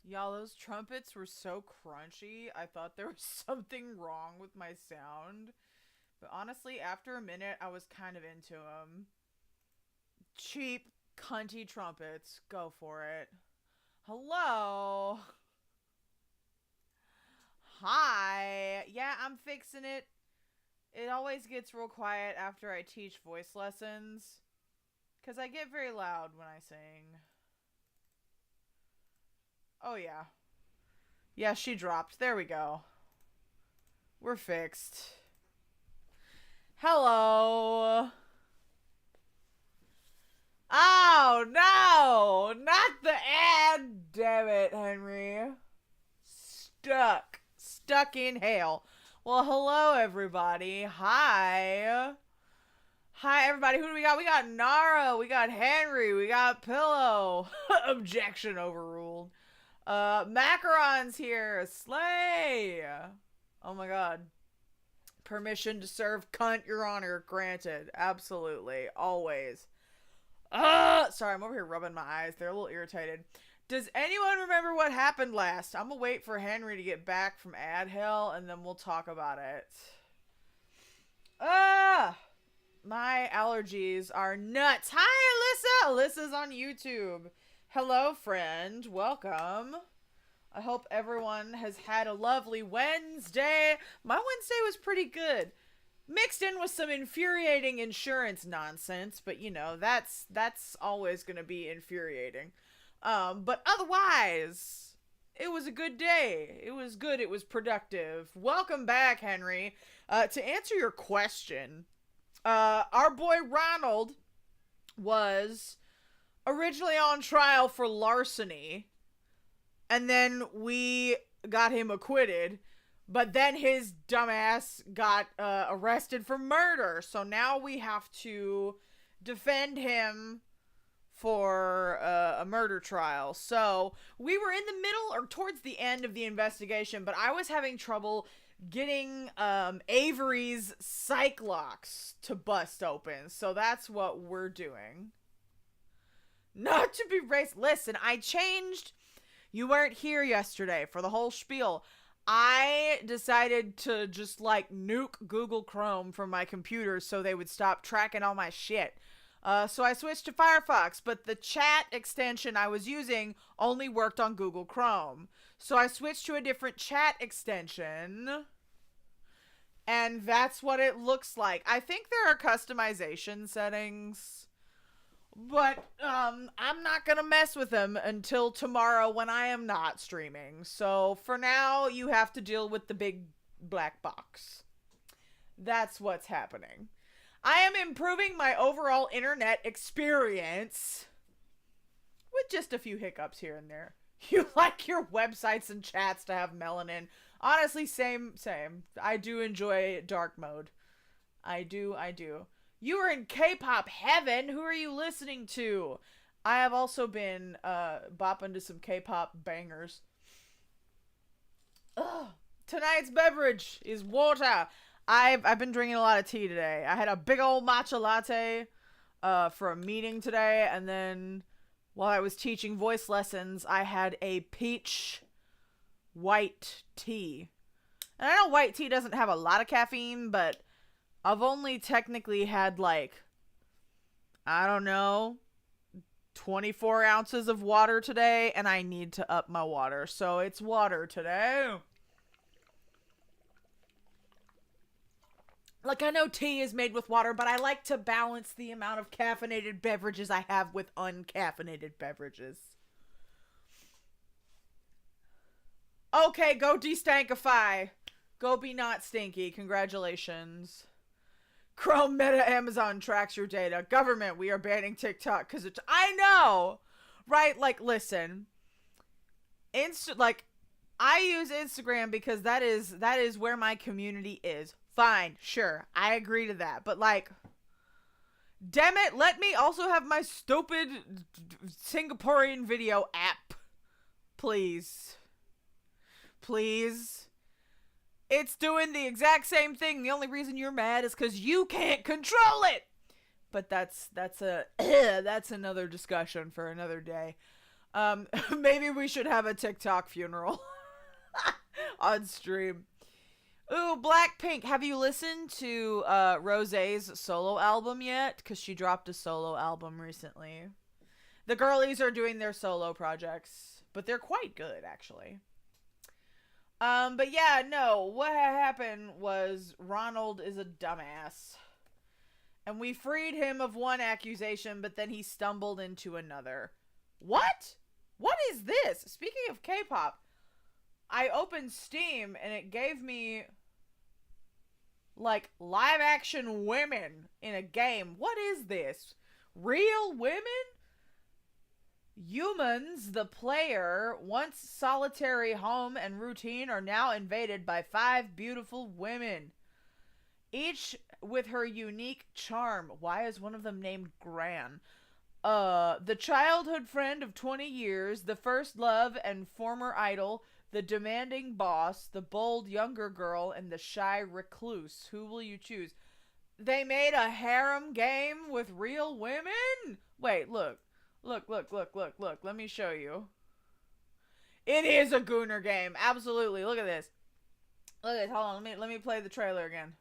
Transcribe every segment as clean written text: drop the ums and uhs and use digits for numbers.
Y'all, those trumpets were so crunchy, I thought there was something wrong with my sound. But honestly, after a minute, I was kind of into them. Cheap, cunty trumpets. Go for it. Hello? Hi. Yeah, I'm fixing it. It always gets real quiet after I teach voice lessons. Because I get very loud when I sing. Oh, yeah. Yeah, she dropped. There we go. We're fixed. Hello. Oh, no! Not the ad! Damn it, Henry. Stuck in hell. Well, hello, everybody. Hi. Hi, everybody. Who do we got? We got Nara. We got Henry. We got Pillow. Objection overruled. Macaron's here. Slay. Oh, my God. Permission to serve cunt, Your Honor. Granted. Absolutely. Always. Sorry, I'm over here rubbing my eyes. They're a little irritated. Does anyone remember what happened last? I'm gonna wait for Henry to get back from ad hell, and then we'll talk about it. My allergies are nuts. Hi, Alyssa! Alyssa's on YouTube. Hello, friend. Welcome. I hope everyone has had a lovely Wednesday. My Wednesday was pretty good. Mixed in with some infuriating insurance nonsense, but you know, that's always gonna be infuriating. But otherwise, it was a good day. It was good. It was productive. Welcome back, Henry. To answer your question, our boy Ronald was originally on trial for larceny, and then we got him acquitted. But then his dumbass got arrested for murder. So now we have to defend him for a murder trial. So we were in the middle or towards the end of the investigation, but I was having trouble getting Avery's psych locks to bust open. So that's what we're doing. Not to be racist. Listen, I changed. You weren't here yesterday for the whole spiel. I decided to just, like, nuke Google Chrome from my computer so they would stop tracking all my shit. So I switched to Firefox, but the chat extension I was using only worked on Google Chrome. So I switched to a different chat extension, and that's what it looks like. I think there are customization settings, but I'm not gonna mess with them until tomorrow when I am not streaming. So for now, you have to deal with the big black box. That's what's happening. I am improving my overall internet experience with just a few hiccups here and there. You like your websites and chats to have melanin. Honestly, same. I do enjoy dark mode. I do. You are in K-pop heaven. Who are you listening to? I have also been bopping to some K-pop bangers. Ugh. Tonight's beverage is water. I've been drinking a lot of tea today. I had a big old matcha latte for a meeting today, and then while I was teaching voice lessons, I had a peach white tea. And I know white tea doesn't have a lot of caffeine, but I've only technically had, like, I don't know, 24 ounces of water today, and I need to up my water. So it's water today. Like, I know tea is made with water, but I like to balance the amount of caffeinated beverages I have with uncaffeinated beverages. Okay, go de-stankify. Go be not stinky. Congratulations. Chrome, Meta, Amazon tracks your data. Government, we are banning TikTok because it's... I know! Right? Like, listen. I use Instagram because that is where my community is. Fine, sure. I agree to that. But, like... Damn it, let me also have my stupid Singaporean video app. Please. Please. It's doing the exact same thing. The only reason you're mad is because you can't control it. But that's another discussion for another day. Maybe we should have a TikTok funeral on stream. Ooh, Blackpink. Have you listened to Rosé's solo album yet? Because she dropped a solo album recently. The girlies are doing their solo projects, but they're quite good, actually. But yeah, no, what happened was Ronald is a dumbass. And we freed him of one accusation, but then he stumbled into another. What? What is this? Speaking of K-pop, I opened Steam and it gave me Like, live action women in a game. What is this? Real women? Humans, the player, once solitary home and routine, are now invaded by 5 beautiful women, each with her unique charm. Why is one of them named Gran? The childhood friend of 20 years, the first love and former idol, the demanding boss, the bold younger girl, and the shy recluse. Who will you choose? They made a harem game with real women? Wait, look. Look. Let me show you. It is a Gooner game. Absolutely. Look at this. Look at this. Hold on. Let me play the trailer again.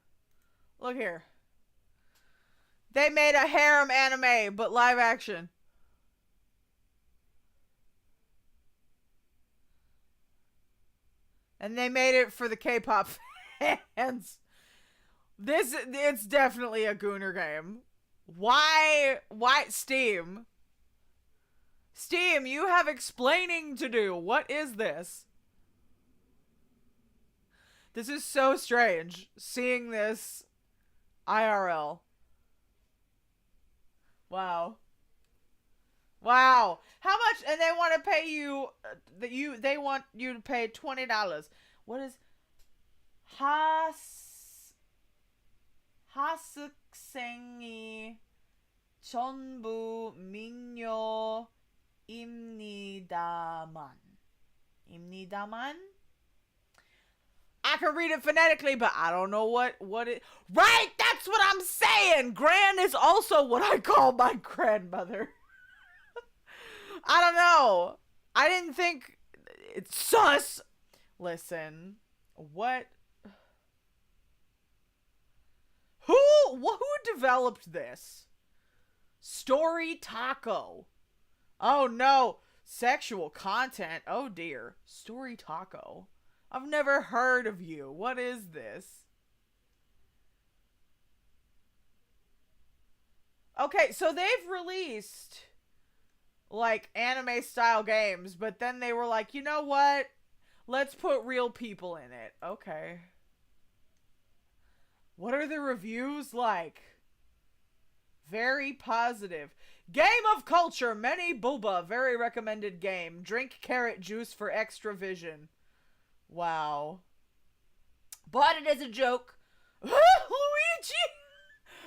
Look here. They made a harem anime, but live action. And they made it for the K-pop fans. It's definitely a Gooner game. Why Steam? Steam, you have explaining to do. What is this? This is so strange, seeing this IRL. Wow. Wow. How much? And they want to pay you, they want you to pay $20. What is 하숙생이 전부 미녀입니다만. 입니다만? I can read it phonetically, but I don't know what it... Right! That's what I'm saying! Gran is also what I call my grandmother. I don't know. I didn't think... It's sus! Listen. What... Who developed this? Story Taco. Oh no. Sexual content. Oh dear. Story Taco. I've never heard of you. What is this? Okay, so they've released like anime style games, but then they were like, you know what? Let's put real people in it. Okay. What are the reviews like? Very positive. Game of culture, many booba. Very recommended game. Drink carrot juice for extra vision. Wow. Bought it as a joke.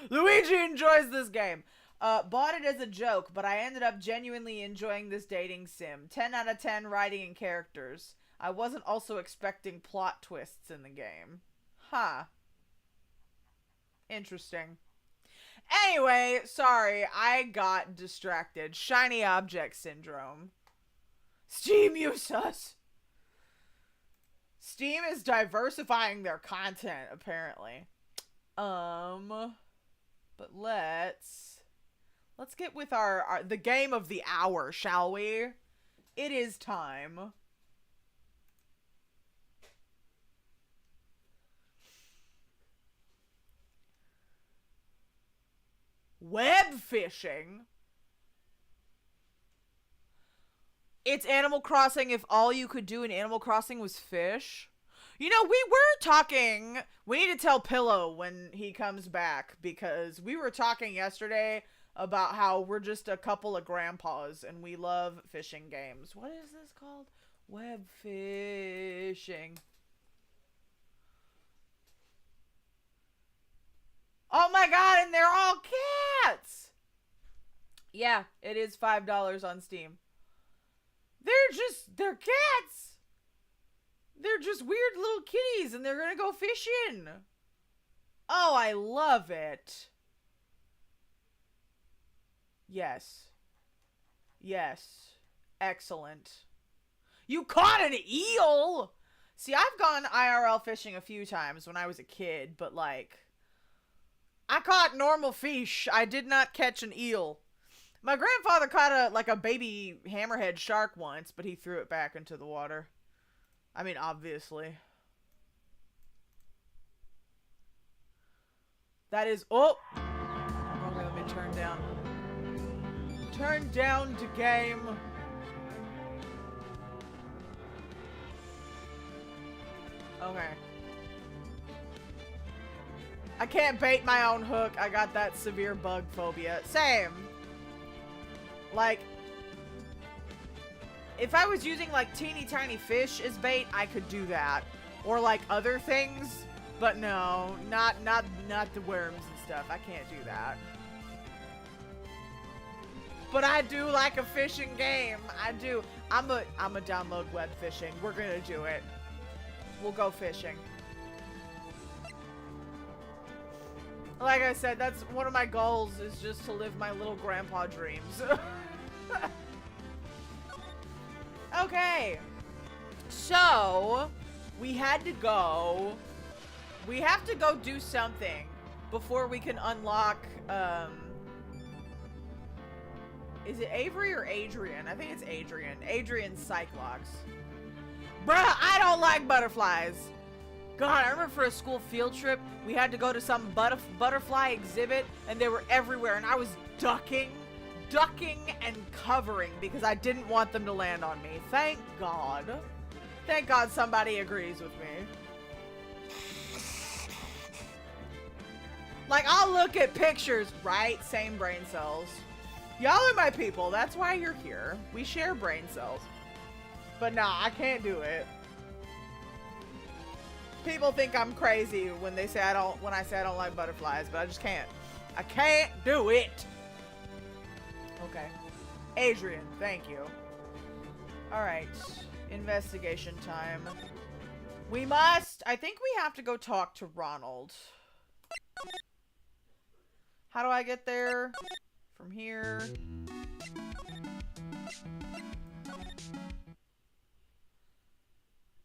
Luigi enjoys this game. Bought it as a joke, but I ended up genuinely enjoying this dating sim. 10 out of 10 writing and characters. I wasn't also expecting plot twists in the game. Huh. Interesting. Anyway, sorry, I got distracted. Shiny object syndrome. Steam, you sus. Steam is diversifying their content, apparently. But let's get with our the game of the hour, shall we? It is time. Web fishing? It's Animal Crossing if all you could do in Animal Crossing was fish. You know, we were talking... We need to tell Pillow when he comes back, because we were talking yesterday about how we're just a couple of grandpas and we love fishing games. What is this called? Web fishing. Oh my god, and they're all cats! Yeah, it is $5 on Steam. They're cats! They're just weird little kitties, and they're gonna go fishing! Oh, I love it! Yes. Yes. Excellent. You caught an eel?! See, I've gone IRL fishing a few times when I was a kid, but like... I caught normal fish. I did not catch an eel. My grandfather caught a baby hammerhead shark once, but he threw it back into the water. I mean, obviously. That is... Oh! Okay, let me turn down. Turn down to game. Okay. I can't bait my own hook. I got that severe bug phobia. Same. Like, if I was using like teeny tiny fish as bait, I could do that. Or like other things, but no, not the worms and stuff. I can't do that. But I do like a fishing game. I do. I'm a download web fishing. We're gonna do it. We'll go fishing. Like I said, that's one of my goals, is just to live my little grandpa dreams. Okay. So, we had to go. We have to go do something before we can unlock, is it Avery or Adrian? I think it's Adrian. Adrian's Cyclops. Bruh, I don't like butterflies. God, I remember for a school field trip, we had to go to some butterfly exhibit, and they were everywhere, and I was ducking and covering because I didn't want them to land on me. Thank God. Thank God somebody agrees with me. Like, I'll look at pictures, right? Same brain cells. Y'all are my people. That's why you're here. We share brain cells. But nah, I can't do it. People think I'm crazy when they say when I say I don't like butterflies, but I just can't. I can't do it. Okay. Adrian, thank you. Alright. Investigation time. I think we have to go talk to Ronald. How do I get there? From here.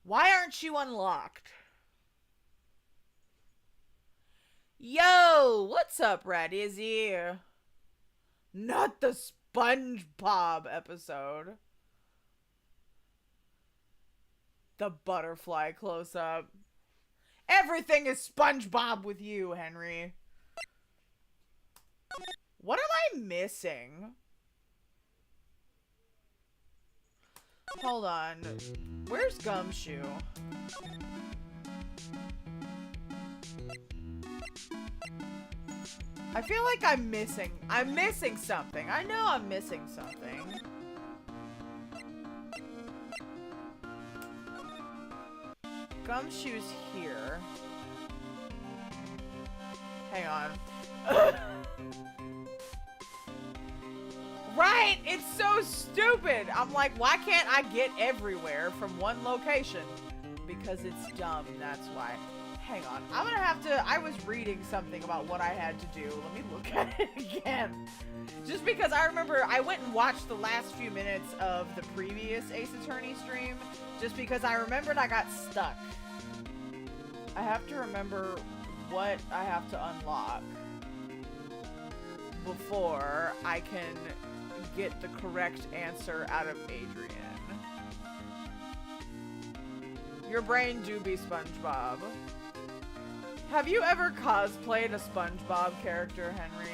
Why aren't you unlocked? Yo, what's up, Rat Izzy? Not the SpongeBob episode. The butterfly close-up. Everything is SpongeBob with you, Henry. What am I missing? Hold on. Where's Gumshoe? I feel like I'm missing something. I know I'm missing something. Gumshoe's here. Hang on. Right! It's so stupid! I'm like, why can't I get everywhere from one location? Because it's dumb, that's why. Hang on. I'm gonna have to... I was reading something about what I had to do. Let me look at it again. Just because I remember I went and watched the last few minutes of the previous Ace Attorney stream. Just because I remembered I got stuck. I have to remember what I have to unlock before I can get the correct answer out of Adrian. Your brain do be SpongeBob. Have you ever cosplayed a SpongeBob character, Henry?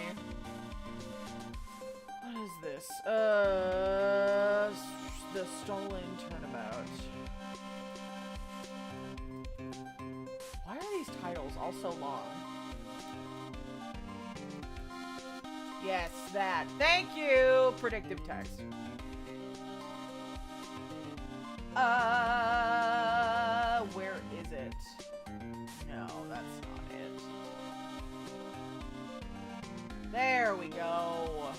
What is this? The stolen turnabout. Why are these titles all so long? Yes, that. Thank you! Predictive text. Where is it? No, that's not it. There we go.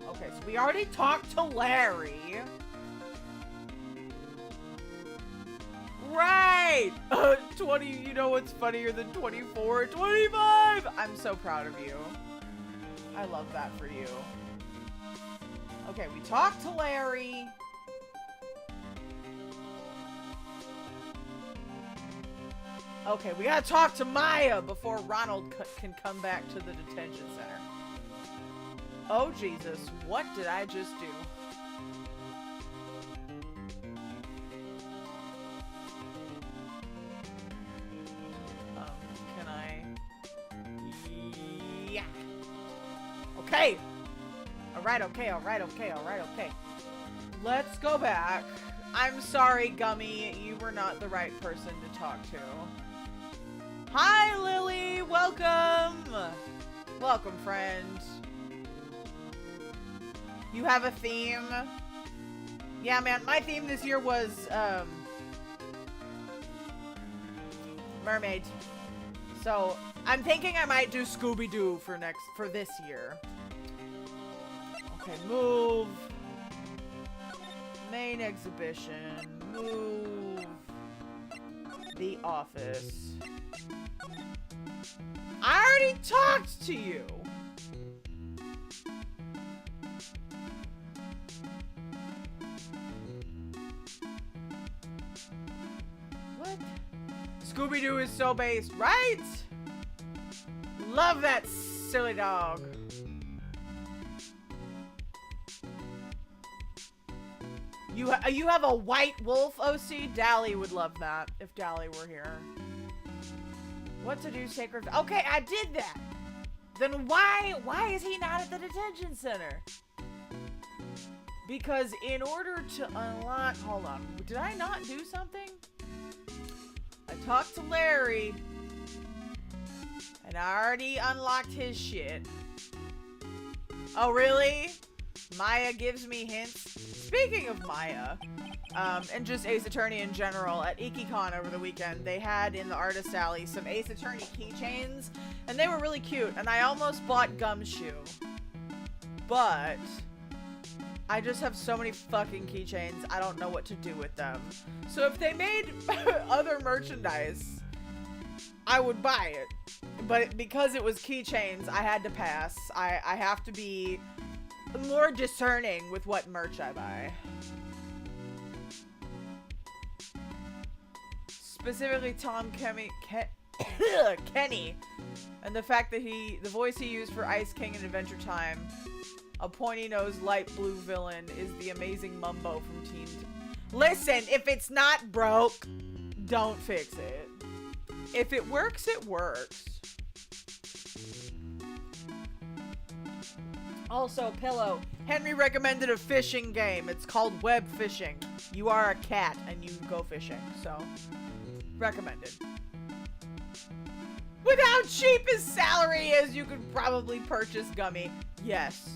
Okay, so we already talked to Larry. Right! 20, you know what's funnier than 24? 25! I'm so proud of you. I love that for you. Okay, we talked to Larry. Okay, we gotta talk to Maya before Ronald can come back to the detention center. Oh, Jesus. What did I just do? Can I... Yeah. Okay. Alright, okay, alright, okay, alright, okay. Let's go back. I'm sorry, Gummy. You were not the right person to talk to. Hi, Lily. Welcome. Welcome, friend. You have a theme? Yeah, man. My theme this year was, mermaid. So, I'm thinking I might do Scooby-Doo for this year. Okay, move. Main exhibition. Move. The office. I already talked to you. What? Scooby-Doo is so based, right? Love that silly dog. You have a white wolf, OC? Dally would love that if Dally were here. What to do, Sacred? Okay, I did that. Then why is he not at the detention center? Because in order to unlock, hold on, did I not do something? I talked to Larry, and I already unlocked his shit. Oh, really? Maya gives me hints. Speaking of Maya, and just Ace Attorney in general, at IkiCon over the weekend, they had in the Artist Alley some Ace Attorney keychains, and they were really cute, and I almost bought Gumshoe. But I just have so many fucking keychains, I don't know what to do with them. So if they made other merchandise, I would buy it. But because it was keychains, I had to pass. I have to be more discerning with what merch I buy. Specifically Tom Kenny, and the fact that the voice he used for Ice King in Adventure Time, a pointy-nosed light blue villain, is the amazing Mumbo from Teen. Listen, if it's not broke, don't fix it. If it works, it works. Also, Pillow. Henry recommended a fishing game. It's called web fishing. You are a cat and you go fishing, so recommended. With how cheap his salary is, you could probably purchase Gummy. Yes,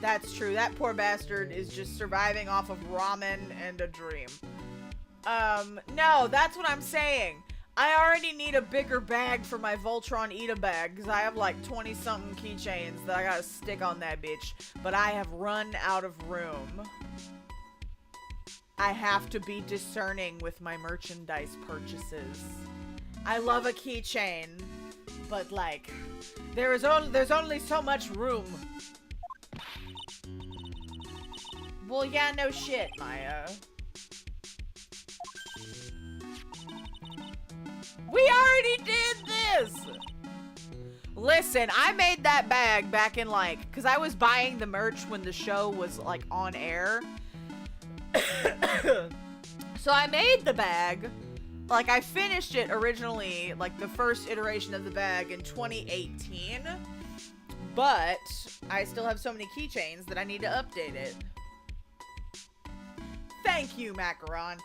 that's true. That poor bastard is just surviving off of ramen and a dream. No, that's what I'm saying. I already need a bigger bag for my Voltron Eda bag, because I have like 20-something keychains that I gotta stick on that bitch. But I have run out of room. I have to be discerning with my merchandise purchases. I love a keychain, but like, there's only so much room. Well, yeah, no shit, Maya. We already did this! Listen, I made that bag back in like, because I was buying the merch when the show was like on air. So I made the bag, like I finished it originally, like the first iteration of the bag in 2018. But I still have so many keychains that I need to update it. Thank you, Macaron.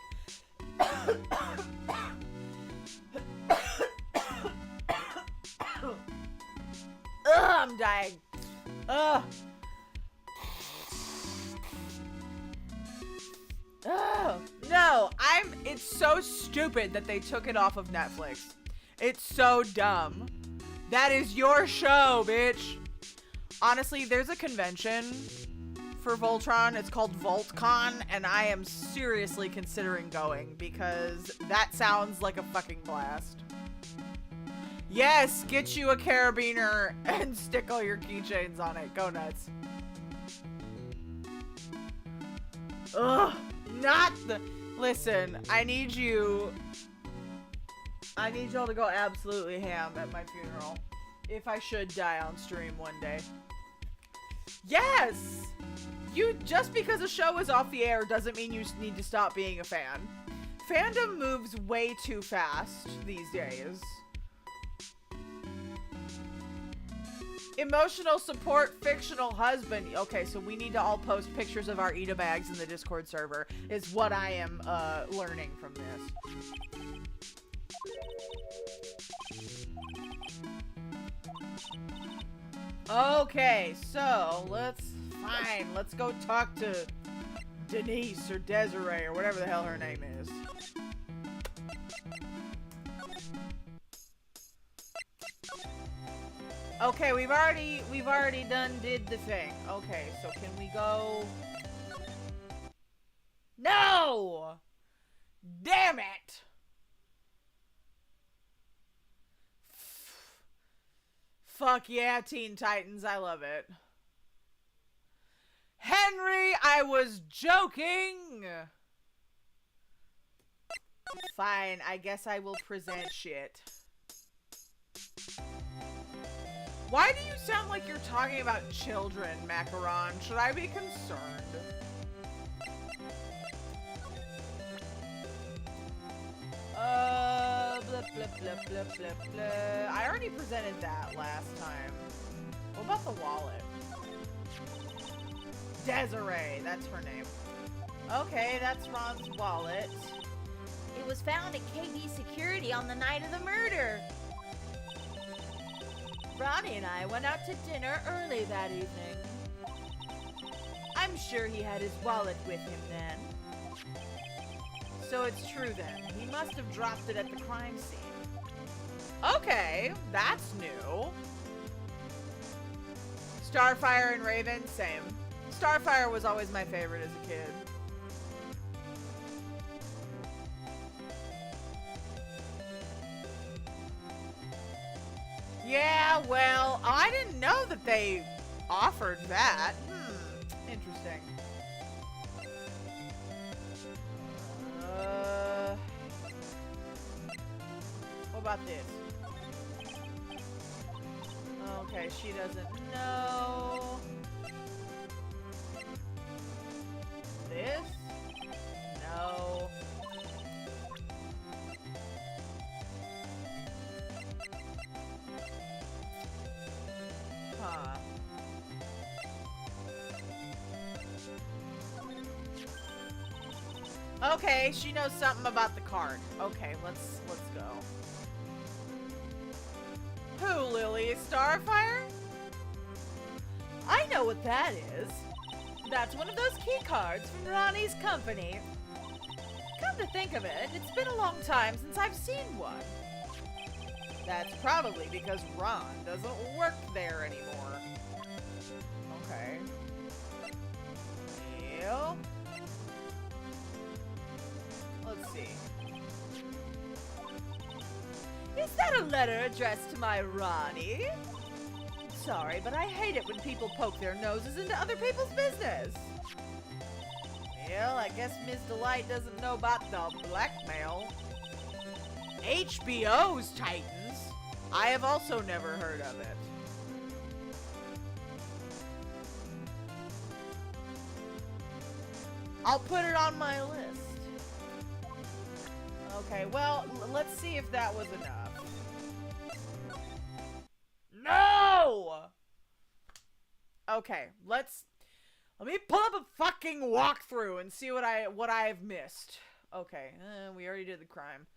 Ugh, I'm dying. Ugh. Oh, no, it's so stupid that they took it off of Netflix. It's so dumb. That is your show, bitch. Honestly, there's a convention for Voltron. It's called VoltCon, and I am seriously considering going because that sounds like a fucking blast. Yes, get you a carabiner and stick all your keychains on it. Go nuts. Ugh, not the... Listen, I need y'all to go absolutely ham at my funeral. If I should die on stream one day. Yes! Just because a show is off the air doesn't mean you need to stop being a fan. Fandom moves way too fast these days. Emotional support fictional husband. Okay, so we need to all post pictures of our Eda bags in the Discord server is what I am learning from this. Okay, so let's go talk to Denise or Desiree or whatever the hell her name is. Okay, we've already did the thing. Okay, so can we go? No! Damn it! Fuck yeah, Teen Titans, I love it. Henry, I was joking! Fine, I guess I will present shit. Why do you sound like you're talking about children, Macaron? Should I be concerned? Blah, blah, blah, blah, blah, blah. I already presented that last time. What about the wallet? Desiree, that's her name. Okay, that's Ron's wallet. It was found at KD Security on the night of the murder. Ronnie and I went out to dinner early that evening. I'm sure he had his wallet with him then. So it's true then. He must have dropped it at the crime scene. Okay, that's new. Starfire and Raven, same. Starfire was always my favorite as a kid. Yeah, well, I didn't know that they offered that. Interesting. What about this? Okay, she doesn't know. This? No. Huh. Okay, she knows something about the card. Okay, let's go. Who, Lily? Starfire? I know what that is. That's one of those key cards from Ronnie's company. Come to think of it, it's been a long time since I've seen one. That's probably because Ron doesn't work there anymore. Okay. Yeah. Let's see. Is that a letter addressed to my Ronnie? Sorry, but I hate it when people poke their noses into other people's business. Well, I guess Ms. Delight doesn't know about the blackmail. HBO's Titans? I have also never heard of it. I'll put it on my list. Okay, well, let's see if that was enough. No! Okay, let me pull up a fucking walkthrough and see what I've missed. Okay, we already did the crime.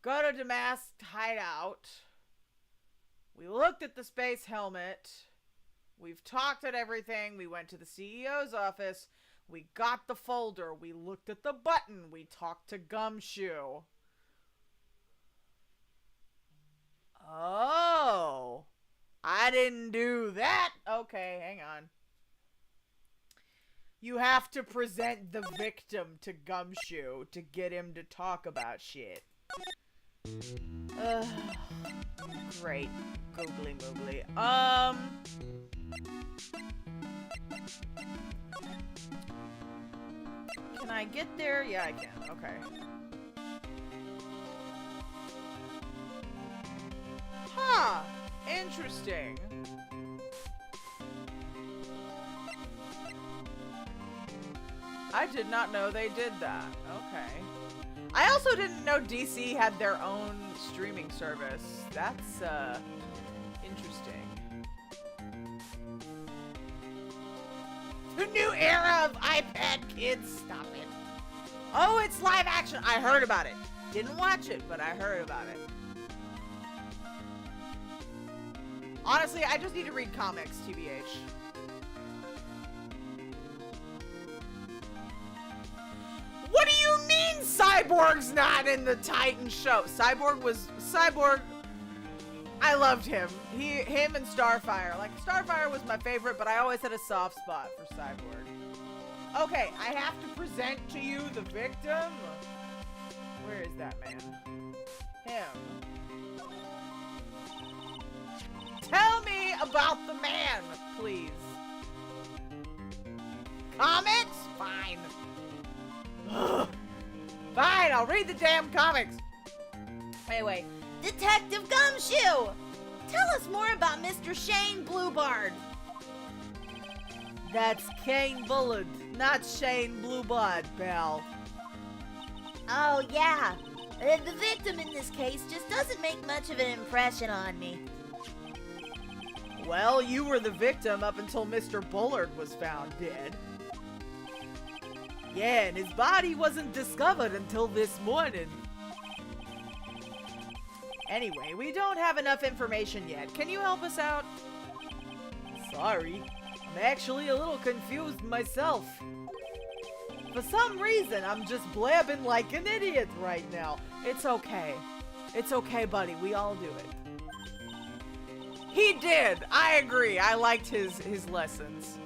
Go to Damask hideout. We looked at the space helmet. We've talked at everything. We went to the CEO's office. We got the folder. We looked at the button. We talked to Gumshoe. Oh. I didn't do that. Okay, hang on. You have to present the victim to Gumshoe to get him to talk about shit. Great. Googly moogly. Can I get there? Yeah, I can. Okay. Huh. Interesting. I did not know they did that. Okay. I also didn't know DC had their own streaming service. That's, interesting. The new era of iPad kids. Stop it. Oh, it's live action. I heard about it. Didn't watch it, but I heard about it. Honestly, I just need to read comics, TBH. What do you mean Cyborg's not in the Titan show? Cyborg, I loved him. Him and Starfire. Like, Starfire was my favorite, but I always had a soft spot for Cyborg. Okay, I have to present to you the victim. Where is that man? Him. Tell me about the man, please. Comics? Fine. Ugh. Fine, I'll read the damn comics. Anyway, Detective Gumshoe! Tell us more about Mr. Shane Bluebard. That's Kane Bullard, not Shane Bluebard, pal. Oh, yeah. The victim in this case just doesn't make much of an impression on me. Well, you were the victim up until Mr. Bullard was found dead. Yeah, and his body wasn't discovered until this morning. Anyway, we don't have enough information yet. Can you help us out? Sorry, I'm actually a little confused myself. For some reason, I'm just blabbing like an idiot right now. It's okay. It's okay, buddy. We all do it. He did! I agree. I liked his lessons.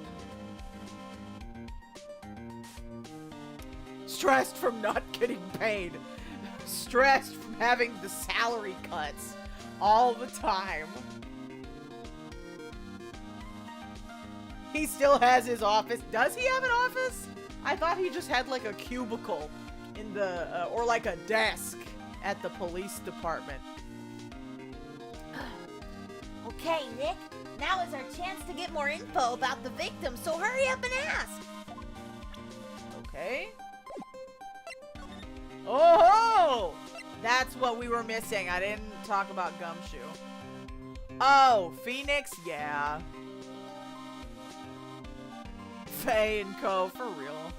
Stressed from not getting paid. Stressed from having the salary cuts all the time. He still has his office. Does he have an office? I thought he just had like a cubicle in the, or like a desk at the police department. Okay, Nick. Now is our chance to get more info about the victim, so hurry up and ask. Okay. Oh! That's what we were missing. I didn't talk about Gumshoe. Oh, Phoneix? Yeah. Faye and Co. For real.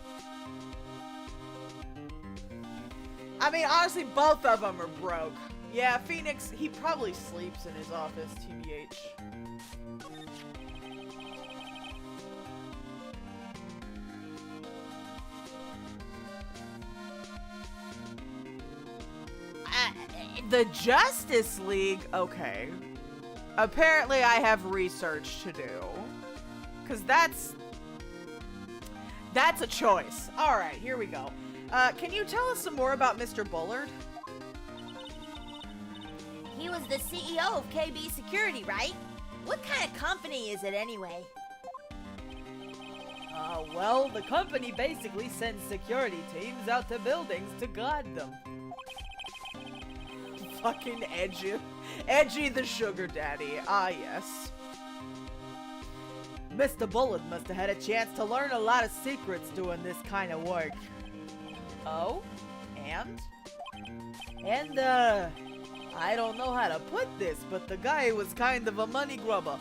I mean, honestly, both of them are broke. Yeah, Phoneix, he probably sleeps in his office, TBH. The Justice League? Okay. Apparently I have research to do. Because that's a choice. Alright, here we go. Can you tell us some more about Mr. Bullard? He was the CEO of KB Security, right? What kind of company is it anyway? Well, the company basically sends security teams out to buildings to guard them. Fucking Edgy. Edgy the sugar daddy. Ah, yes. Mr. Bullard must have had a chance to learn a lot of secrets doing this kind of work. Oh? And? And, I don't know how to put this, but the guy was kind of a money grubber.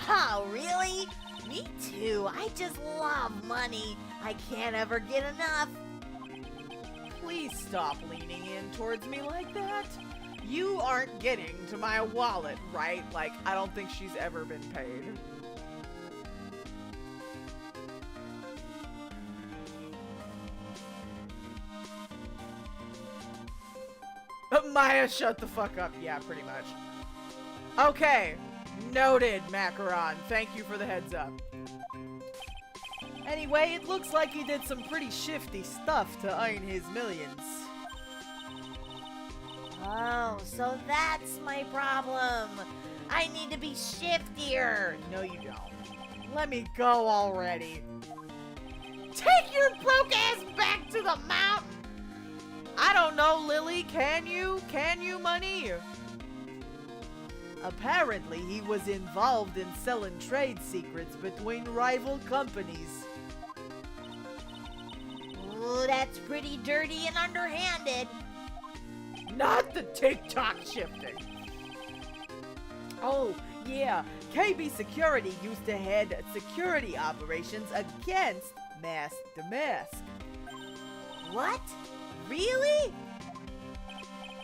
Oh, really? Me too. I just love money. I can't ever get enough. Please stop leaning in towards me like that. You aren't getting to my wallet, right? Like, I don't think she's ever been paid. Maya, shut the fuck up. Yeah, pretty much. Okay. Noted, Macaron. Thank you for the heads up. Anyway, it looks like he did some pretty shifty stuff to earn his millions. Oh, so that's my problem. I need to be shiftier. No, you don't. Let me go already. Take your broke ass back to the mountain. I don't know, Lily. Can you? Can you, money? Apparently, he was involved in selling trade secrets between rival companies. Ooh, that's pretty dirty and underhanded. Not the TikTok shifting. Oh, yeah. KB Security used to head security operations against Mask to Mask. What? Really?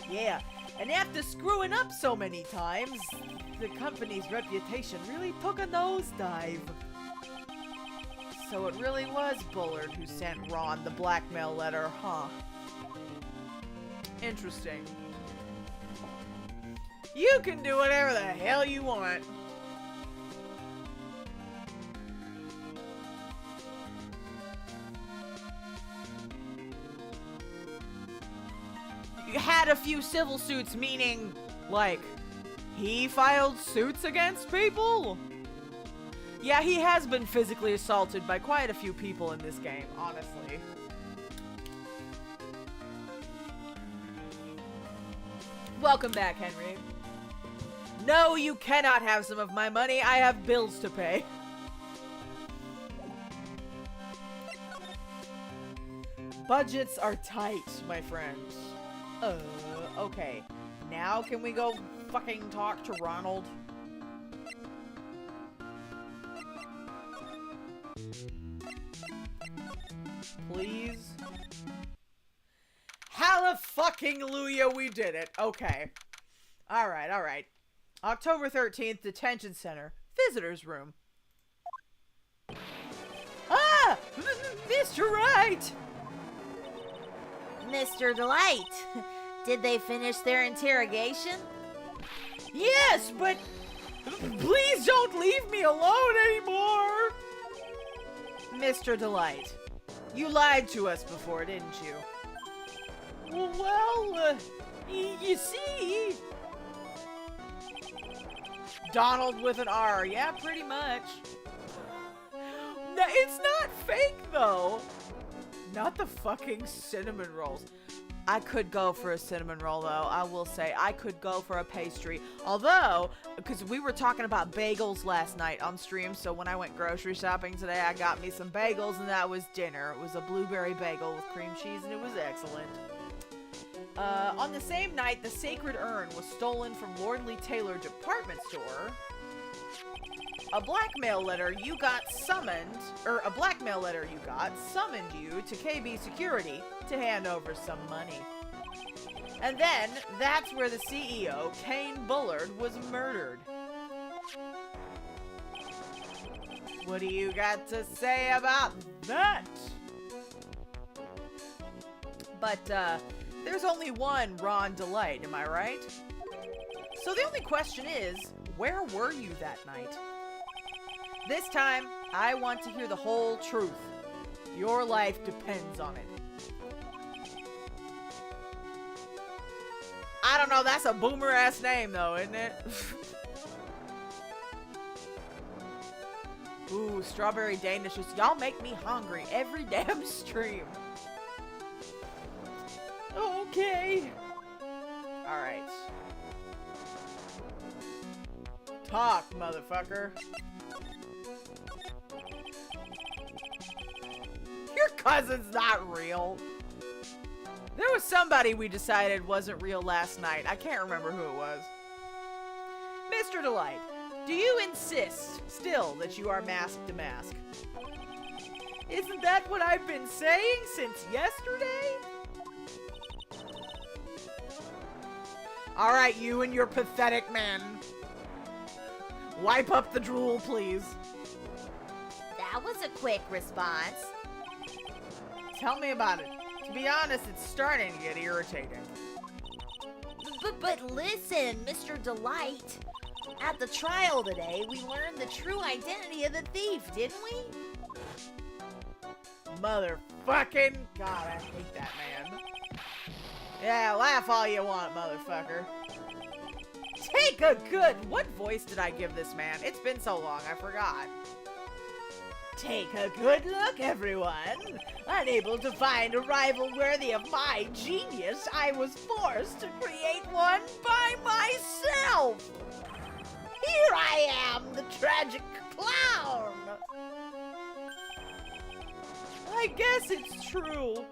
Yeah, and after screwing up so many times, the company's reputation really took a nosedive. So it really was Bullard who sent Ron the blackmail letter, huh? Interesting. You can do whatever the hell you want. You had a few civil suits, meaning, like, he filed suits against people? Yeah, he has been physically assaulted by quite a few people in this game, honestly. Welcome back, Henry. No, you cannot have some of my money. I have bills to pay. Budgets are tight, my friends. Okay. Now can we go fucking talk to Ronald? Please? Hallelujah, we did it. Okay. Alright, alright. October 13th, Detention Center. Visitor's room. Ah! Mr. Wright! Mr. Delight, did they finish their interrogation? Yes, but please don't leave me alone anymore! Mr. Delight, you lied to us before, didn't you? Well, you see... Donald with an R, yeah, pretty much. No, it's not fake, though. Not the fucking cinnamon rolls. I could go for a cinnamon roll, though. I will say, I could go for a pastry. Although, because we were talking about bagels last night on stream, so when I went grocery shopping today, I got me some bagels, and that was dinner. It was a blueberry bagel with cream cheese, and it was excellent. On the same night, the sacred urn was stolen from Lordly Taylor department store. A blackmail letter you got summoned you to KB Security to hand over some money. And then, that's where the CEO, Kane Bullard, was murdered. What do you got to say about that? But, there's only one Ron Delight, am I right? So the only question is, where were you that night? This time, I want to hear the whole truth. Your life depends on it. I don't know, that's a boomer-ass name, though, isn't it? Ooh, strawberry danishes. Y'all make me hungry every damn stream. Okay. Alright. Talk, motherfucker. Your cousin's not real. There was somebody we decided wasn't real last night. I can't remember who it was. Mr. Delight, do you insist still that you are Mask to Mask? Isn't that what I've been saying since yesterday? Alright, you and your pathetic men. Wipe up the drool, please. That was a quick response. Tell me about it. To be honest, it's starting to get irritating. But listen, Mr. Delight. At the trial today, we learned the true identity of the thief, didn't we? Motherfucking God, I hate that man. Yeah, laugh all you want, motherfucker. Take a good... What voice did I give this man? It's been so long, I forgot. Take a good look, everyone. Unable to find a rival worthy of my genius, I was forced to create one by myself. Here I am, the tragic clown. I guess it's true.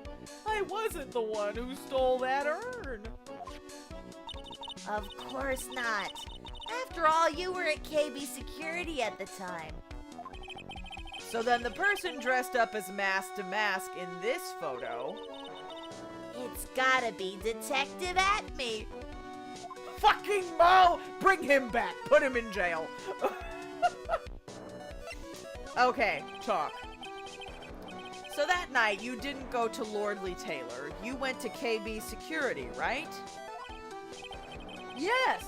I wasn't the one who stole that urn. Of course not. After all, you were at KB Security at the time. So then the person dressed up as mask to mask in this photo... It's gotta be Detective Atme. Fucking Mo! Bring him back! Put him in jail! Okay, talk. So that night, you didn't go to Lordly Taylor. You went to KB Security, right? Yes!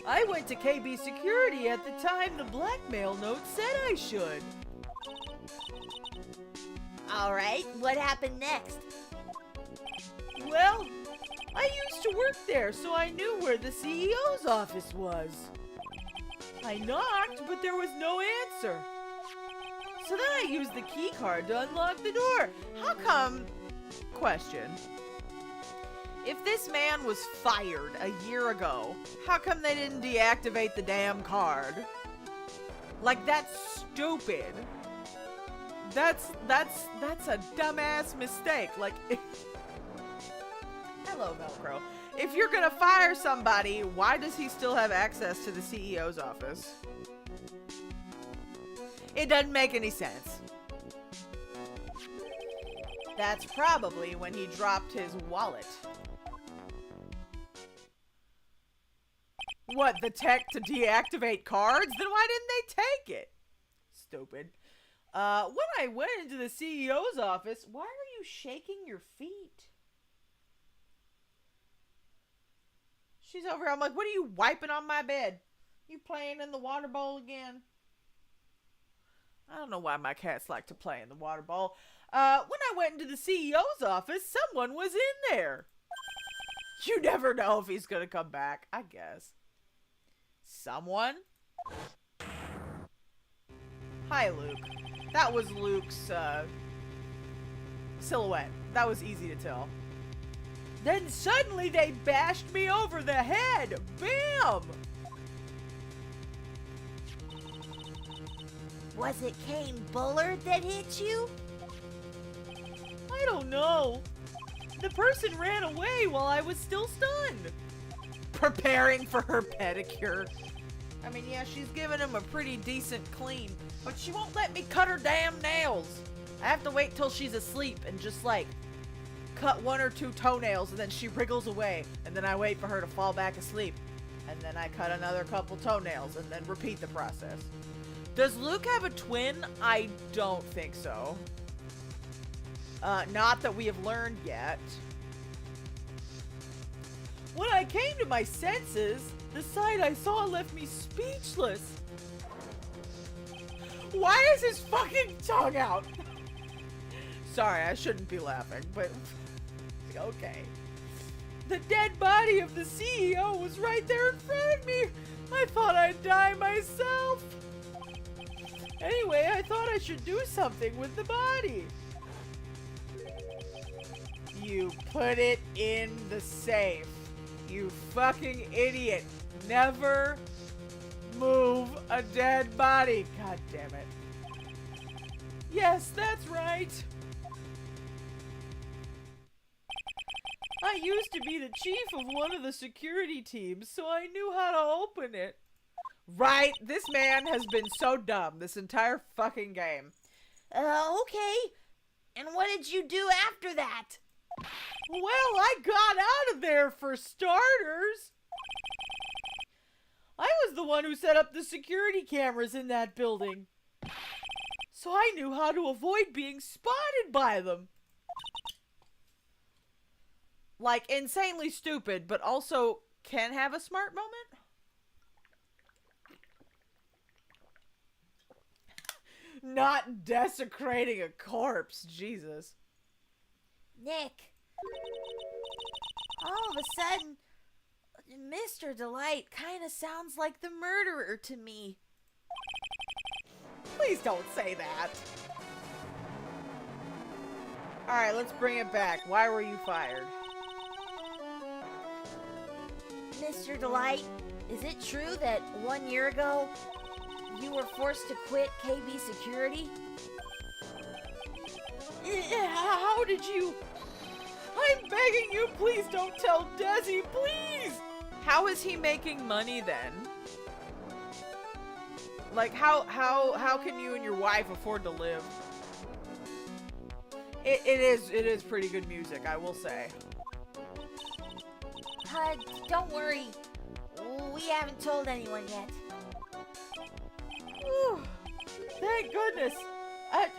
I went to KB Security at the time the blackmail note said I should. Alright, what happened next? Well, I used to work there, so I knew where the CEO's office was. I knocked, but there was no answer. So then I used the key card to unlock the door. How come... Question. If this man was fired a year ago, how come they didn't deactivate the damn card? Like, that's stupid. That's a dumbass mistake. Like... Hello, Velcro. If you're gonna fire somebody, why does he still have access to the CEO's office? It doesn't make any sense. That's probably when he dropped his wallet. What, the tech to deactivate cards? Then why didn't they take it? Stupid. When I went into the CEO's office, why are you shaking your feet? She's over here. I'm like, what are you wiping on my bed? You playing in the water bowl again? I don't know why my cats like to play in the water bowl. When I went into the CEO's office, someone was in there. You never know if he's gonna come back, I guess. Someone? Hi, Luke. That was Luke's, silhouette. That was easy to tell. Then suddenly they bashed me over the head. Bam! Was it Kane Bullard that hit you? I don't know. The person ran away while I was still stunned. Preparing for her pedicure. I mean, yeah, she's giving him a pretty decent clean, but she won't let me cut her damn nails. I have to wait till she's asleep and just like cut 1 or 2 toenails, and then she wriggles away, and then I wait for her to fall back asleep, and then I cut another couple toenails, and then repeat the process. Does Luke have a twin? I don't think so. Not that we have learned yet. When I came to my senses, the sight I saw left me speechless. Why is his fucking tongue out? Sorry, I shouldn't be laughing, but okay. The dead body of the CEO was right there in front of me. I thought I'd die myself. Anyway, I thought I should do something with the body. You put it in the safe. You fucking idiot. Never move a dead body. God damn it. Yes, that's right. I used to be the chief of one of the security teams, so I knew how to open it. Right, this man has been so dumb this entire fucking game. Okay. And what did you do after that? Well, I got out of there for starters. I was the one who set up the security cameras in that building. So I knew how to avoid being spotted by them. Like, insanely stupid, but also can have a smart moment? Not desecrating a corpse, Jesus. Nick. All of a sudden, Mr. Delight kind of sounds like the murderer to me. Please don't say that. Alright, let's bring it back. Why were you fired? Mr. Delight, is it true that 1 year ago, you were forced to quit KB Security? How did you... I'm begging you, please don't tell Desi, please! How is he making money then? Like, how can you and your wife afford to live? It is pretty good music, I will say. Don't worry. We haven't told anyone yet. Whew. Thank goodness. But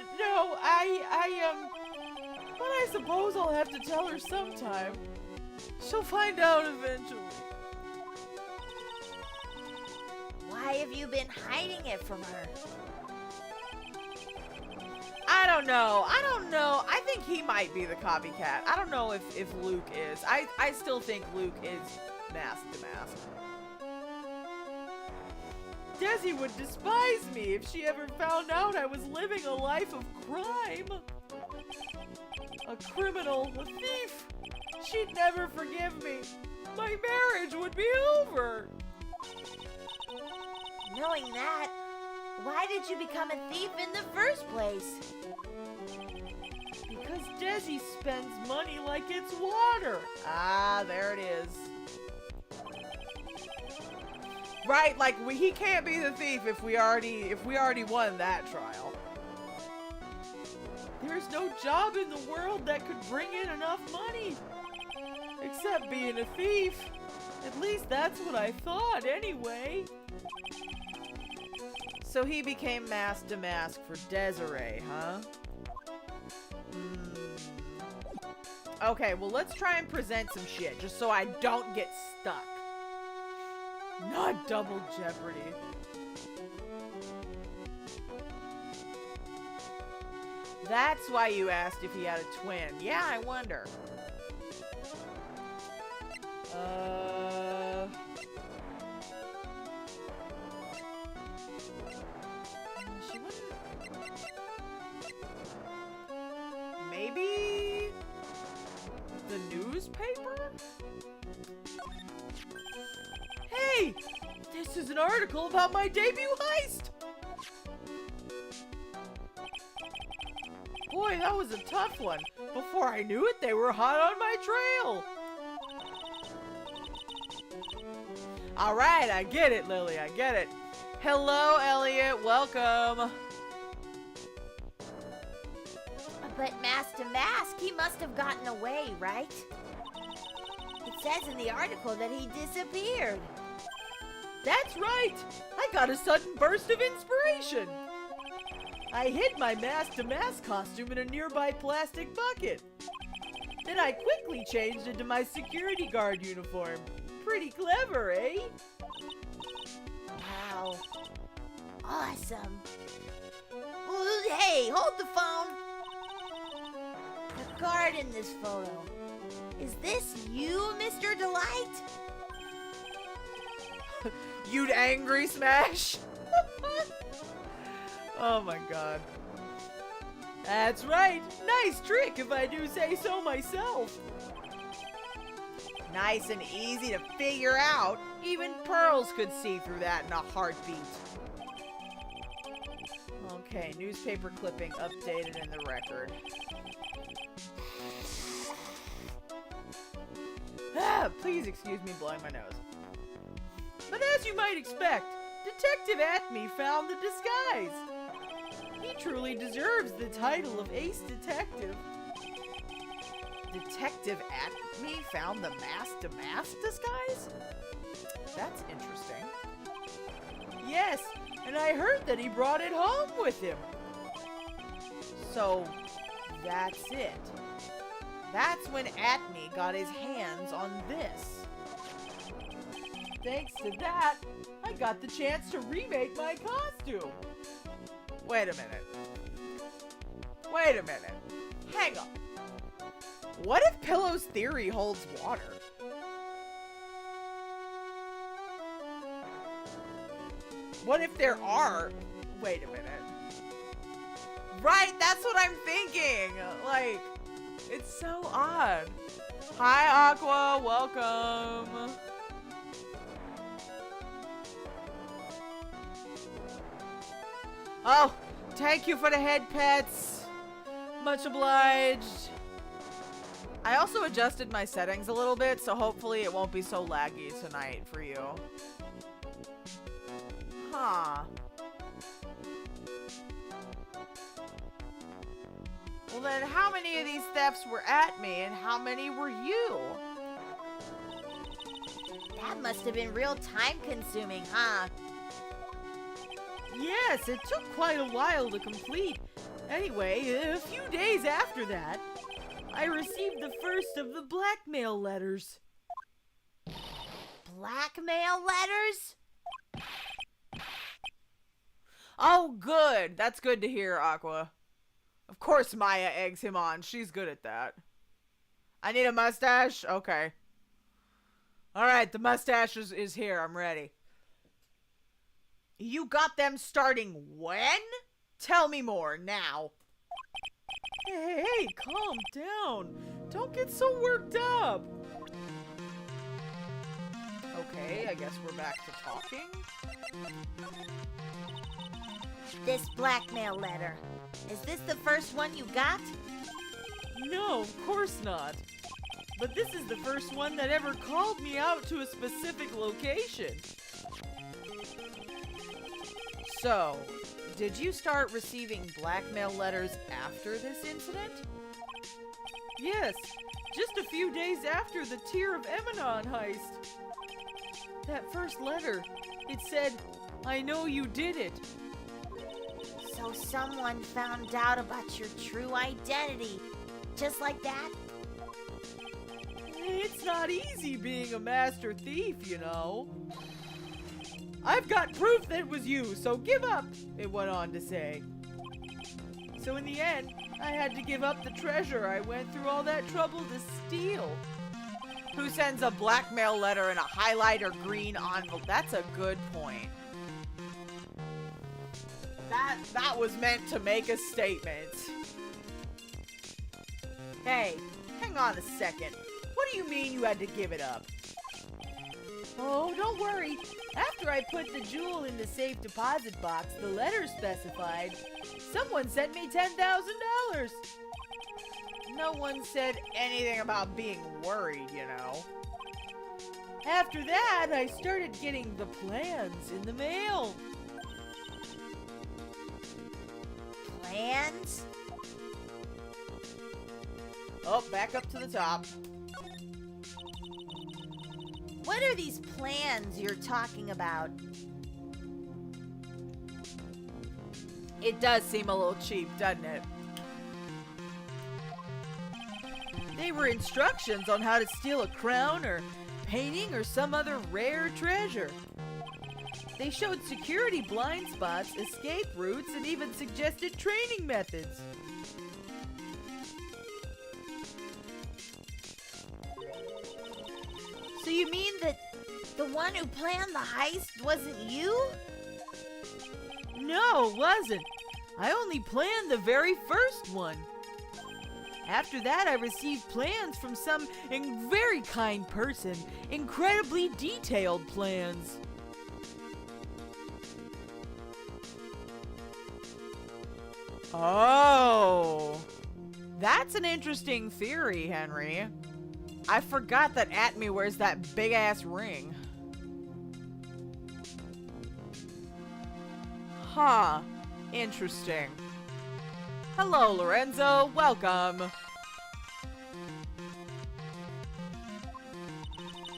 I suppose I'll have to tell her sometime. She'll find out eventually. Why have you been hiding it from her? I don't know. I think he might be the copycat. I don't know if Luke is. I still think Luke is mask to mask. Desi would despise me if she ever found out I was living a life of crime. A criminal, a thief. She'd never forgive me. My marriage would be over. Knowing that, why did you become a thief in the first place? Because Desi spends money like it's water. Ah, there it is. Right, like he can't be the thief if we already won that trial. There's no job in the world that could bring in enough money. Except being a thief. At least that's what I thought anyway. So he became mask to mask for Desiree, huh? Okay, well let's try and present some shit, just so I don't get stuck. Not double jeopardy. That's why you asked if he had a twin. Yeah, I wonder. She wouldn't... Maybe... the newspaper? Hey! This is an article about my debut heist! Boy, that was a tough one. Before I knew it, they were hot on my trail. Alright, I get it, Lily, I get it. Hello, Elliot, welcome. But mask to mask, he must have gotten away, right? It says in the article that he disappeared. That's right! I got a sudden burst of inspiration! I hid my mask-to-mask costume in a nearby plastic bucket. Then I quickly changed into my security guard uniform. Pretty clever, eh? Wow. Awesome. Oh, hey, hold the phone. The guard in this photo. Is this you, Mr. Delight? You'd angry smash? Oh my god. That's right. Nice trick if I do say so myself. Nice and easy to figure out. Even Pearls could see through that in a heartbeat. Okay, newspaper clipping updated in the record. Please excuse me blowing my nose. But as you might expect, Detective Atme found the disguise. He truly deserves the title of Ace Detective. Detective Atme found the mask-to-mask disguise? That's interesting. Yes, and I heard that he brought it home with him. So, that's it. That's when Atme got his hands on this. Thanks to that, I got the chance to remake my costume. Wait a minute. Wait a minute. Hang on. What if Pillow's theory holds water? What if there are... Wait a minute. Right, that's what I'm thinking. Like, it's so odd. Hi, Aqua. Welcome. Oh, thank you for the head pets. Much obliged. I also adjusted my settings a little bit, so hopefully it won't be so laggy tonight for you. Huh. then how many of these thefts were at me and how many were you? That must have been real time consuming, huh? Yes, it took quite a while to complete. Anyway, a few days after that, I received the first of the blackmail letters. Blackmail letters? Oh, good. That's good to hear, Aqua. Of course Maya eggs him on. She's good at that. I need a mustache? Okay. Alright, the mustache is here. I'm ready. You got them starting when? Tell me more, now. Hey, calm down. Don't get so worked up. Okay, I guess we're back to talking. This blackmail letter. Is this the first one you got? No, of course not. But this is the first one that ever called me out to a specific location. So, did you start receiving blackmail letters after this incident? Yes, just a few days after the Tear of Emanon heist. That first letter, it said, "I know you did it." So someone found out about your true identity. Just like that? It's not easy being a master thief, you know. I've got proof that it was you, so give up, it went on to say. So in the end, I had to give up the treasure I went through all that trouble to steal. Who sends a blackmail letter in a highlighter green envelope? That's a good point. That was meant to make a statement. Hey, hang on a second. What do you mean you had to give it up? Oh, don't worry. After I put the jewel in the safe deposit box the letter specified, someone sent me $10,000. No one said anything about being worried, you know. After that, I started getting the plans in the mail. Plans? Oh, back up to the top. What are these plans you're talking about? It does seem a little cheap, doesn't it? They were instructions on how to steal a crown or painting or some other rare treasure. They showed security blind spots, escape routes, and even suggested training methods. So you mean that the one who planned the heist wasn't you? No, it wasn't. I only planned the very first one. After that, I received plans from some very kind person. Incredibly detailed plans. Oh, that's an interesting theory, Henry. I forgot that Atme wears that big-ass ring. Huh. Interesting. Hello, Lorenzo. Welcome.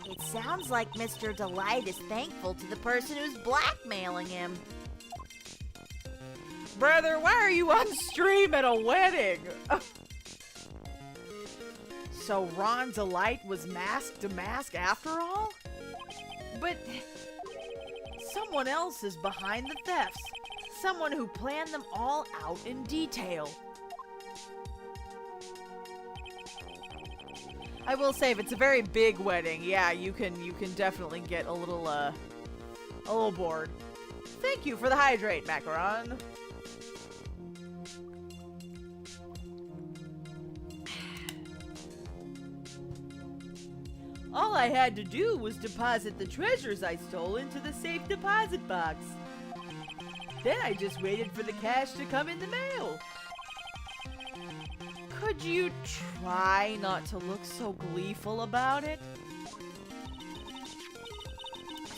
It sounds like Mr. Delight is thankful to the person who's blackmailing him. Brother, why are you on stream at a wedding? So Ron Delight was masked to mask after all? But someone else is behind the thefts. Someone who planned them all out in detail. I will say, if it's a very big wedding, yeah, you can definitely get a little bored. Thank you for the hydrate, Macaron. All I had to do was deposit the treasures I stole into the safe deposit box. Then I just waited for the cash to come in the mail. Could you try not to look so gleeful about it?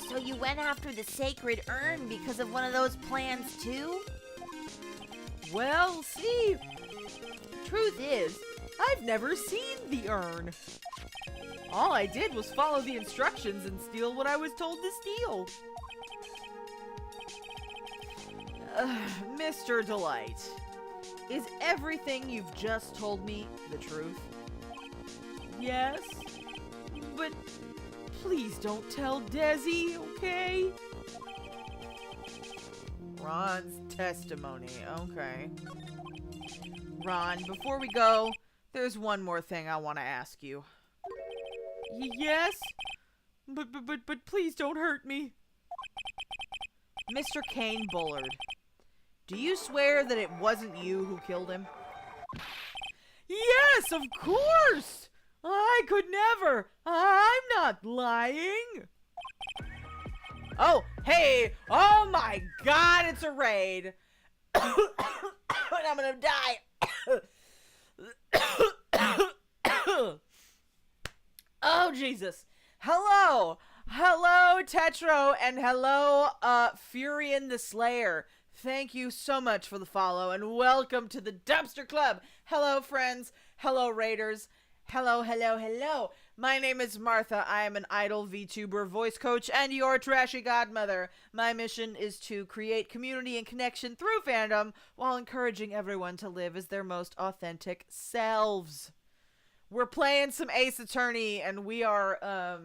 So you went after the sacred urn because of one of those plans too? Well, see, Truth is, I've never seen the urn. All I did was follow the instructions and steal what I was told to steal. Mr. Delight, is everything you've just told me the truth? Yes, but please don't tell Desi, okay? Ron's testimony, okay. Ron, before we go, there's one more thing I want to ask you. Yes? But please don't hurt me. Mr. Kane Bullard, do you swear that it wasn't you who killed him? Yes, of course! I could never! I'm not lying! Oh, hey! Oh my god, it's a raid! And I'm gonna die! Oh, Jesus. Hello! Hello, Tetro, and hello, Furion the Slayer. Thank you so much for the follow, and welcome to the Dumpster Club. Hello, friends. Hello, Raiders. Hello, hello, hello. My name is Martha. I am an idol VTuber, voice coach, and your trashy godmother. My mission is to create community and connection through fandom while encouraging everyone to live as their most authentic selves. We're playing some Ace Attorney, and we are,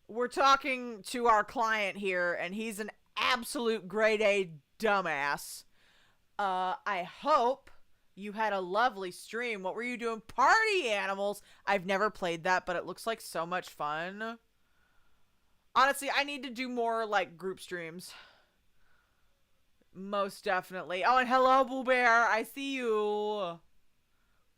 we're talking to our client here, and he's an absolute grade A dumbass. I hope you had a lovely stream. What were you doing? Party Animals? I've never played that, but it looks like so much fun. Honestly, I need to do more, like, group streams. Most definitely. Oh, and hello, Boo Bear. I see you.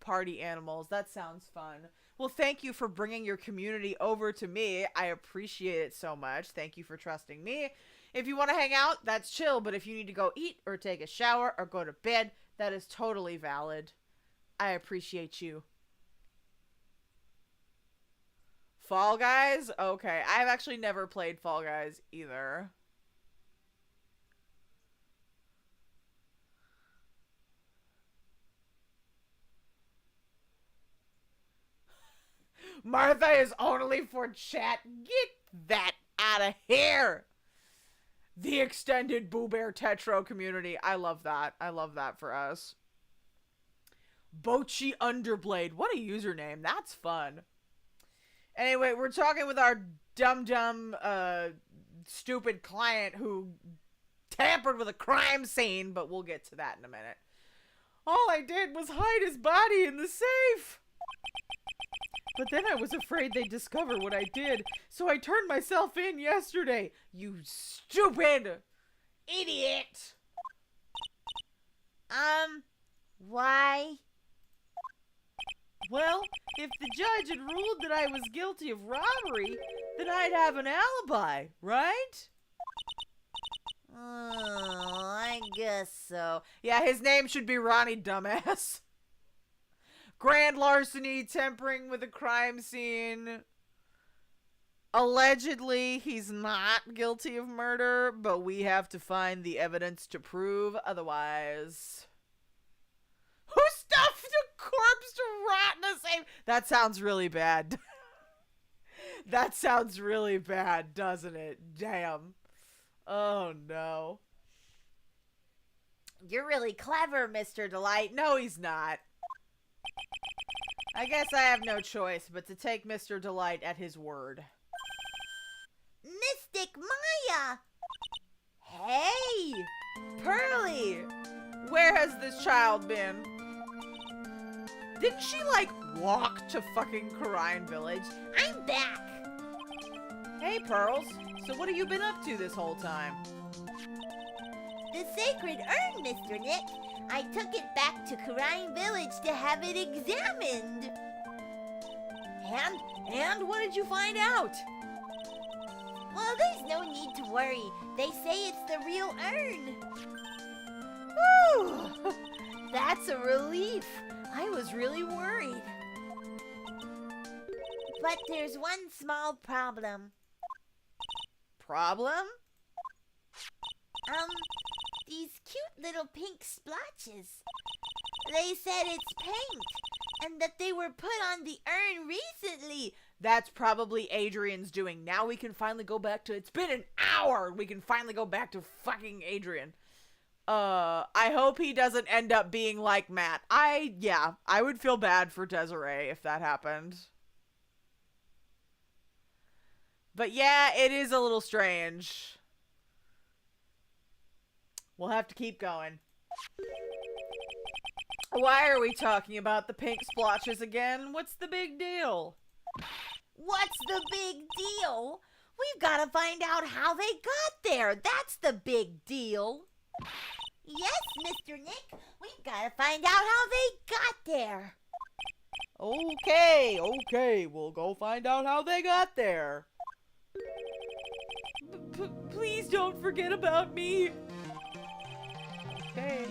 Party Animals. That sounds fun. Well, thank you for bringing your community over to me. I appreciate it so much. Thank you for trusting me. If you want to hang out, that's chill. But if you need to go eat or take a shower or go to bed, that is totally valid. I appreciate you. Fall Guys? Okay. I've actually never played Fall Guys either. Martha is only for chat. Get that out of here. The extended Boo Bear Tetro community. I love that. I love that for us. Bochi Underblade. What a username. That's fun. Anyway, we're talking with our dumb, stupid client who tampered with a crime scene, but we'll get to that in a minute. All I did was hide his body in the safe. But then I was afraid they'd discover what I did, so I turned myself in yesterday. You stupid idiot! Why? Well, if the judge had ruled that I was guilty of robbery, then I'd have an alibi, right? Oh, I guess so. Yeah, his name should be Ronnie Dumbass. Grand larceny, tampering with a crime scene. Allegedly, he's not guilty of murder, but we have to find the evidence to prove otherwise. Who stuffed a corpse to rot in a safe? That sounds really bad. That sounds really bad, doesn't it? Damn. Oh, no. You're really clever, Mr. Delight. No, he's not. I guess I have no choice but to take Mr. Delight at his word. Mystic Maya! Hey! Pearly! Where has this child been? Didn't she, like, walk to fucking Karine Village? I'm back! Hey, Pearls. So what have you been up to this whole time? The sacred urn, Mr. Nick. I took it back to Karine Village to have it examined. And what did you find out? Well, there's no need to worry. They say it's the real urn. Whew! That's a relief. I was really worried. But there's one small problem. Problem? These cute little pink splotches. they said it's paint, and that they were put on the urn recently. That's probably Adrian's doing. Now we can finally go back to... It's been an hour! We can finally go back to fucking Adrian. I hope he doesn't end up being like Matt. I would feel bad for Desiree if that happened. But yeah, it is a little strange. We'll have to keep going. Why are we talking about the pink splotches again? What's the big deal? What's the big deal? We've got to find out how they got there. That's the big deal. Yes, Mr. Nick, we've got to find out how they got there. Okay, we'll go find out how they got there. Please don't forget about me. Okay.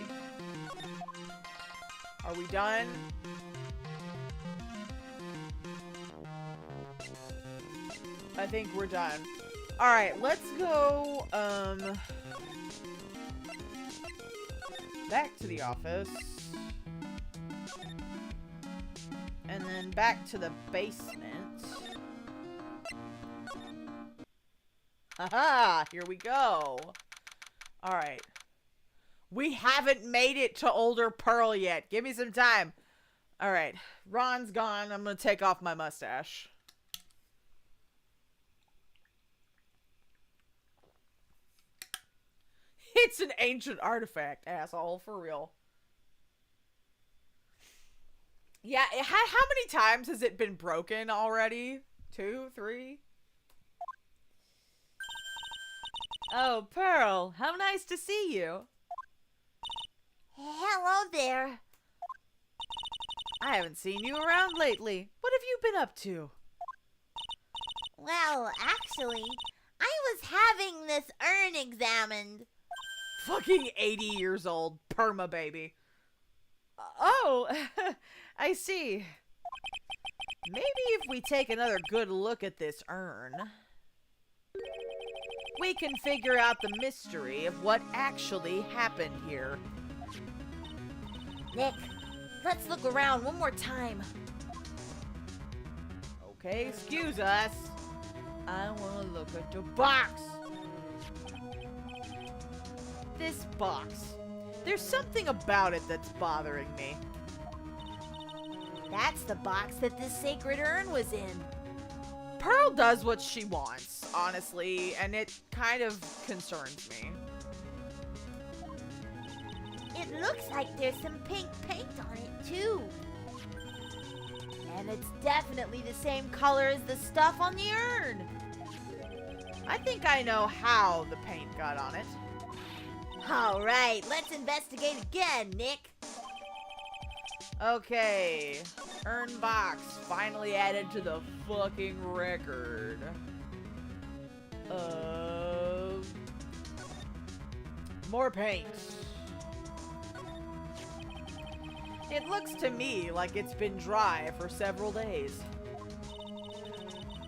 Are we done? I think we're done. Alright, let's go, back to the office. And then back to the basement. Haha, here we go. Alright. We haven't made it to Older Pearl yet. Give me some time. Alright, Ron's gone. I'm gonna take off my mustache. It's an ancient artifact, asshole, for real. Yeah, how many times has it been broken already? 2, 3? Oh, Pearl, how nice to see you. Hello there. I haven't seen you around lately. What have you been up to? Well, actually, I was having this urn examined. Fucking 80 years old, perma baby. Oh, I see. Maybe if we take another good look at this urn, we can figure out the mystery of what actually happened here. Nick, let's look around one more time. Okay, excuse us. I want to look at the box. This box. There's something about it that's bothering me. That's the box that this sacred urn was in. Pearl does what she wants, honestly, and it kind of concerns me. It looks like there's some pink paint on it, too. And it's definitely the same color as the stuff on the urn. I think I know how the paint got on it. All right, let's investigate again, Nick. Okay, urn box finally added to the fucking record. More paint. It looks to me like it's been dry for several days.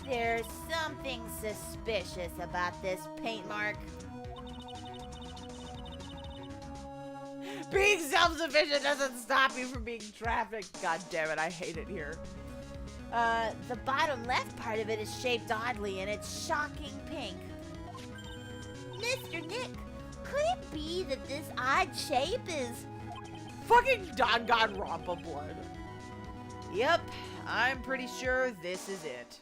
There's something suspicious about this paint mark. Being self-sufficient doesn't stop you from being trafficked. God damn it, I hate it here. The bottom left part of it is shaped oddly, and it's shocking pink. Mr. Nick, could it be that this odd shape is... Fucking Don God Rompa blood. Yep, I'm pretty sure this is it.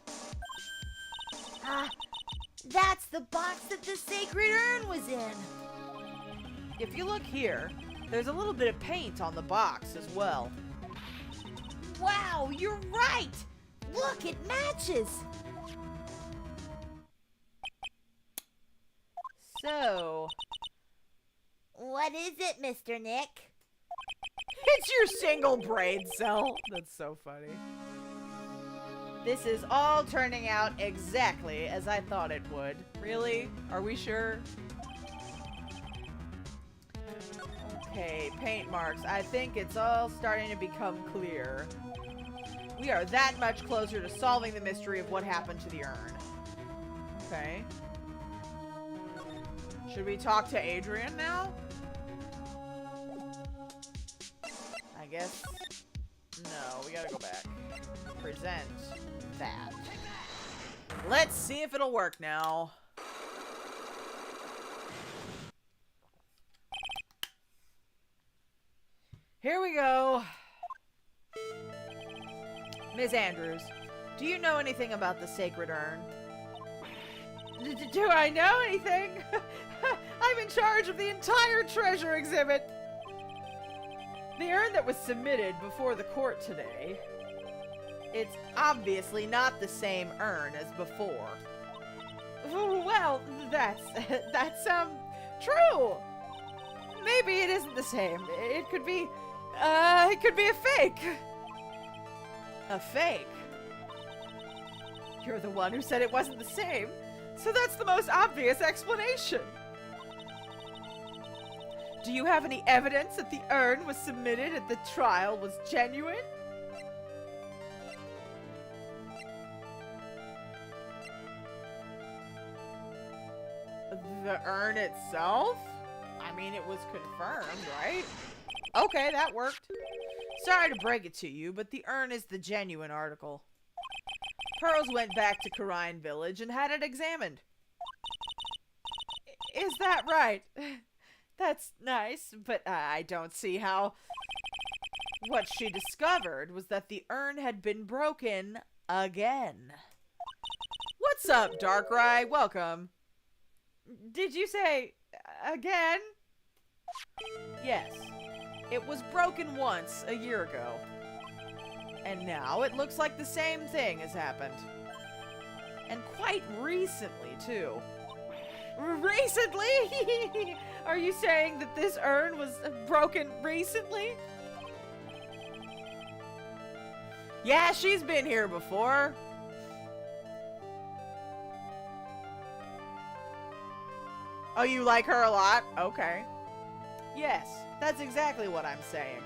Ah, that's the box that the sacred urn was in. If you look here, there's a little bit of paint on the box as well. Wow, you're right! Look, it matches! So... What is it, Mr. Nick? It's your single brain cell. That's so funny. This is all turning out exactly as I thought it would. Really? Are we sure? Okay, paint marks. I think it's all starting to become clear. We are that much closer to solving the mystery of what happened to the urn. Okay. Should we talk to Adrian now? I guess... No, we gotta go back. Present that. Let's see if it'll work now. Here we go. Miss Andrews, do you know anything about the sacred urn? Do I know anything? I'm in charge of the entire treasure exhibit. The urn that was submitted before the court today, it's obviously not the same urn as before. Well, that's true. Maybe it isn't the same. It could be a fake. A fake? You're the one who said it wasn't the same, so that's the most obvious explanation. Do you have any evidence that the urn was submitted at the trial was genuine? The urn itself? I mean, it was confirmed, right? Okay, that worked. Sorry to break it to you, but the urn is the genuine article. Pearls went back to Karine Village and had it examined. Is that right? That's nice, but I don't see how... What she discovered was that the urn had been broken again. What's up, Darkrai? Welcome. Did you say again? Yes. It was broken once a year ago. And now it looks like the same thing has happened. And quite recently, too. Recently? Are you saying that this urn was broken recently? Yeah, she's been here before. Oh, you like her a lot? Okay. Yes, that's exactly what I'm saying.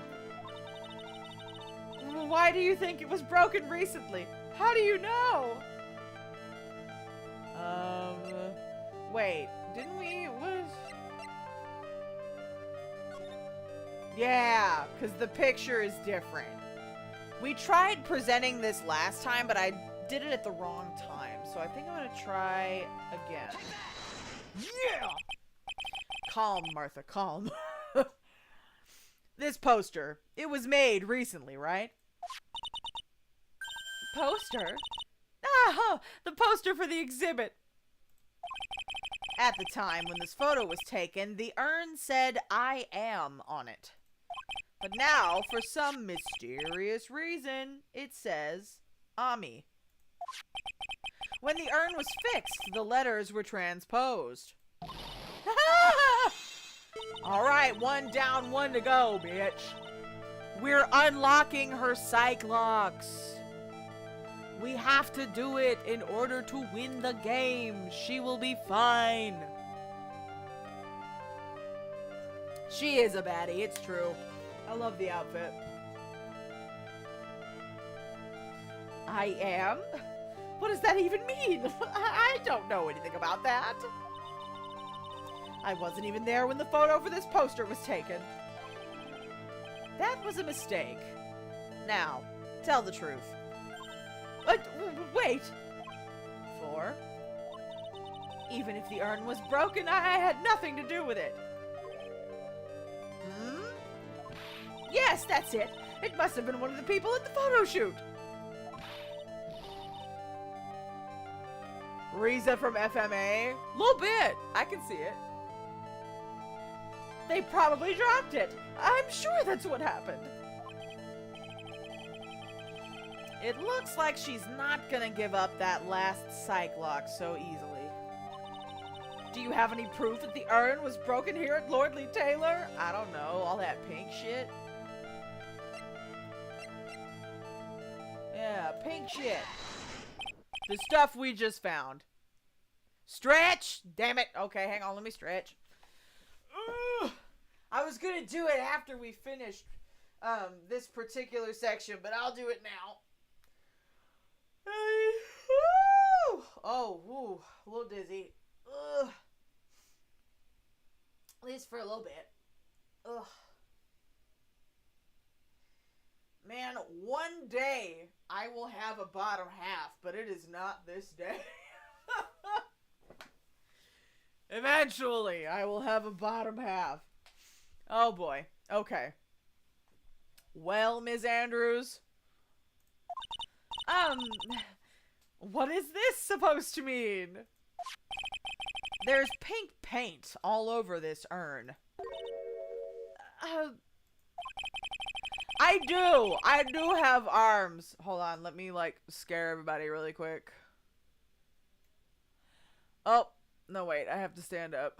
Why do you think it was broken recently? How do you know? Wait, didn't we, Yeah, because the picture is different. We tried presenting this last time, but I did it at the wrong time, so I think I'm gonna try again. Yeah! Calm, Martha, calm. This poster, it was made recently, right? Poster? Ah, the poster for the exhibit. At the time when this photo was taken, the urn said "I am" on it. But now, for some mysterious reason, it says Ami. When the urn was fixed, the letters were transposed. Alright, one down, one to go, bitch. We're unlocking her psych locks. We have to do it in order to win the game. She will be fine. She is a baddie, it's true. I love the outfit. I am? What does that even mean? I don't know anything about that. I wasn't even there when the photo for this poster was taken. That was a mistake. Now, tell the truth. Wait. 4. Even if the urn was broken, I had nothing to do with it. Yes, that's it. It must have been one of the people at the photo shoot. Riza from FMA? Little bit. I can see it. They probably dropped it. I'm sure that's what happened. It looks like she's not gonna give up that last psych lock so easily. Do you have any proof that the urn was broken here at Lordly Taylor? I don't know, all that pink shit. Yeah, pink shit. The stuff we just found. Stretch! Damn it. Okay, hang on, let me stretch. Ugh. I was gonna do it after we finished this particular section, but I'll do it now. Oh, woo, a little dizzy. Ugh. At least for a little bit. Ugh. Man, one day I will have a bottom half, but it is not this day. Eventually, I will have a bottom half. Oh boy. Okay. Well, Ms. Andrews. What is this supposed to mean? There's pink paint all over this urn. I do have arms. Hold on, let me, like, scare everybody really quick. Oh, no, wait, I have to stand up.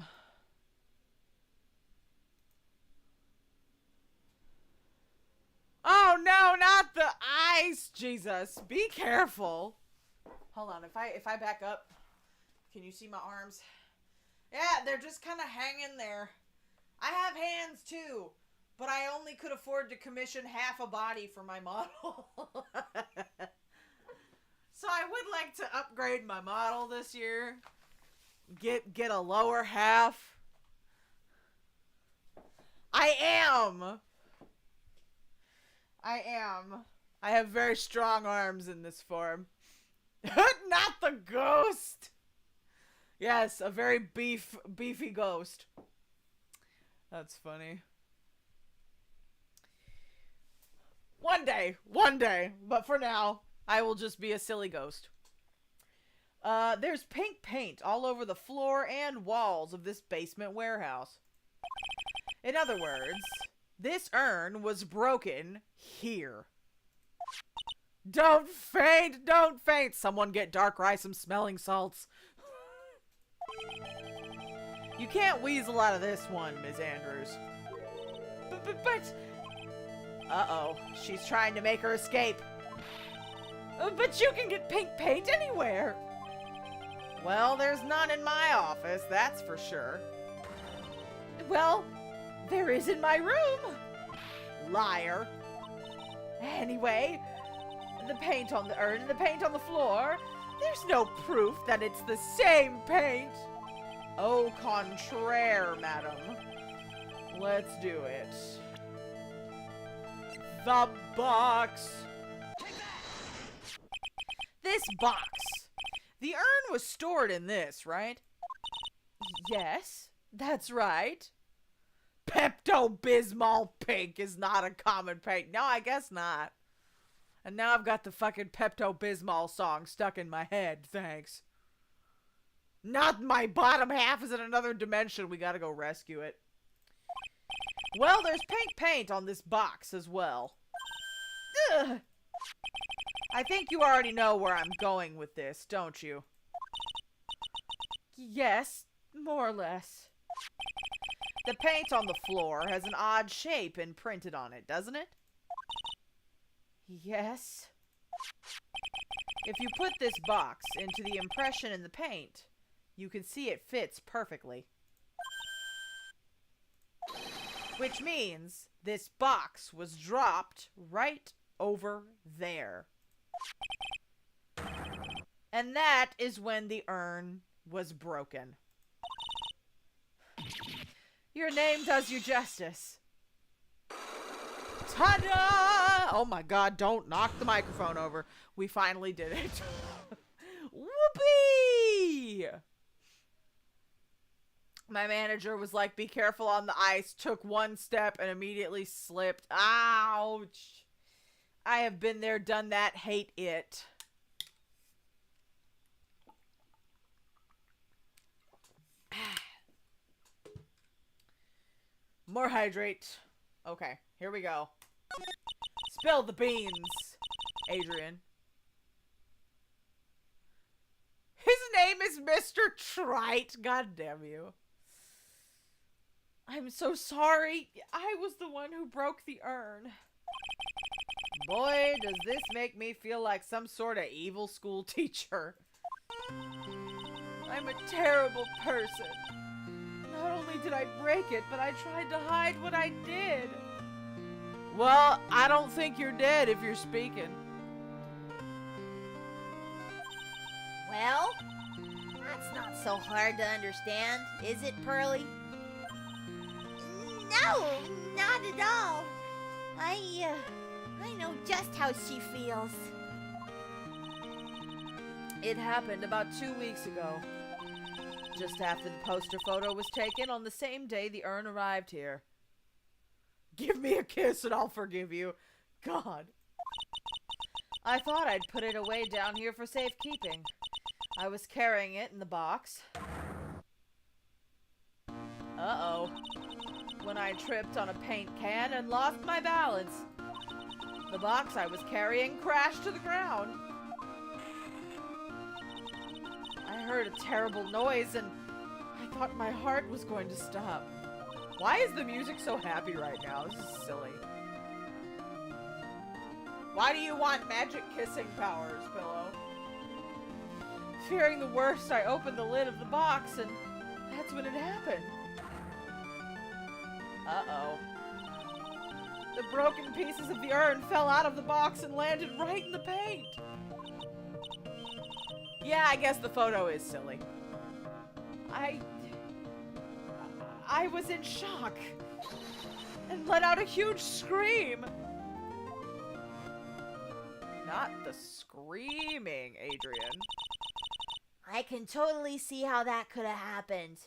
Oh, no, not the eyes! Jesus, be careful. Hold on, if I back up, can you see my arms? Yeah, they're just kind of hanging there. I have hands, too. But I only could afford to commission half a body for my model. So I would like to upgrade my model this year. Get a lower half. I am. I have very strong arms in this form. Not the ghost. Yes, a very beefy ghost. That's funny. One day, but for now, I will just be a silly ghost. There's pink paint all over the floor and walls of this basement warehouse. In other words, this urn was broken here. Don't faint, don't faint! Someone get Dark Rye some smelling salts. You can't weasel out of this one, Ms. Andrews. But... Uh-oh, she's trying to make her escape. But you can get pink paint anywhere. Well, there's none in my office, that's for sure. Well, there is in my room. Liar. Anyway, the paint on the urn and the paint on the floor, there's no proof that it's the same paint. Au contraire, madam. Let's do it. The box. This box. The urn was stored in this, right? Yes, that's right. Pepto-Bismol pink is not a common paint. No, I guess not. And now I've got the fucking Pepto-Bismol song stuck in my head. Thanks. Not my bottom half is in another dimension. We gotta go rescue it. Well, there's pink paint on this box as well. Ugh. I think you already know where I'm going with this, don't you? Yes, more or less. The paint on the floor has an odd shape imprinted on it, doesn't it? Yes. If you put this box into the impression in the paint, you can see it fits perfectly. Which means this box was dropped right over there. And that is when the urn was broken. Your name does you justice. Ta-da! Oh my god, don't knock the microphone over. We finally did it. Whoopee! My manager was like, be careful on the ice, took one step and immediately slipped. Ouch! I have been there, done that, hate it. More hydrate. Okay, here we go. Spill the beans, Adrian. His name is Mr. Trite. God damn you. I'm so sorry. I was the one who broke the urn. Boy, does this make me feel like some sort of evil school teacher. I'm a terrible person. Not only did I break it, but I tried to hide what I did. Well, I don't think you're dead if you're speaking. Well, that's not so hard to understand, is it, Pearly? No, not at all. I I know just how she feels. It happened about 2 weeks ago. Just after the poster photo was taken on the same day the urn arrived here. Give me a kiss and I'll forgive you. God. I thought I'd put it away down here for safekeeping. I was carrying it in the box. Uh-oh. When I tripped on a paint can and lost my balance. The box I was carrying crashed to the ground. I heard a terrible noise and I thought my heart was going to stop. Why is the music so happy right now? This is silly. Why do you want magic kissing powers, Pillow? Fearing the worst, I opened the lid of the box and that's when it happened. Uh-oh. The broken pieces of the urn fell out of the box and landed right in the paint. Yeah, I guess the photo is silly. I was in shock and let out a huge scream. Not the screaming, Adrian. I can totally see how that could have happened.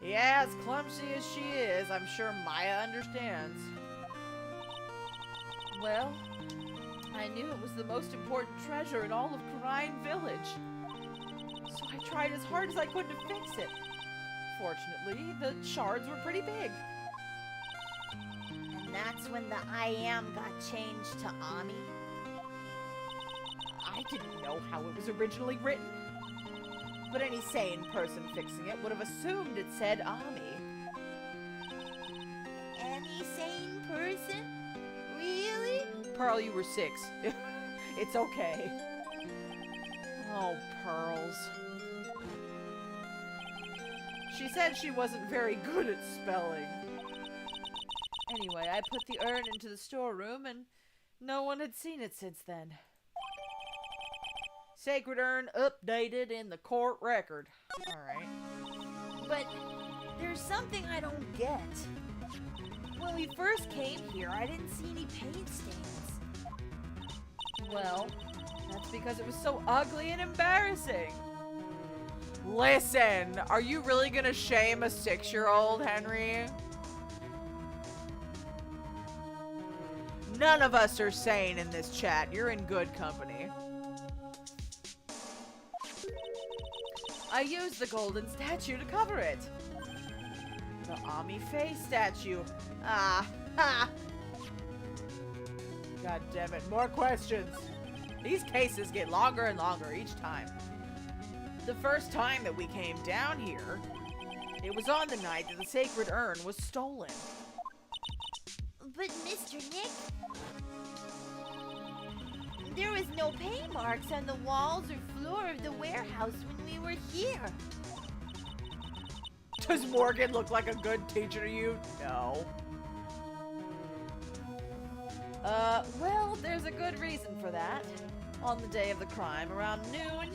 Yeah, as clumsy as she is, I'm sure Maya understands. Well, I knew it was the most important treasure in all of Karine Village. So I tried as hard as I could to fix it. Fortunately, the shards were pretty big. And that's when the I am got changed to Ami. I didn't know how it was originally written. But any sane person fixing it would have assumed it said Ami. Any sane person? Really? Pearl, you were 6. It's okay. Oh, Pearls. She said she wasn't very good at spelling. Anyway, I put the urn into the storeroom and no one had seen it since then. Sacred urn updated in the court record. Alright. But there's something I don't get. When we first came here, I didn't see any paint stains. Well, that's because it was so ugly and embarrassing. Listen, are you really gonna shame a 6-year-old, Henry? None of us are sane in this chat. You're in good company. I used the golden statue to cover it. The Ami face statue. Ah, ha! God damn it, more questions. These cases get longer and longer each time. The first time that we came down here, it was on the night that the sacred urn was stolen. But Mr. Nick, there was no paint marks on the walls or floor of the warehouse when we were here. Does Morgan look like a good teacher to you? No. Well, there's a good reason for that. On the day of the crime, around noon,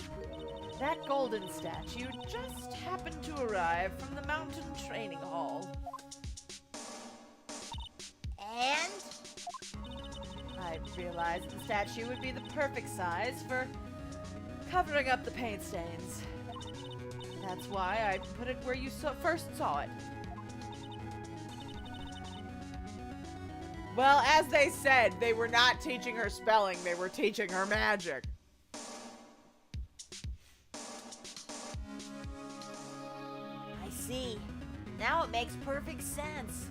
that golden statue just happened to arrive from the mountain training hall. And? I realized the statue would be the perfect size for covering up the paint stains. That's why I put it where you first saw it. Well, as they said, they were not teaching her spelling, they were teaching her magic. I see. Now it makes perfect sense.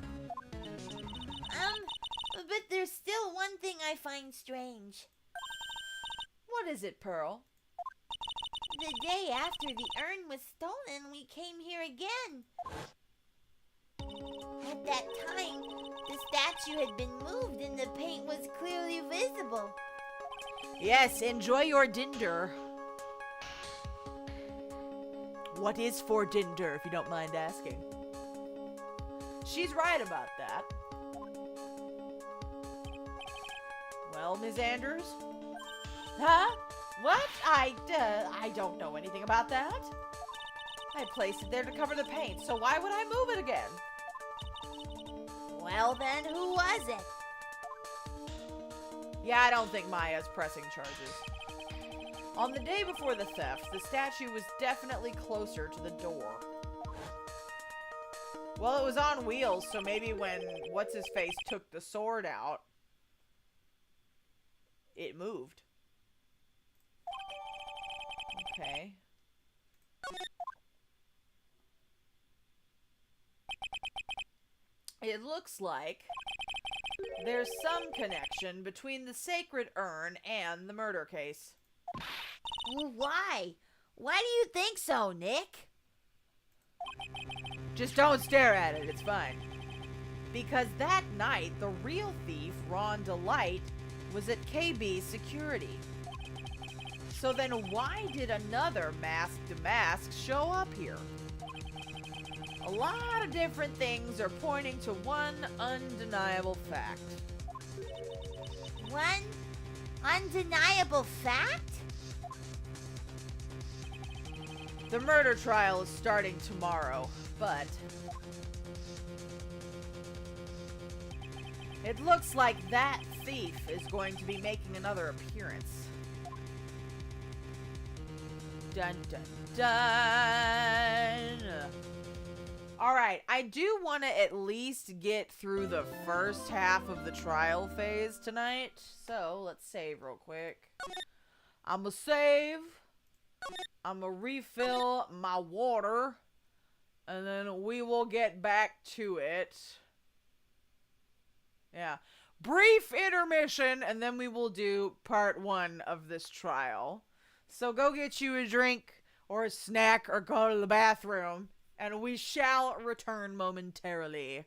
But there's still one thing I find strange. What is it, Pearl? The day after the urn was stolen, we came here again. At that time, the statue had been moved and the paint was clearly visible. Yes, enjoy your dinder. What is for dinder, if you don't mind asking? She's right about that. Well, Ms. Anders? Huh? What? I don't know anything about that. I placed it there to cover the paint, so why would I move it again? Well then, who was it? Yeah, I don't think Maya's pressing charges. On the day before the theft, the statue was definitely closer to the door. Well, it was on wheels, so maybe when What's-His-Face took the sword out, it moved. Okay. It looks like there's some connection between the sacred urn and the murder case. Well, why? Why do you think so, Nick? Just don't stare at it, it's fine. Because that night, the real thief, Ron Delight, was at KB Security. So then why did another masked mask show up here? A lot of different things are pointing to one undeniable fact. One undeniable fact? The murder trial is starting tomorrow, but it looks like that thief is going to be making another appearance. Dun dun dun. Alright, I do want to at least get through the first half of the trial phase tonight. So, let's save real quick. I'ma save. I'ma refill my water. And then we will get back to it. Yeah. Brief intermission, and then we will do part 1 of this trial. So go get you a drink or a snack or go to the bathroom, and we shall return momentarily.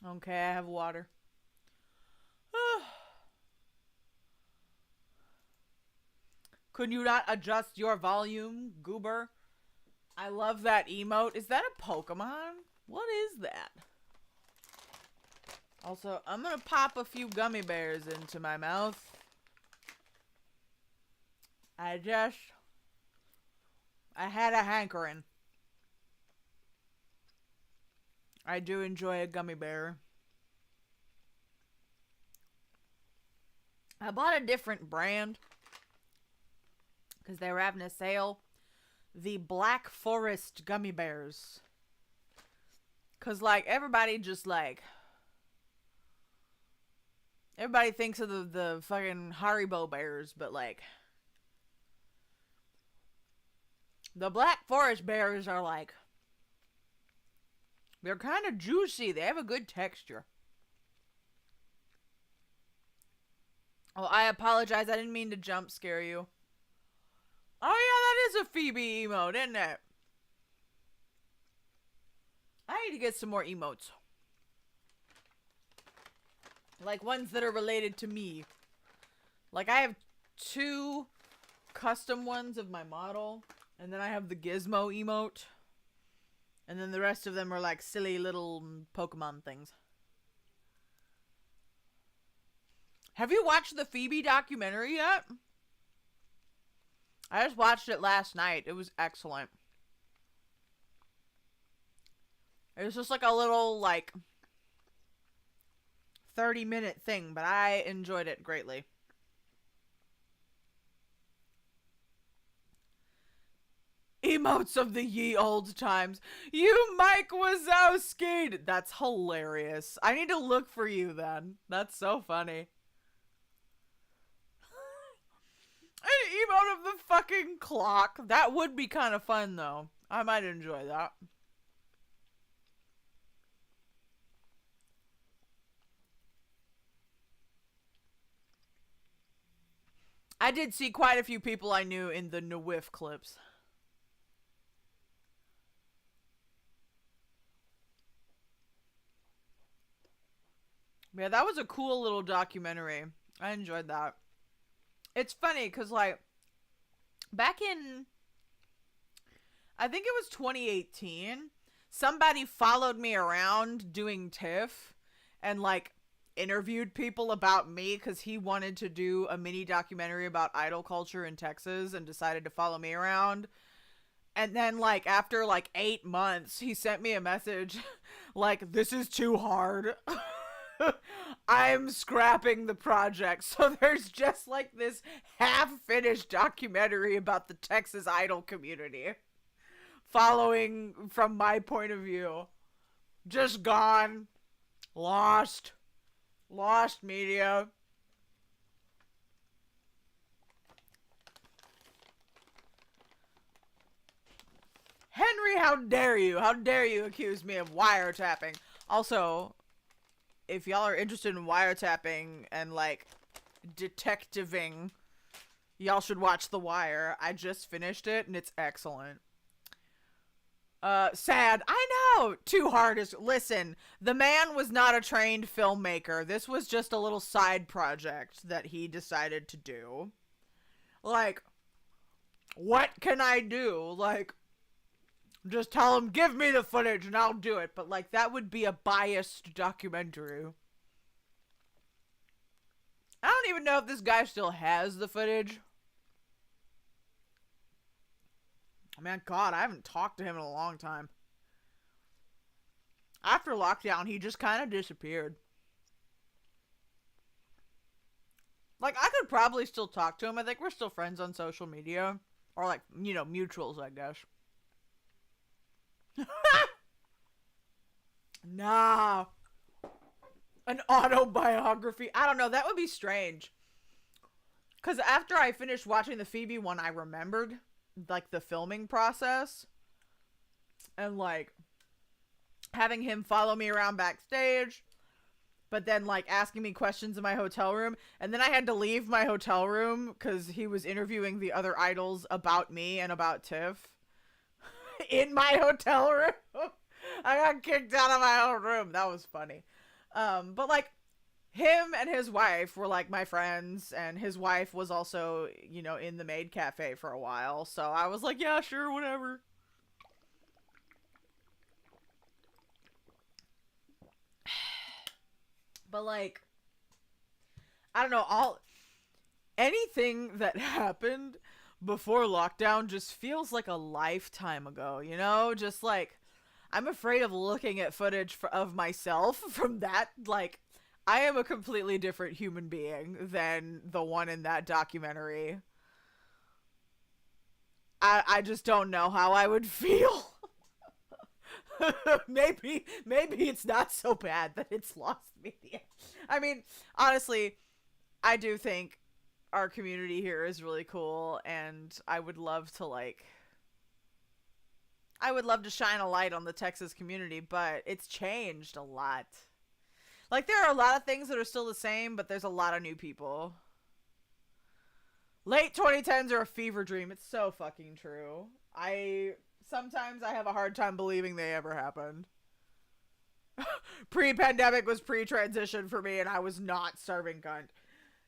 Okay, I have water. Could you not adjust your volume, goober? I love that emote. Is that a Pokemon? What is that? Also, I'm gonna pop a few gummy bears into my mouth. I had a hankering. I do enjoy a gummy bear. I bought a different brand because they were having a sale. The Black Forest gummy bears. Because, like, everybody just, like... Everybody thinks of the fucking Haribo bears, but, like... The Black Forest bears are, like... They're kind of juicy. They have a good texture. Oh, I apologize. I didn't mean to jump scare you. Oh, yeah, that is a Phoebe emote, isn't it? I need to get some more emotes. Like, ones that are related to me. Like, I have 2 custom ones of my model. And then I have the Gizmo emote. And then the rest of them are, like, silly little Pokemon things. Have you watched the Phoebe documentary yet? I just watched it last night. It was excellent. It was just like a little, like, 30-minute thing, but I enjoyed it greatly. Emotes of the ye old times. You Mike Wazowski. That's hilarious. I need to look for you then. That's so funny. An emote of the fucking clock. That would be kind of fun, though. I might enjoy that. I did see quite a few people I knew in the NWIF clips. Yeah, that was a cool little documentary. I enjoyed that. It's funny because, like, back in, I think it was 2018, somebody followed me around doing TIFF and, like, interviewed people about me because he wanted to do a mini documentary about idol culture in Texas and decided to follow me around. And then, like, after, like, 8 months, he sent me a message like, this is too hard. I'm scrapping the project. So there's just like this half-finished documentary about the Texas Idol community. Following from my point of view. Just gone. Lost. Lost media. Henry, how dare you? How dare you accuse me of wiretapping? Also, if y'all are interested in wiretapping and, like, detectiving, y'all should watch The Wire. I just finished it, and it's excellent. Sad. I know! Too hard is... Listen, the man was not a trained filmmaker. This was just a little side project that he decided to do. Like, what can I do? Like, just tell him, give me the footage and I'll do it. But, like, that would be a biased documentary. I don't even know if this guy still has the footage. Man, God, I haven't talked to him in a long time. After lockdown, he just kind of disappeared. Like, I could probably still talk to him. I think we're still friends on social media. Or, like, you know, mutuals, I guess. Nah. An autobiography. I don't know. That would be strange. Because after I finished watching the Phoebe one, I remembered, like, the filming process. And, like, having him follow me around backstage. But then, like, asking me questions in my hotel room. And then I had to leave my hotel room because he was interviewing the other idols about me and about Tiff. In my hotel room. I got kicked out of my own room. That was funny. But, like, him and his wife were, like, my friends. And his wife was also, you know, in the maid cafe for a while. So I was like, yeah, sure, whatever. But like, I don't know, anything that happened before lockdown just feels like a lifetime ago, you know? Just like, I'm afraid of looking at footage of myself from that. Like, I am a completely different human being than the one in that documentary. I just don't know how I would feel. maybe it's not so bad that it's lost media. I mean, honestly, I do think our community here is really cool, and I would love to shine a light on the Texas community, but it's changed a lot. Like, there are a lot of things that are still the same, but there's a lot of new people. Late 2010s are a fever dream. It's so fucking true. Sometimes I have a hard time believing they ever happened. Pre-pandemic was pre-transition for me, and I was not starving cunt.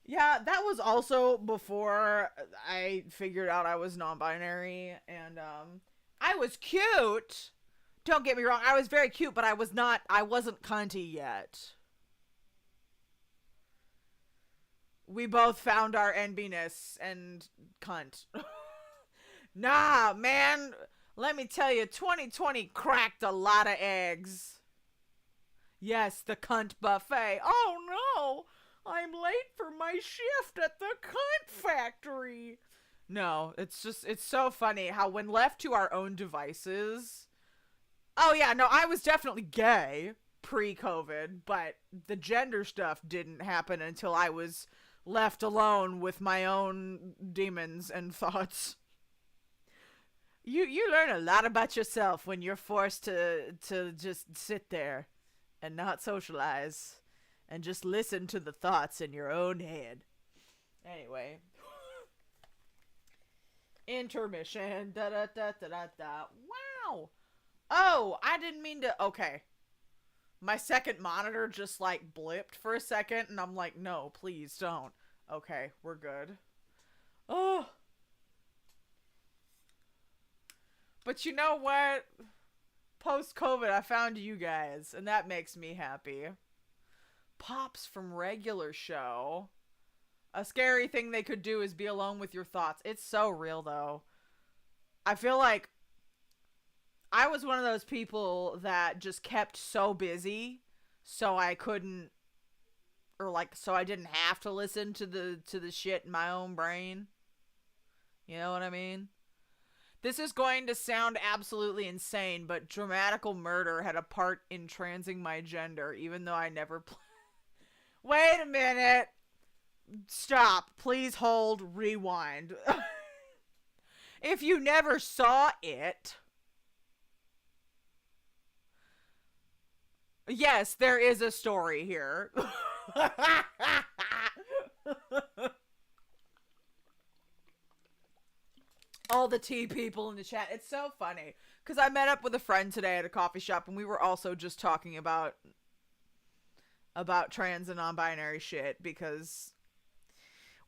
Yeah, that was also before I figured out I was non-binary, and I was cute. Don't get me wrong, I was very cute, but I wasn't cunty yet. We both found our NB-ness and cunt. Nah, man, let me tell you, 2020 cracked a lot of eggs. Yes, the cunt buffet. Oh no! I'm late for my shift at the cunt factory. No, it's so funny how when left to our own devices... Oh yeah, no, I was definitely gay pre-COVID, but the gender stuff didn't happen until I was left alone with my own demons and thoughts. You learn a lot about yourself when you're forced to just sit there and not socialize. And just listen to the thoughts in your own head. Anyway. Intermission. Da da da da da da. Wow. Oh, I didn't mean to. Okay. My second monitor just like blipped for a second. And I'm like, no, please don't. Okay, we're good. Oh. But you know what? Post-COVID, I found you guys. And that makes me happy. Pops from regular show. A scary thing they could do is be alone with your thoughts. It's so real, though. I feel like I was one of those people that just kept so busy so I couldn't, or like, so I didn't have to listen to the shit in my own brain. You know what I mean? This is going to sound absolutely insane, but Dramatical Murder had a part in transing my gender, even though I never played. Wait a minute. Stop. Please hold. Rewind. If you never saw it... Yes, there is a story here. All the tea people in the chat. It's so funny. Because I met up with a friend today at a coffee shop, and we were also just talking about trans and non-binary shit, because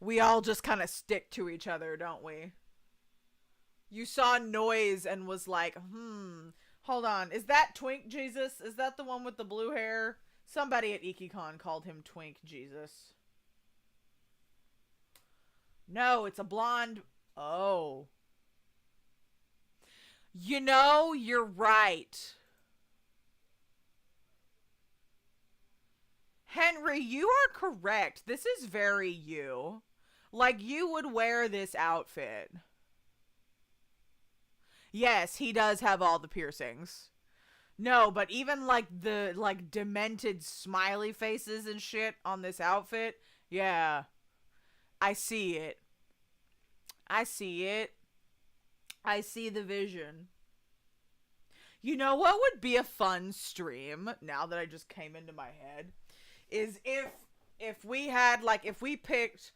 we all just kind of stick to each other, don't we? You saw Noise and was like, hold on, is that Twink Jesus? Is that the one with the blue hair? Somebody at IkiCon called him Twink Jesus. No, it's a blonde. Oh. You know, you're right. Henry, you are correct. This is very you. Like, you would wear this outfit. Yes, he does have all the piercings. No, but even, like, the, like, demented smiley faces and shit on this outfit, yeah. I see it. I see it. I see the vision. You know what would be a fun stream, now that I just came into my head, is if we had, like, if we picked,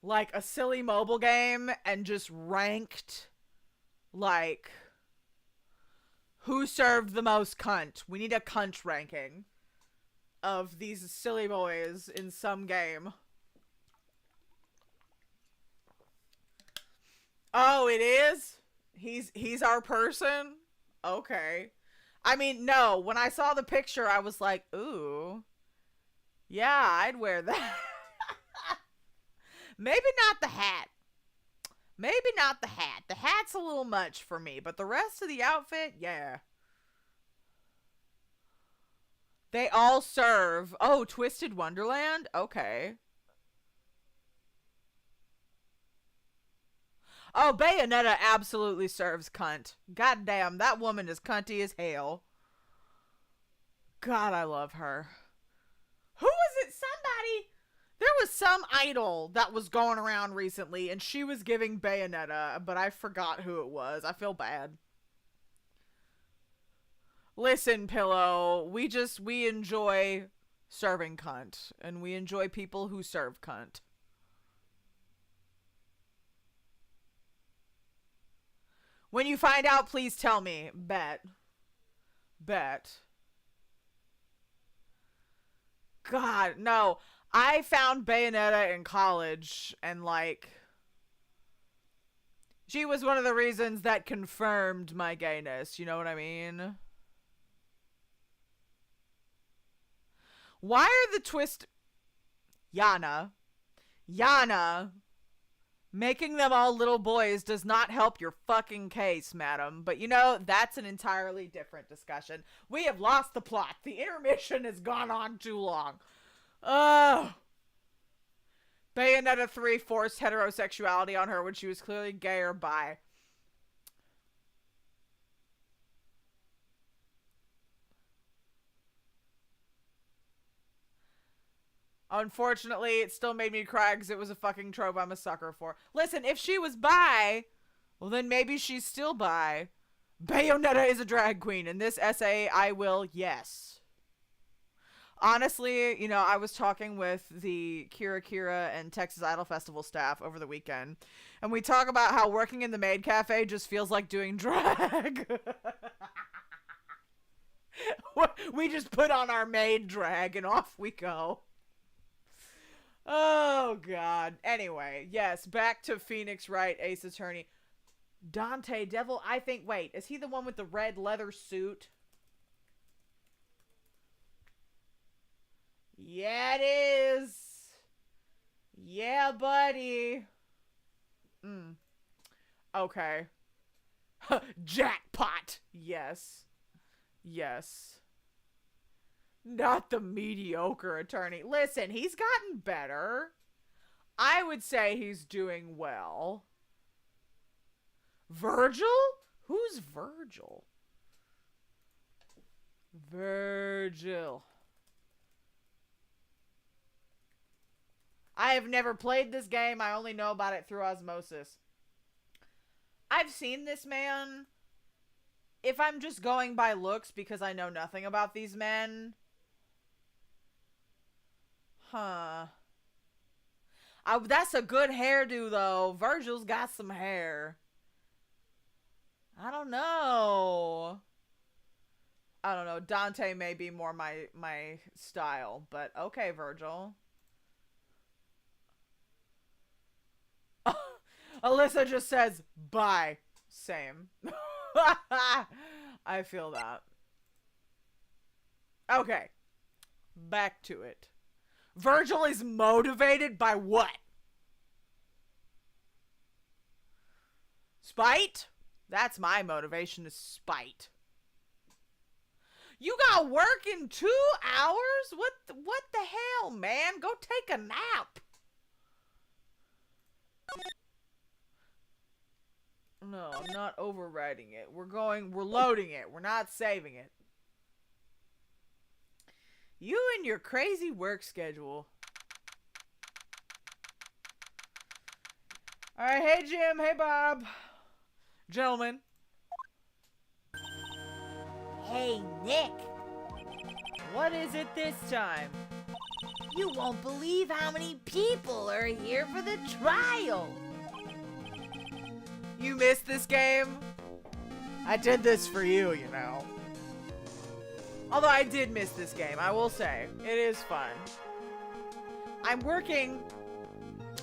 like, a silly mobile game and just ranked, like, who served the most cunt. We need a cunt ranking of these silly boys in some game. Oh, it is? He's our person? Okay. I mean, no, when I saw the picture, I was like, ooh. Yeah, I'd wear that. Maybe not the hat. Maybe not the hat. The hat's a little much for me, but the rest of the outfit, yeah. They all serve. Oh, Twisted Wonderland? Okay. Oh, Bayonetta absolutely serves cunt. God damn, that woman is cunty as hell. God, I love her. Who was it? Somebody. There was some idol that was going around recently, and she was giving Bayonetta, but I forgot who it was. I feel bad. Listen, Pillow, we enjoy serving cunt, and we enjoy people who serve cunt. When you find out, please tell me. Bet. God, no. I found Bayonetta in college, and like, she was one of the reasons that confirmed my gayness, you know what I mean? Why are the Yana, making them all little boys does not help your fucking case, madam. But you know, that's an entirely different discussion. We have lost the plot. The intermission has gone on too long. Bayonetta 3 forced heterosexuality on her when she was clearly gay or bi. Unfortunately, it still made me cry because it was a fucking trope I'm a sucker for. Listen, if she was bi, well then maybe she's still bi. Bayonetta is a drag queen. In this essay, I will, yes. Honestly, you know, I was talking with the Kira and Texas Idol Festival staff over the weekend, and we talk about how working in the maid cafe just feels like doing drag. We just put on our maid drag and off we go. Oh, God. Anyway, yes, back to Phoneix, Wright, Ace Attorney. Dante, Devil, I think, wait, is he the one with the red leather suit? Yeah, it is. Yeah, buddy. Okay. Jackpot. Yes. Not the mediocre attorney. Listen, he's gotten better. I would say he's doing well. Virgil? Who's Virgil? Virgil. I have never played this game. I only know about it through osmosis. I've seen this man. If I'm just going by looks because I know nothing about these men. Huh. That's a good hairdo, though. Virgil's got some hair. I don't know. Dante may be more my style, but okay, Virgil. Alyssa just says, bye. Same. I feel that. Okay. Back to it. Virgil is motivated by what? Spite? That's my motivation, is spite. You got work in 2 hours? What the hell, man? Go take a nap. No, I'm not overwriting it. We're loading it. We're not saving it. You and your crazy work schedule. Alright, hey Jim, hey Bob. Gentlemen. Hey, Nick. What is it this time? You won't believe how many people are here for the trial. You missed this game? I did this for you, you know. Although I did miss this game, I will say. It is fun. I'm working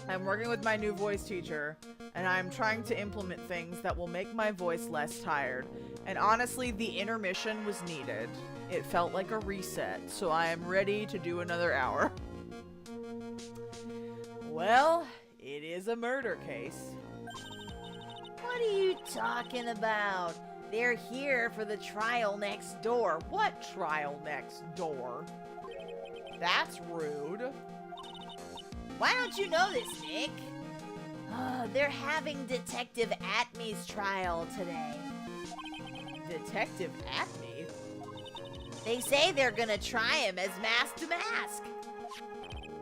I'm working with my new voice teacher, and I'm trying to implement things that will make my voice less tired. And honestly, the intermission was needed. It felt like a reset, so I am ready to do another hour. Well, it is a murder case. What are you talking about? They're here for the trial next door. What trial next door? That's rude. Why don't you know this, Nick? They're having Detective Atmey's trial today. Detective Atmey? They say they're gonna try him as mask to mask.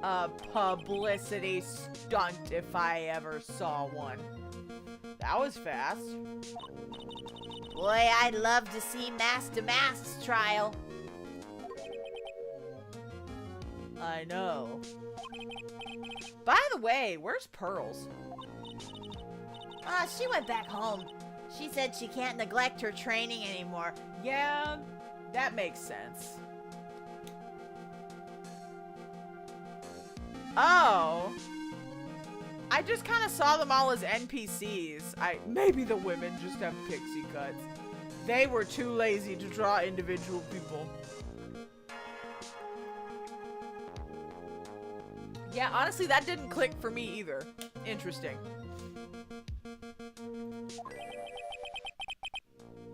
A publicity stunt if I ever saw one. That was fast. Boy, I'd love to see mask to mask's trial. I know. By the way, where's Pearls? She went back home. She said she can't neglect her training anymore. Yeah, that makes sense. Oh. I just kind of saw them all as NPCs. Maybe the women just have pixie cuts. They were too lazy to draw individual people. Yeah, honestly, that didn't click for me either. Interesting.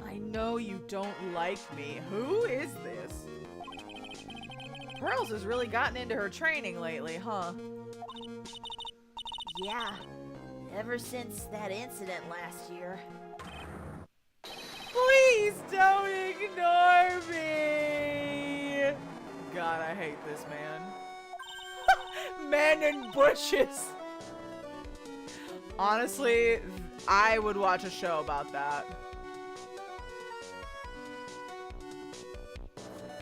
I know you don't like me. Who is this? Pearls has really gotten into her training lately, huh? Yeah, ever since that incident last year. Please don't ignore me! God, I hate this man. Men in bushes! Honestly, I would watch a show about that.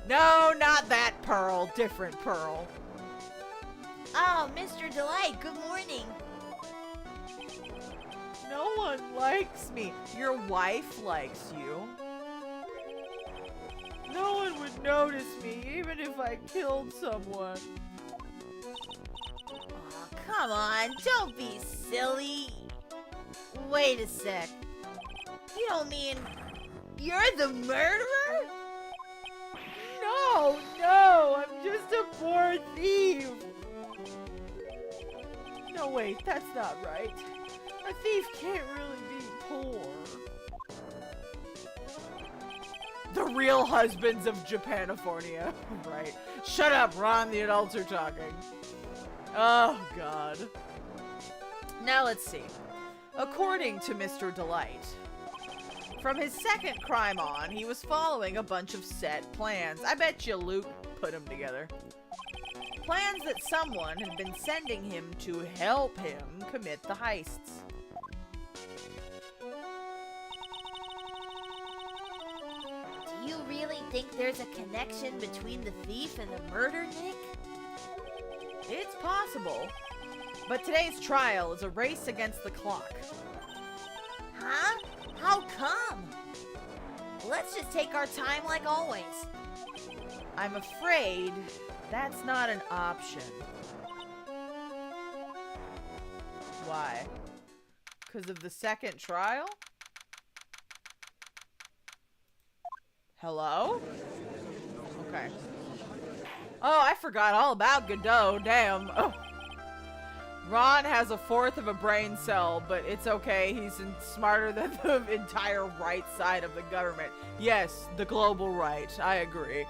No, not that Pearl. Different Pearl. Oh, Mr. Delight, good morning. No one likes me. Your wife likes you. No one would notice me, even if I killed someone. Oh, come on, don't be silly. Wait a sec. You don't mean you're the murderer? No, I'm just a poor thief. No, wait, that's not right. A thief can't really be poor. The real husbands of Japanifornia. Right. Shut up, Ron, the adults are talking. Oh, God. Now let's see. According to Mr. Delight, from his second crime on, he was following a bunch of set plans. I bet you Luke put them together. Plans that someone had been sending him to help him commit the heists. Do you really think there's a connection between the thief and the murder, Nick? It's possible. But today's trial is a race against the clock. Huh? How come? Let's just take our time like always. I'm afraid that's not an option. Why? Because of the second trial? Hello? Okay. Oh, I forgot all about Godot. Damn. Oh. Ron has a fourth of a brain cell, but it's okay. He's smarter than the entire right side of the government. Yes, the global right. I agree.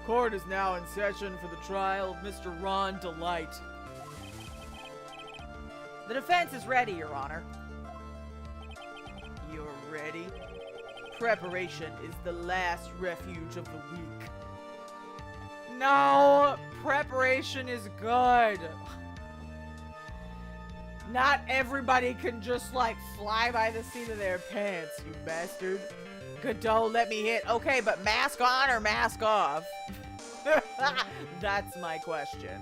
Court is now in session for the trial of Mr. Ron Delight. The defense is ready, Your Honor. You're ready? Preparation is the last refuge of the weak. No! Preparation is good. Not everybody can just, like, fly by the seat of their pants, you bastard. Godot, let me hit. Okay, but mask on or mask off? That's my question.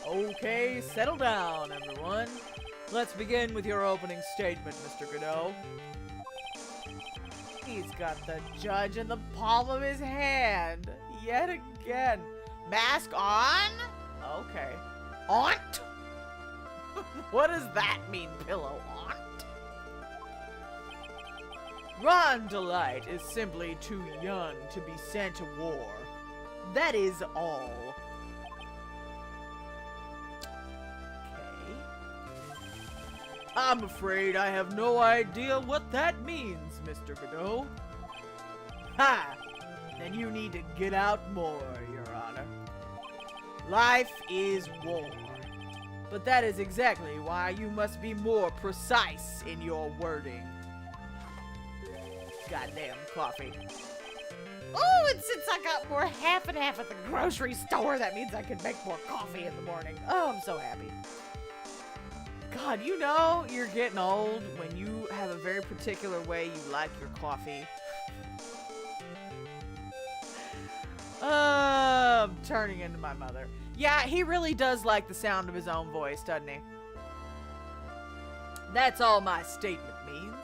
Okay, settle down, everyone. Let's begin with your opening statement, Mr. Godot. He's got the judge in the palm of his hand. Yet again. Mask on? Okay. Aunt? What does that mean, pillow aunt? Ronald is simply too young to be sent to war. That is all. Okay. I'm afraid I have no idea what that means, Mr. Godot. Ha! Then you need to get out more, Your Honor. Life is war. But that is exactly why you must be more precise in your wording. Goddamn coffee. Oh, and since I got more half and half at the grocery store, that means I can make more coffee in the morning. Oh, I'm so happy. God, you know you're getting old when you have a very particular way you like your coffee. I'm turning into my mother. Yeah, he really does like the sound of his own voice, doesn't he? That's all my statement means.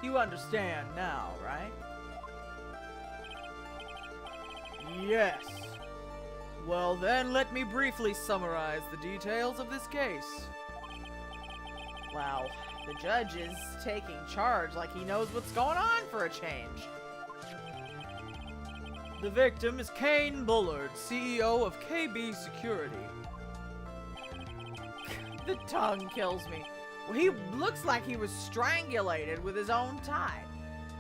You understand now, right? Yes. Well then, let me briefly summarize the details of this case. Wow, the judge is taking charge like he knows what's going on for a change. The victim is Kane Bullard, CEO of KB Security. The tongue kills me. Well, he looks like he was strangulated with his own tie.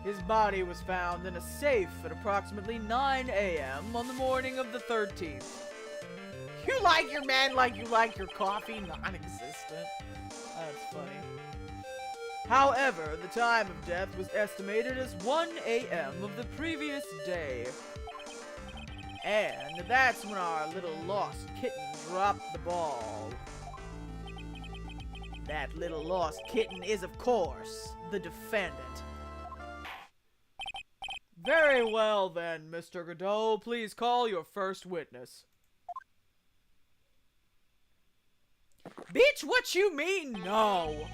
His body was found in a safe at approximately 9 a.m. on the morning of the 13th. You like your man like you like your coffee? Non-existent. That's funny. However, the time of death was estimated as 1 a.m. of the previous day. And that's when our little lost kitten dropped the ball. That little lost kitten is, of course, the defendant. Very well then, Mr. Godot. Please call your first witness. Bitch, what you mean, no?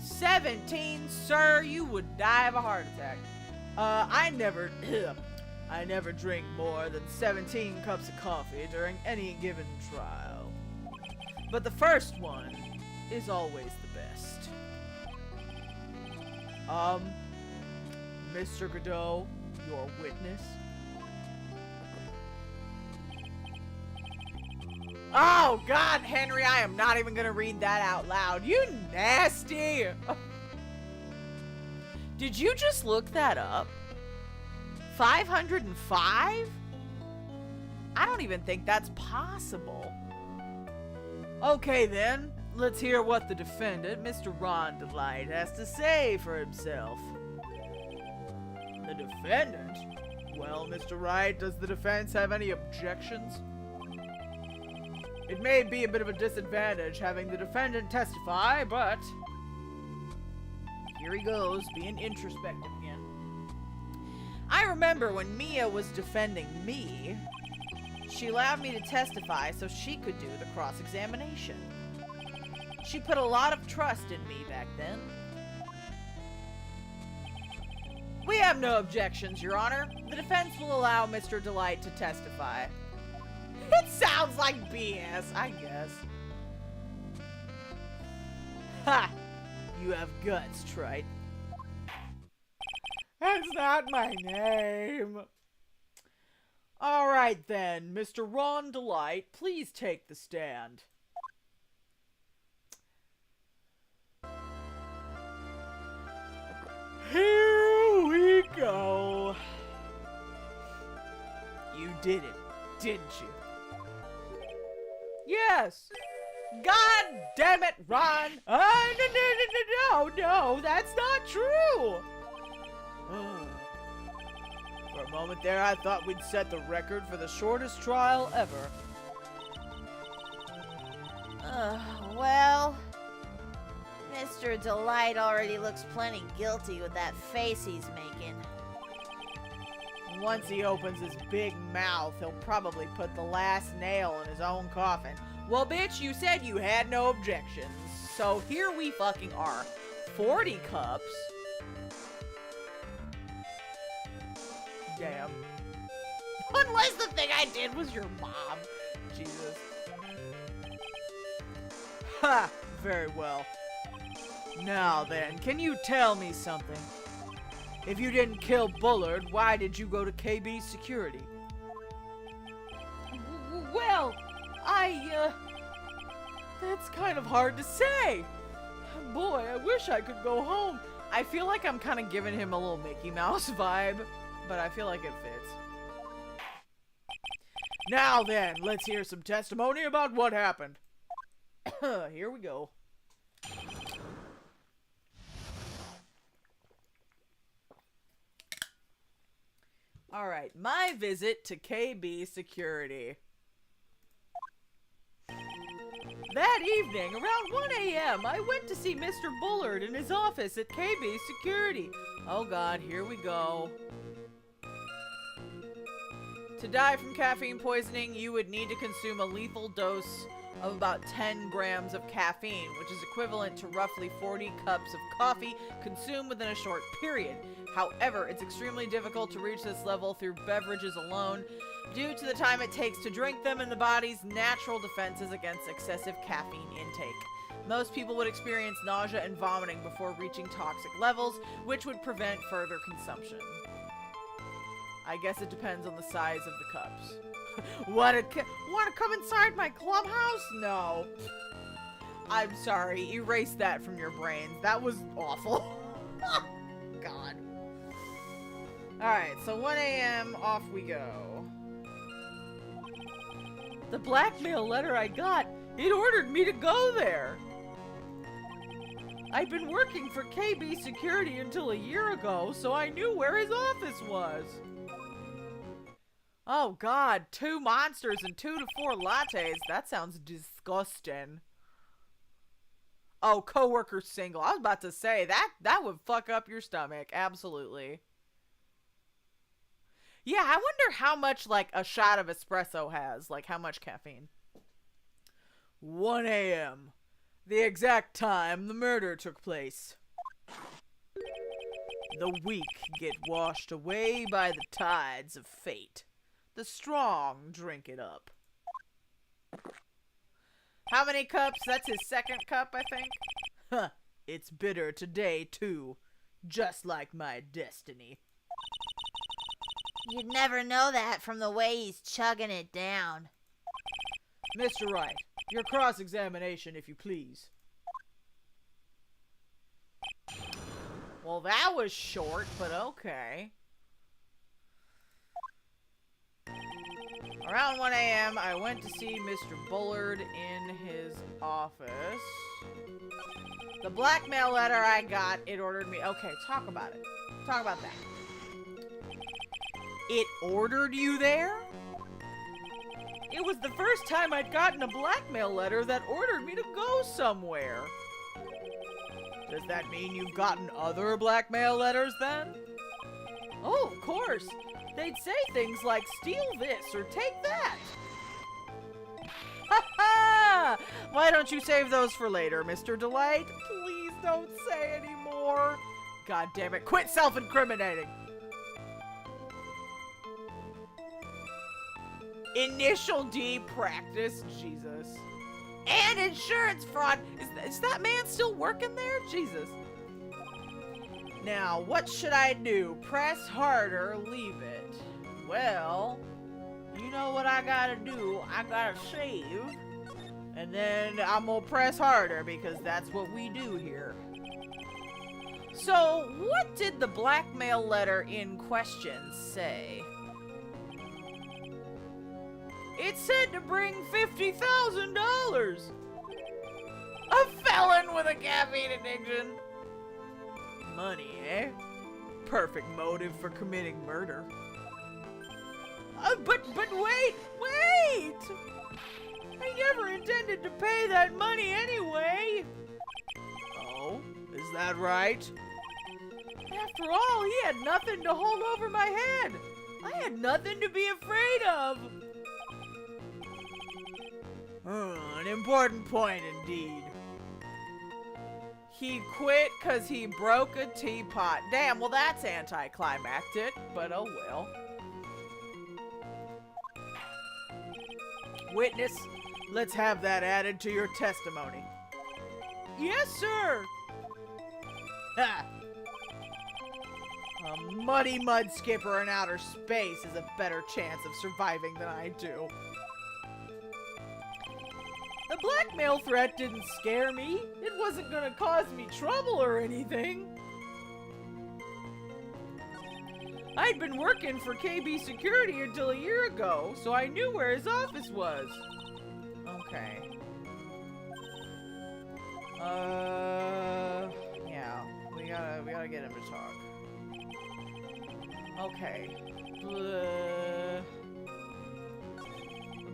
17, sir, you would die of a heart attack. I never drink more than 17 cups of coffee during any given trial. But the first one is always the best. Mr. Godot, your witness. Oh, God, Henry, I am not even gonna read that out loud. You nasty! Did you just look that up? 505? I don't even think that's possible. Okay then, let's hear what the defendant, Mr. Ronald, has to say for himself. The defendant? Well, Mr. Wright, does the defense have any objections? It may be a bit of a disadvantage having the defendant testify, but here he goes, being introspective again. I remember when Mia was defending me, she allowed me to testify so she could do the cross-examination. She put a lot of trust in me back then. We have no objections, Your Honor. The defense will allow Mr. Delight to testify. It sounds like BS, I guess. Ha! You have guts, Trite. That's not my name. All right then, Mr. Ron Delight, please take the stand. Here we go. You did it, didn't you? Yes. God damn it, Ron. No, that's not true. For a moment there, I thought we'd set the record for the shortest trial ever. Well, Mr. Delight already looks plenty guilty with that face he's making. Once he opens his big mouth, he'll probably put the last nail in his own coffin. Well, bitch, you said you had no objections. So here we fucking are. 40 cups. Damn. Unless the thing I did was your mom. Jesus. Ha! Very well. Now then, can you tell me something? If you didn't kill Bullard, why did you go to KB Security? Well, that's kind of hard to say. Boy, I wish I could go home. I feel like I'm kind of giving him a little Mickey Mouse vibe, but I feel like it fits. Now then, let's hear some testimony about what happened. Here we go. Alright, my visit to KB Security. That evening, around 1 a.m., I went to see Mr. Bullard in his office at KB Security. Oh god, here we go. To die from caffeine poisoning, you would need to consume a lethal dose of about 10 grams of caffeine, which is equivalent to roughly 40 cups of coffee consumed within a short period. However, it's extremely difficult to reach this level through beverages alone, due to the time it takes to drink them and the body's natural defenses against excessive caffeine intake. Most people would experience nausea and vomiting before reaching toxic levels, which would prevent further consumption. I guess it depends on the size of the cups. Wanna come inside my clubhouse? No. I'm sorry, erase that from your brains. That was awful. God. Alright, so 1 a.m., off we go. The blackmail letter I got, it ordered me to go there. I'd been working for KB Security until a year ago, so I knew where his office was. Oh god, 2 monsters and 2 to 4 lattes. That sounds disgusting. Oh, coworker single. I was about to say, that would fuck up your stomach. Absolutely. Yeah, I wonder how much, like, a shot of espresso has. Like, how much caffeine. 1 a.m. The exact time the murder took place. The weak get washed away by the tides of fate. The strong drink it up. How many cups? That's his second cup, I think. Huh. It's bitter today, too. Just like my destiny. You'd never know that from the way he's chugging it down. Mr. Wright, your cross-examination, if you please. Well, that was short, but okay. Around 1 a.m., I went to see Mr. Bullard in his office. The blackmail letter I got, it ordered me... Okay, talk about it. Talk about that. It ordered you there? It was the first time I'd gotten a blackmail letter that ordered me to go somewhere. Does that mean you've gotten other blackmail letters then? Oh, of course. They'd say things like, steal this or take that. Ha ha! Why don't you save those for later, Mr. Delight? Please don't say any more. God damn it. Quit self-incriminating. Initial D practice. Jesus. And insurance fraud. Is that man still working there? Jesus. Now, what should I do? Press harder, leave it. Well, you know what I gotta do. I gotta shave. And then I'm gonna press harder because that's what we do here. So, what did the blackmail letter in question say? It said to bring $50,000. A felon with a caffeine addiction. Money, eh? Perfect motive for committing murder. But wait! I never intended to pay that money anyway. Oh, is that right? After all, he had nothing to hold over my head. I had nothing to be afraid of. An important point indeed. He quit because he broke a teapot. Damn, well that's anticlimactic, but oh well. Witness, let's have that added to your testimony. Yes, sir. Ha! A muddy mud skipper in outer space has a better chance of surviving than I do. The blackmail threat didn't scare me. It wasn't gonna cause me trouble or anything. I'd been working for KB Security until a year ago, so I knew where his office was. Okay. Yeah, we gotta get him to talk. Okay. The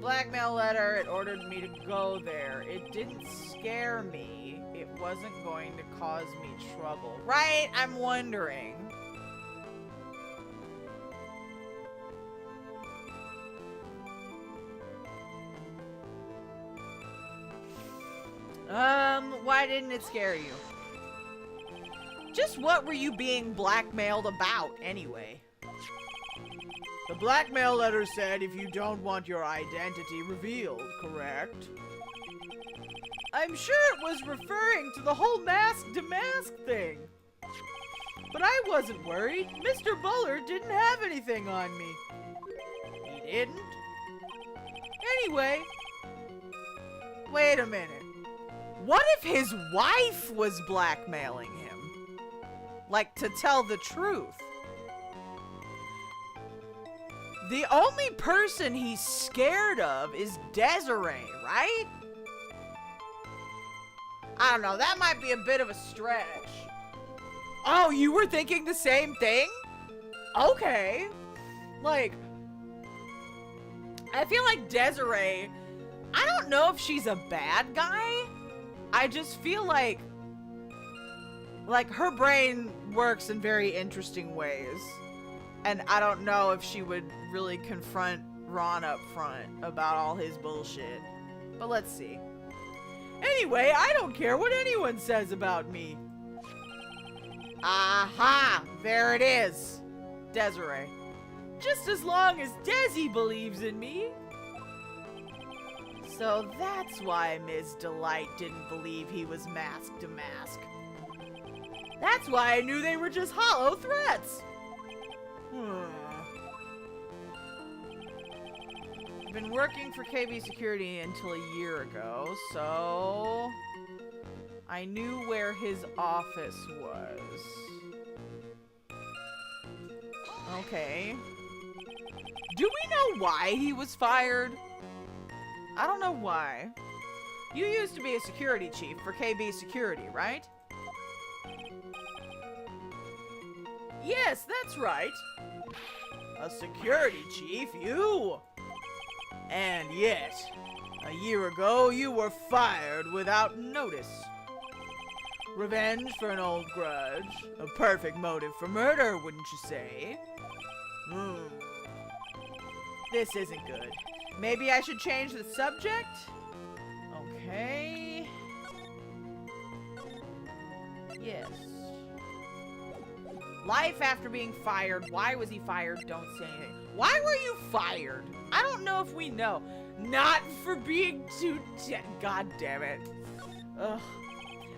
blackmail letter, it ordered me to go there. It didn't scare me. It wasn't going to cause me trouble. Right? I'm wondering. Why didn't it scare you? Just what were you being blackmailed about, anyway? The blackmail letter said if you don't want your identity revealed, correct? I'm sure it was referring to the whole mask-to-mask thing. But I wasn't worried. Mr. Bullard didn't have anything on me. He didn't? Anyway, Wait a minute. What if his wife was blackmailing him? Like, to tell the truth? The only person he's scared of is Desiree, right? I don't know, that might be a bit of a stretch. Oh, you were thinking the same thing? Okay. Like, I feel like Desiree, I don't know if she's a bad guy. I just feel like her brain works in very interesting ways. And I don't know if she would really confront Ron up front about all his bullshit. But let's see. anyway, I don't care what anyone says about me. Aha! There it is. Desiree. Just as long as Desi believes in me. So that's why Ms. Delight didn't believe he was mask to mask. That's why I knew they were just hollow threats. I've been working for KB Security until a year ago, so I knew where his office was. Okay. Do we know why he was fired? I don't know why. You used to be a security chief for KB Security, right? Yes, that's right. A security chief, you? And yet, a year ago you were fired without notice. Revenge for an old grudge. A perfect motive for murder, wouldn't you say? This isn't good. Maybe I should change the subject? Okay. Yes. Life after being fired. Why was he fired? Don't say anything. Why were you fired? I don't know if we know. Not for being too... God damn it. Ugh.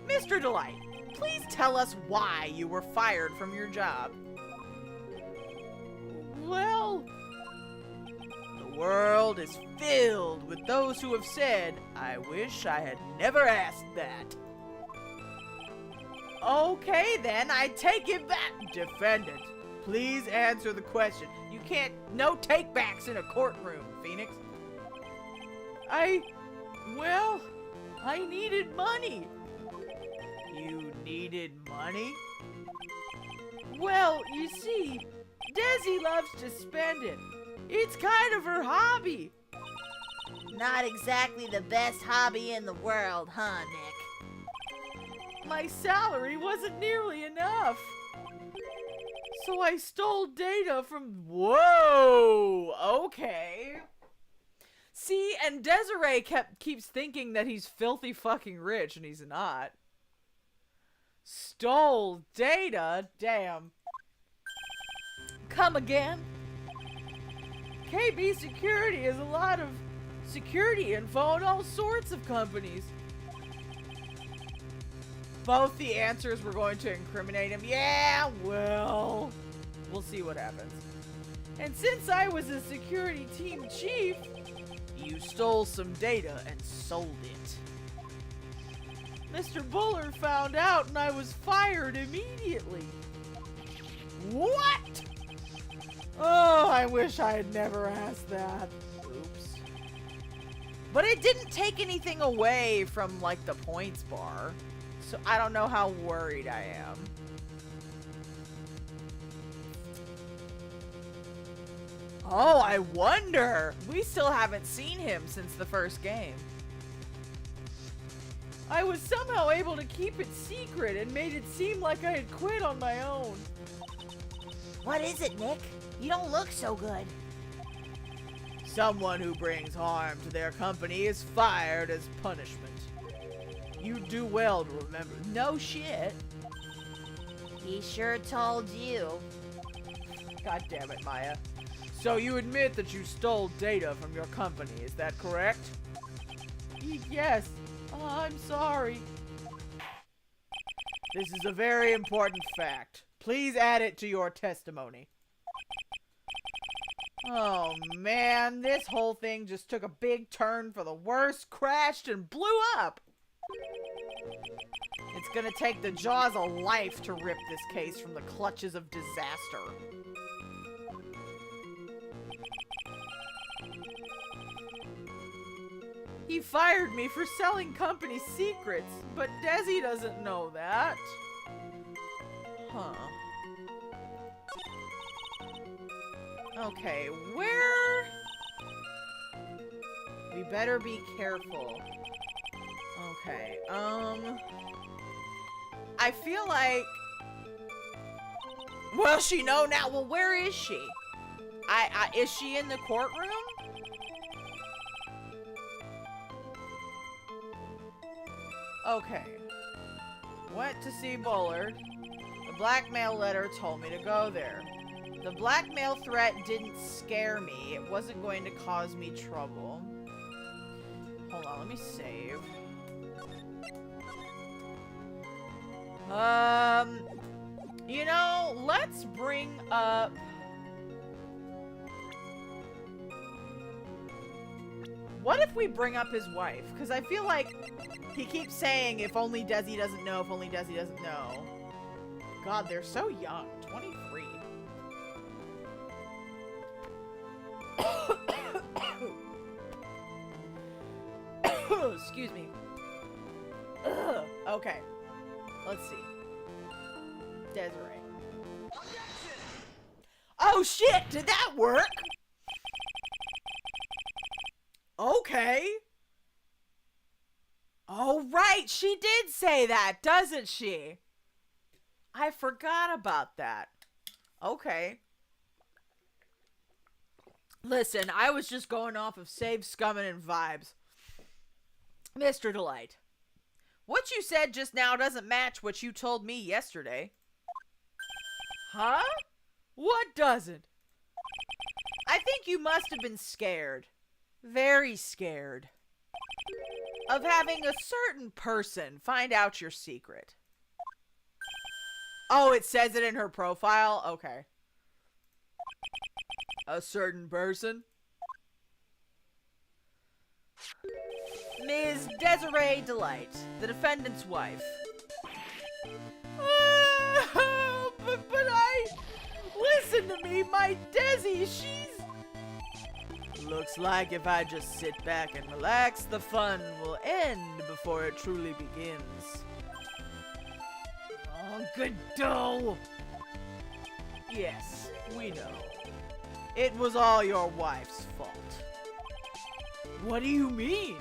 Mr. Delight, please tell us why you were fired from your job. Well, the world is filled with those who have said, I wish I had never asked that. Okay, then, I take it back. Defendant, please answer the question. You can't... No take-backs in a courtroom, Phoneix. well, I needed money. You needed money? Well, you see, Desi loves to spend it. It's kind of her hobby. Not exactly the best hobby in the world, huh, Nick? My salary wasn't nearly enough. So I stole data from... Whoa! Okay. See, and Desiree keeps thinking that he's filthy fucking rich, and he's not. Stole data? Damn. Come again? KB Security has a lot of security info on all sorts of companies. Both the answers were going to incriminate him. Yeah, well, we'll see what happens. And since I was a security team chief, You stole some data and sold it. Mr. Buller found out and I was fired immediately. What? Oh, I wish I had never asked that. Oops. But it didn't take anything away from, like, the points bar. So I don't know how worried I am. Oh, I wonder. We still haven't seen him since the first game. I was somehow able to keep it secret and made it seem like I had quit on my own. What is it, Nick? You don't look so good. Someone who brings harm to their company is fired as punishment. You do well to remember. No shit. He sure told you. God damn it, Maya. So you admit that you stole data from your company, is that correct? Yes. I'm sorry. This is a very important fact. Please add it to your testimony. Oh man, this whole thing just took a big turn for the worse, crashed and blew up. It's gonna take the jaws of life to rip this case from the clutches of disaster. He fired me for selling company secrets, but Desi doesn't know that. Huh. Okay, where? We better be careful. Okay, I feel like... Well, she know now. Well, where is she? Is she in the courtroom? Okay. Went to see Bullard. The blackmail letter told me to go there. The blackmail threat didn't scare me. It wasn't going to cause me trouble. Hold on, let me save. You know, let's bring up... What if we bring up his wife? Because I feel like he keeps saying, if only Desi doesn't know, if only Desi doesn't know. God, they're so young. 23. Excuse me. Ugh. Okay. Let's see. Desiree. Oh shit! Did that work? Okay. Oh, right. She did say that, doesn't she? I forgot about that. Okay. Listen, I was just going off of save scumming and vibes. Mr. Delight, what you said just now doesn't match what you told me yesterday. Huh? What doesn't? I think you must have been scared. Very scared. Of having a certain person find out your secret. Oh, it says it in her profile? Okay. A certain person? Ms. Desiree Delight, the defendant's wife. But I... Listen to me, my Desi, she's... Looks like if I just sit back and relax, the fun will end before it truly begins. Oh, good dough. Yes, we know. It was all your wife's fault. What do you mean?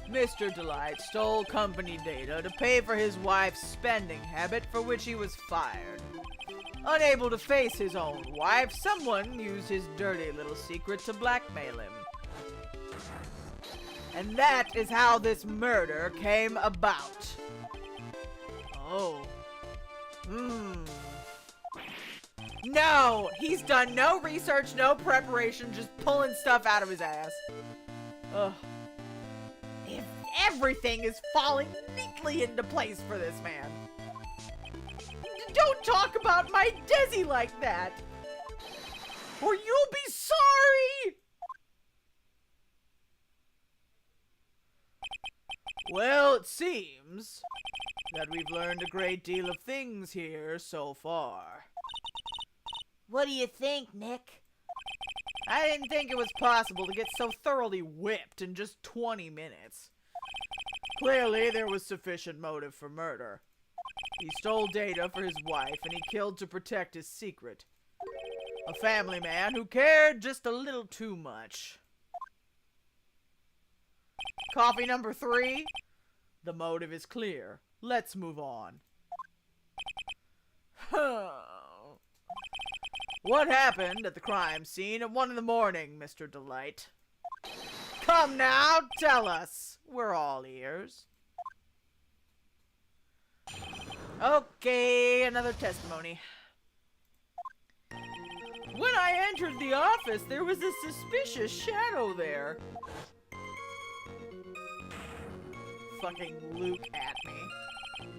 Mr. Delight stole company data to pay for his wife's spending habit for which he was fired. Unable to face his own wife, someone used his dirty little secret to blackmail him. And that is how this murder came about. Oh. No! He's done no research, no preparation, just pulling stuff out of his ass. Ugh. If everything is falling neatly into place for this man. Don't talk about my Desi like that, or you'll be sorry! Well, it seems that we've learned a great deal of things here so far. What do you think, Nick? I didn't think it was possible to get so thoroughly whipped in just 20 minutes. Clearly, there was sufficient motive for murder. He stole data for his wife, and he killed to protect his secret. A family man who cared just a little too much. Coffee number 3? The motive is clear. Let's move on. What happened at the crime scene at 1 in the morning, Mr. Delight? Come now, tell us. We're all ears. Okay, another testimony. When I entered the office, there was a suspicious shadow there. Fucking Luke at me.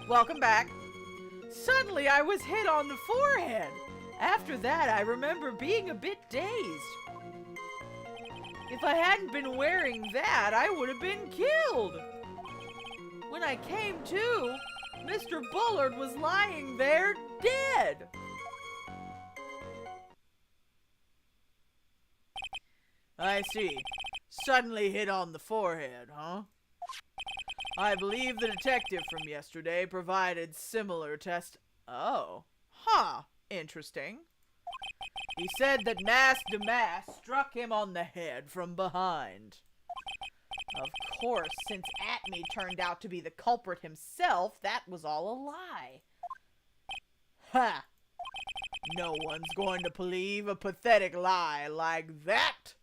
Welcome back. Suddenly, I was hit on the forehead. After that, I remember being a bit dazed. If I hadn't been wearing that, I would have been killed. When I came to, Mr. Bullard was lying there dead. I see. Suddenly hit on the forehead, huh? I believe the detective from yesterday provided similar Oh. Huh. Interesting. He said that Mass Damas struck him on the head from behind. Of course, since Atme turned out to be the culprit himself, that was all a lie. Ha! No one's going to believe a pathetic lie like that.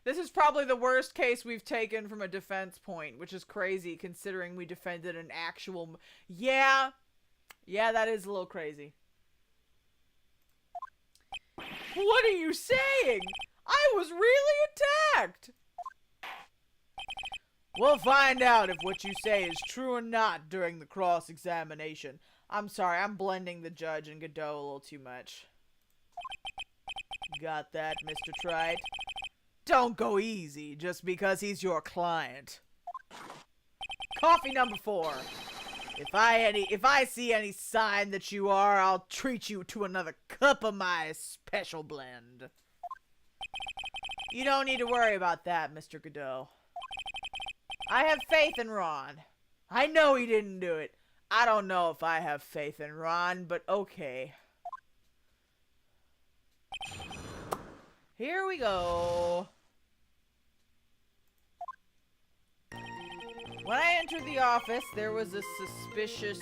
This is probably the worst case we've taken from a defense point, which is crazy considering we defended an actual... Yeah, that is a little crazy. What are you saying? I was really attacked! We'll find out if what you say is true or not during the cross-examination. I'm sorry, I'm blending the judge and Godot a little too much. Got that, Mr. Trite? Don't go easy just because he's your client. Coffee number 4. If I see any sign that you are, I'll treat you to another cup of my special blend. You don't need to worry about that, Mr. Godot. I have faith in Ron. I know he didn't do it. I don't know if I have faith in Ron, but okay. Here we go. When I entered the office, there was a suspicious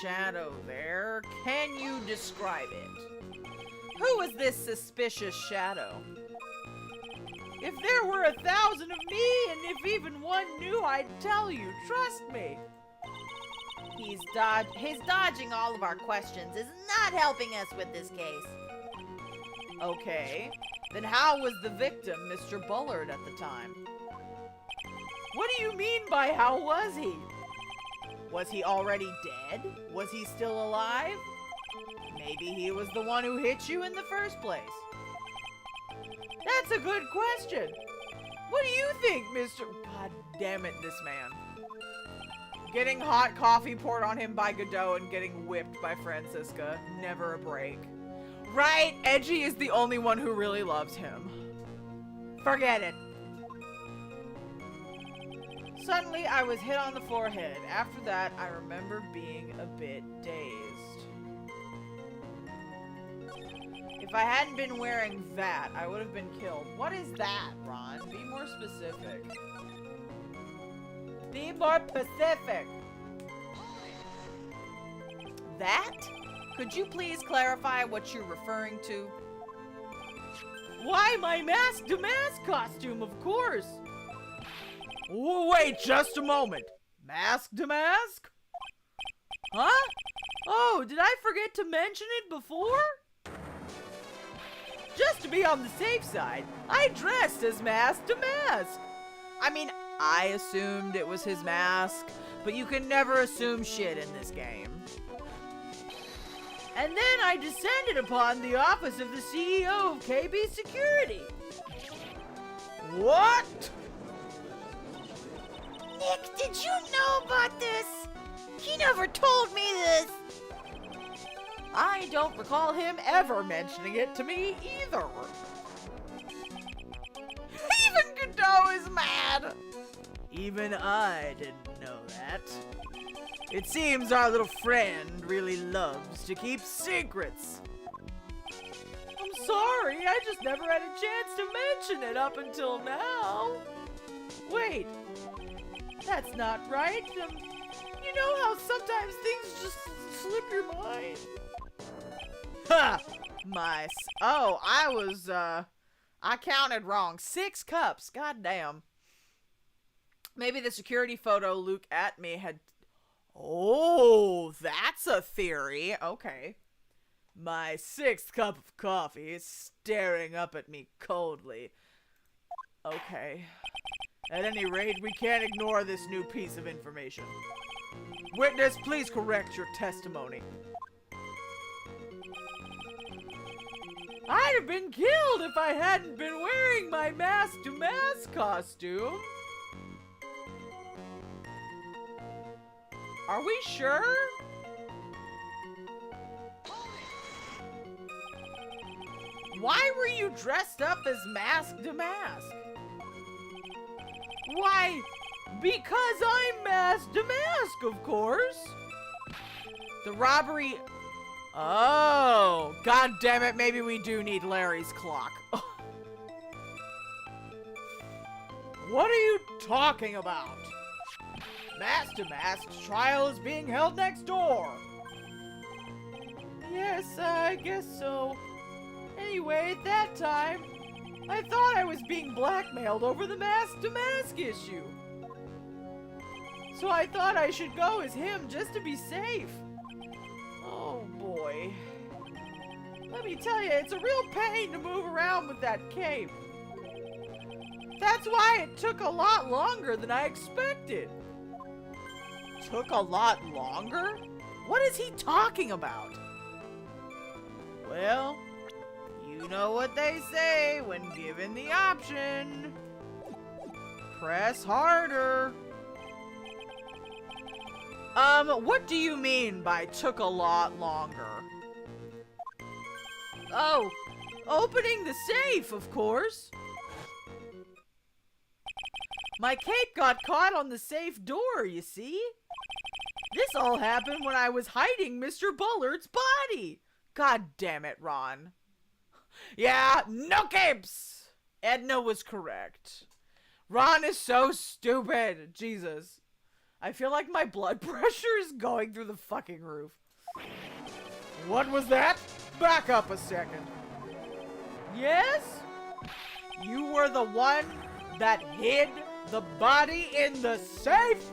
shadow there. Can you describe it? Who was this suspicious shadow? If there were 1,000 of me, and if even one knew, I'd tell you. Trust me. He's dodging all of our questions. Is not helping us with this case. Okay. Then how was the victim Mr. Bullard at the time? What do you mean by how was he? Was he already dead? Was he still alive? Maybe he was the one who hit you in the first place. That's a good question. What do you think, Mr. God damn it, this man. Getting hot coffee poured on him by Godot and getting whipped by Francisca. Never a break. Right, Edgy is the only one who really loves him. Forget it. Suddenly, I was hit on the forehead. After that, I remember being a bit dazed. If I hadn't been wearing that, I would have been killed. What is that, Ron? Be more specific. Be more specific! That? Could you please clarify what you're referring to? Why, my Mask to Mask costume, of course! Wait just a moment. Mask to Mask? Huh? Oh, did I forget to mention it before? Just to be on the safe side, I dressed as Mask to Mask. I mean, I assumed it was his mask, but you can never assume shit in this game. And then I descended upon the office of the CEO of KB Security. What? Nick, did you know about this? He never told me this. I don't recall him ever mentioning it to me either. Even Godot is mad. Even I didn't know that. It seems our little friend really loves to keep secrets. I'm sorry, I just never had a chance to mention it up until now. Wait, that's not right. You know how sometimes things just slip your mind? Ha! I counted wrong. 6 cups. God damn. Maybe the security photo Luke at me had... Oh, that's a theory. Okay. My 6th cup of coffee is staring up at me coldly. Okay. At any rate, we can't ignore this new piece of information. Witness, please correct your testimony. I'd have been killed if I hadn't been wearing my mask-to-mask costume. Are we sure? Why were you dressed up as mask-to-mask? Why, because I'm mask-to-mask, of course. The robbery... Oh, god damn it, maybe we do need Larry's clock. What are you talking about? Mask-to-Mask's trial is being held next door. Yes, I guess so. Anyway, at that time, I thought I was being blackmailed over the mask-to-mask issue. So I thought I should go as him just to be safe. Oh boy. Let me tell you, it's a real pain to move around with that cape. That's why it took a lot longer than I expected. Took a lot longer? What is he talking about? Well, you know what they say when given the option. Press harder. What do you mean by took a lot longer? Oh, opening the safe, of course. My cape got caught on the safe door, you see? This all happened when I was hiding Mr. Bullard's body. God damn it, Ron. Yeah, no capes! Edna was correct. Ron is so stupid. Jesus. I feel like my blood pressure is going through the fucking roof. What was that? Back up a second. Yes? You were the one that hid the body in the safe?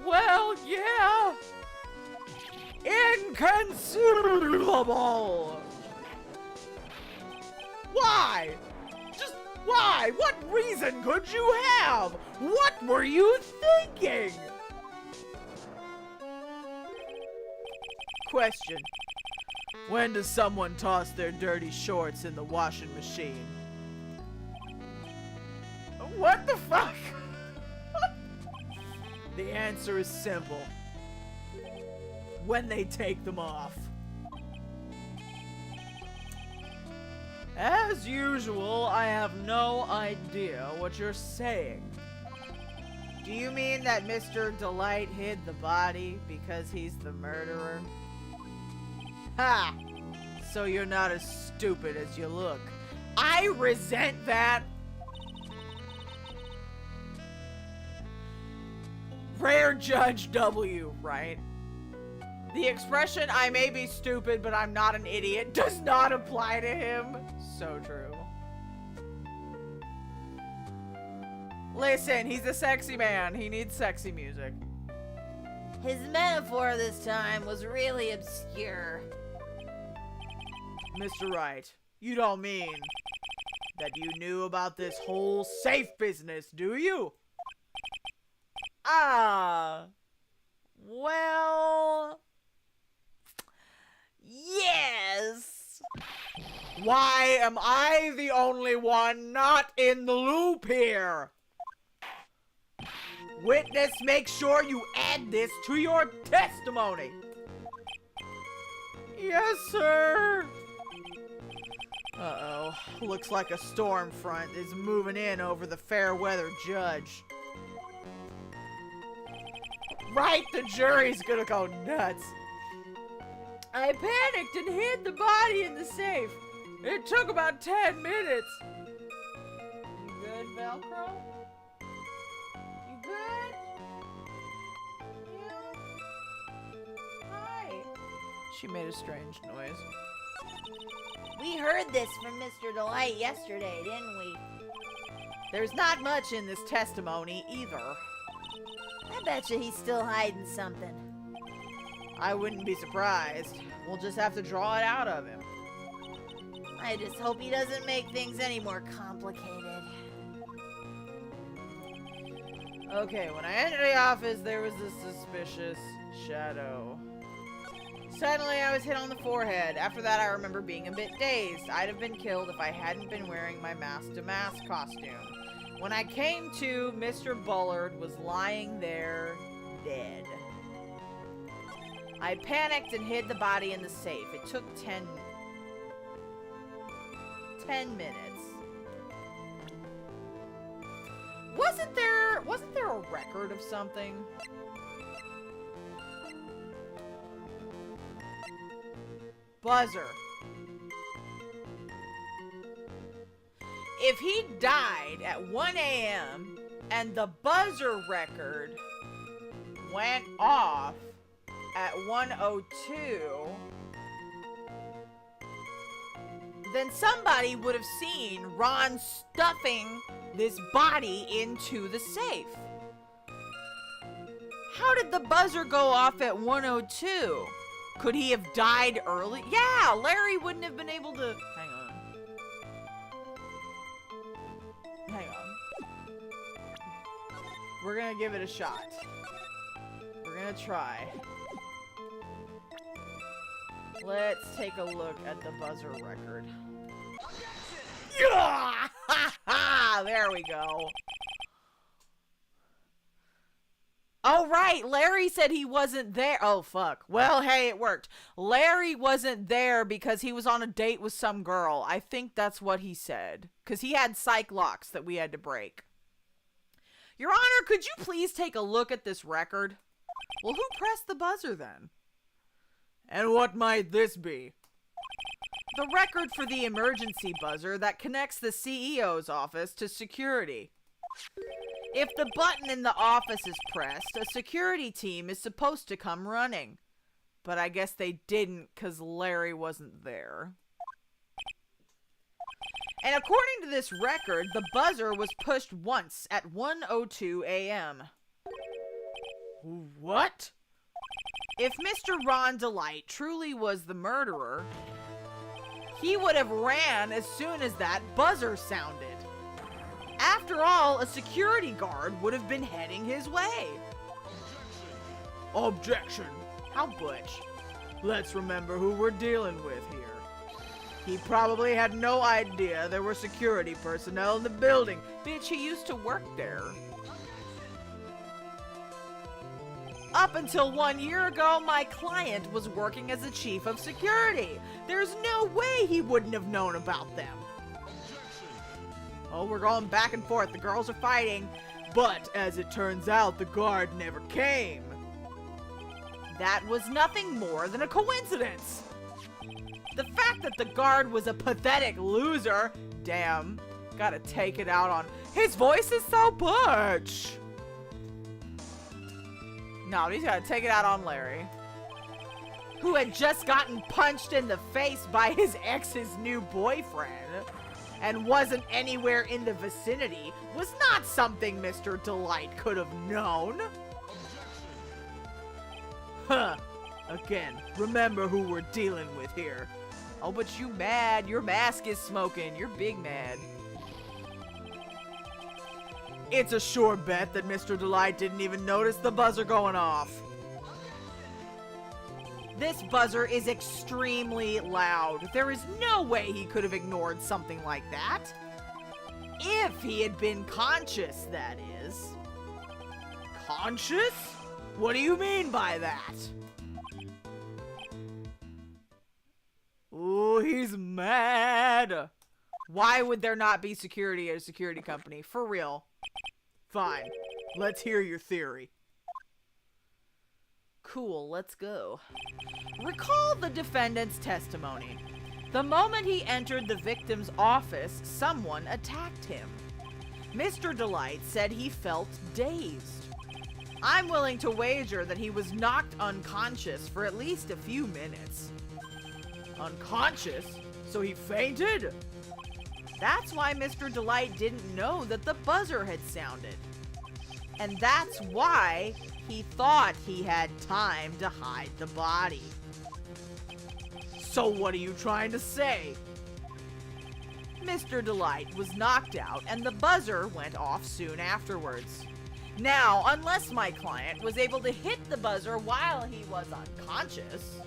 Well, yeah. Inconceivable. Why? Just why? What reason could you have? What were you thinking? Question. When does someone toss their dirty shorts in the washing machine? What the fuck? The answer is simple. When they take them off. As usual, I have no idea what you're saying. Do you mean that Mr. Delight hid the body because he's the murderer? Ha! So you're not as stupid as you look. I resent that. Rare Judge W, right? The expression, I may be stupid, but I'm not an idiot, does not apply to him. So true. Listen, he's a sexy man. He needs sexy music. His metaphor this time was really obscure. Mr. Wright, you don't mean... that you knew about this whole safe business, do you? Well... Yes! Why am I the only one not in the loop here? Witness, make sure you add this to your testimony. Yes, sir. Uh-oh. Looks like a storm front is moving in over the fair weather judge. Right, the jury's gonna go nuts. I panicked and hid the body in the safe. It took about 10 minutes. You good, Velcro? You good? Yeah? Hi. She made a strange noise. We heard this from Mr. Delight yesterday, didn't we? There's not much in this testimony either. I bet you he's still hiding something. I wouldn't be surprised. We'll just have to draw it out of him. I just hope he doesn't make things any more complicated. Okay, when I entered the office, there was this suspicious shadow. Suddenly, I was hit on the forehead. After that, I remember being a bit dazed. I'd have been killed if I hadn't been wearing my mask-to-mask costume. When I came to, Mr. Bullard was lying there, dead. I panicked and hid the body in the safe. It took 10 minutes. Wasn't there a record of something? Buzzer. If he died at 1 a.m. and the buzzer record went off at 1:02, then somebody would have seen Ron stuffing this body into the safe. How did the buzzer go off at 1:02? Could he have died early? Yeah, Larry wouldn't have been able to... Hang on. We're gonna give it a shot. We're gonna try. Let's take a look at the buzzer record. Yeah! There we go. Oh, right. Larry said he wasn't there. Oh, fuck. Well, hey, it worked. Larry wasn't there because he was on a date with some girl. I think that's what he said. Because he had psych locks that we had to break. Your Honor, could you please take a look at this record? Well, who pressed the buzzer then? And what might this be? The record for the emergency buzzer that connects the CEO's office to security. If the button in the office is pressed, a security team is supposed to come running. But I guess they didn't because Larry wasn't there. And according to this record, the buzzer was pushed once at 1:02 a.m. What? If Mr. Ron Delight truly was the murderer, he would have ran as soon as that buzzer sounded. After all, a security guard would have been heading his way. Objection. How butch. Let's remember who we're dealing with here. He probably had no idea there were security personnel in the building. Bitch, he used to work there. Up until 1 year ago, my client was working as a chief of security. There's no way he wouldn't have known about them. Oh, we're going back and forth. The girls are fighting. But, as it turns out, the guard never came. That was nothing more than a coincidence. The fact that the guard was a pathetic loser, damn, gotta take it out on... His voice is so butch. No, he's gotta take it out on Larry, who had just gotten punched in the face by his ex's new boyfriend and wasn't anywhere in the vicinity, was not something Mr. Delight could have known. Huh. Again, remember who we're dealing with here. Oh, but you mad. Your mask is smoking. You're big mad. It's a sure bet that Mr. Delight didn't even notice the buzzer going off. This buzzer is extremely loud. There is no way he could have ignored something like that. If he had been conscious, that is. Conscious? What do you mean by that? Ooh, he's mad. Why would there not be security at a security company? For real. Fine. Let's hear your theory. Cool, let's go. Recall the defendant's testimony. The moment he entered the victim's office, someone attacked him. Mr. Delight said he felt dazed. I'm willing to wager that he was knocked unconscious for at least a few minutes. Unconscious? So he fainted? That's why Mr. Delight didn't know that the buzzer had sounded. And that's why he thought he had time to hide the body. So what are you trying to say? Mr. Delight was knocked out and the buzzer went off soon afterwards. Now, unless my client was able to hit the buzzer while he was unconscious,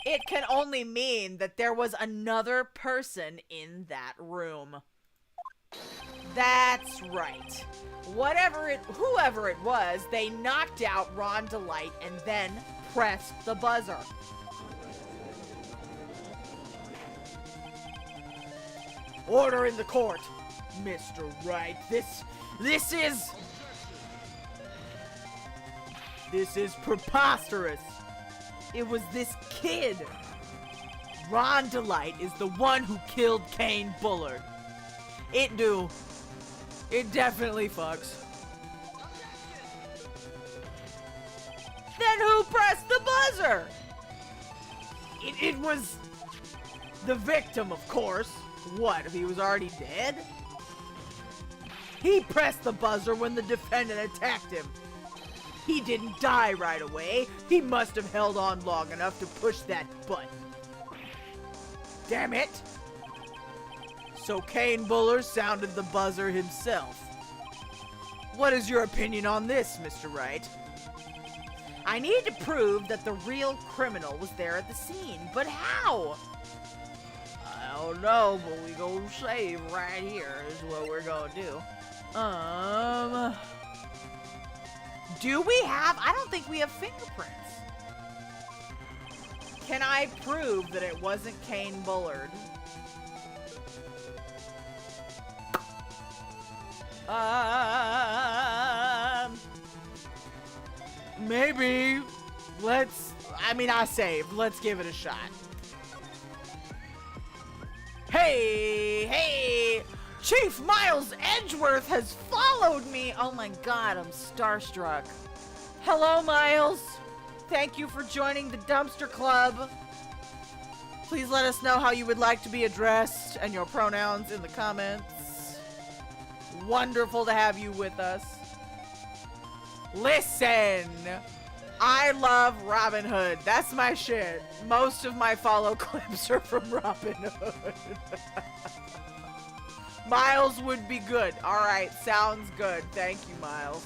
it can only mean that there was another person in that room. That's right. Whoever it was, they knocked out Ron Delight and then pressed the buzzer. Order in the court, Mr. Wright. This is preposterous. It was this kid. Ron Delight is the one who killed Kane Bullard. It definitely fucks. Then who pressed the buzzer? It was the victim, of course. What, if he was already dead? He pressed the buzzer when the defendant attacked him. He didn't die right away. He must have held on long enough to push that button. Damn it! So Kane Bullard sounded the buzzer himself. What is your opinion on this, Mr. Wright? I need to prove that the real criminal was there at the scene, but how? I don't know, but we gonna save right here is what we're gonna do. Do we have? I don't think we have fingerprints. Can I prove that it wasn't Kane Bullard? Maybe. Let's give it a shot. Hey! Chief Miles Edgeworth has followed me! Oh my god, I'm starstruck. Hello, Miles. Thank you for joining the Dumpster Club. Please let us know how you would like to be addressed and your pronouns in the comments. Wonderful to have you with us. Listen! I love Robin Hood. That's my shit. Most of my follow clips are from Robin Hood. Miles would be good. Alright, sounds good. Thank you, Miles.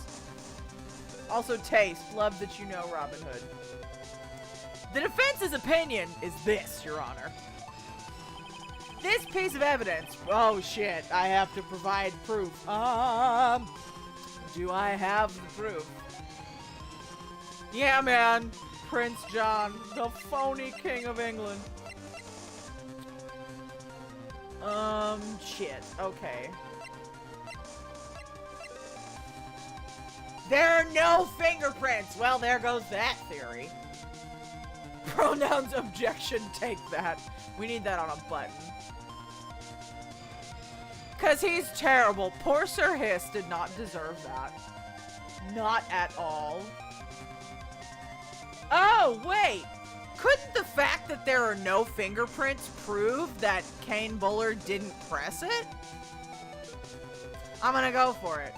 Also, taste. Love that you know Robin Hood. The defense's opinion is this, Your Honor. This piece of evidence... Oh, shit. I have to provide proof. Do I have the proof? Yeah, man. Prince John, the phony king of England. Shit. Okay. There are no fingerprints! Well, there goes that theory. Pronouns objection, take that. We need that on a button. Cause he's terrible. Poor Sir Hiss did not deserve that. Not at all. Oh, wait! Couldn't the fact that there are no fingerprints prove that Kane Bullard didn't press it? I'm gonna go for it.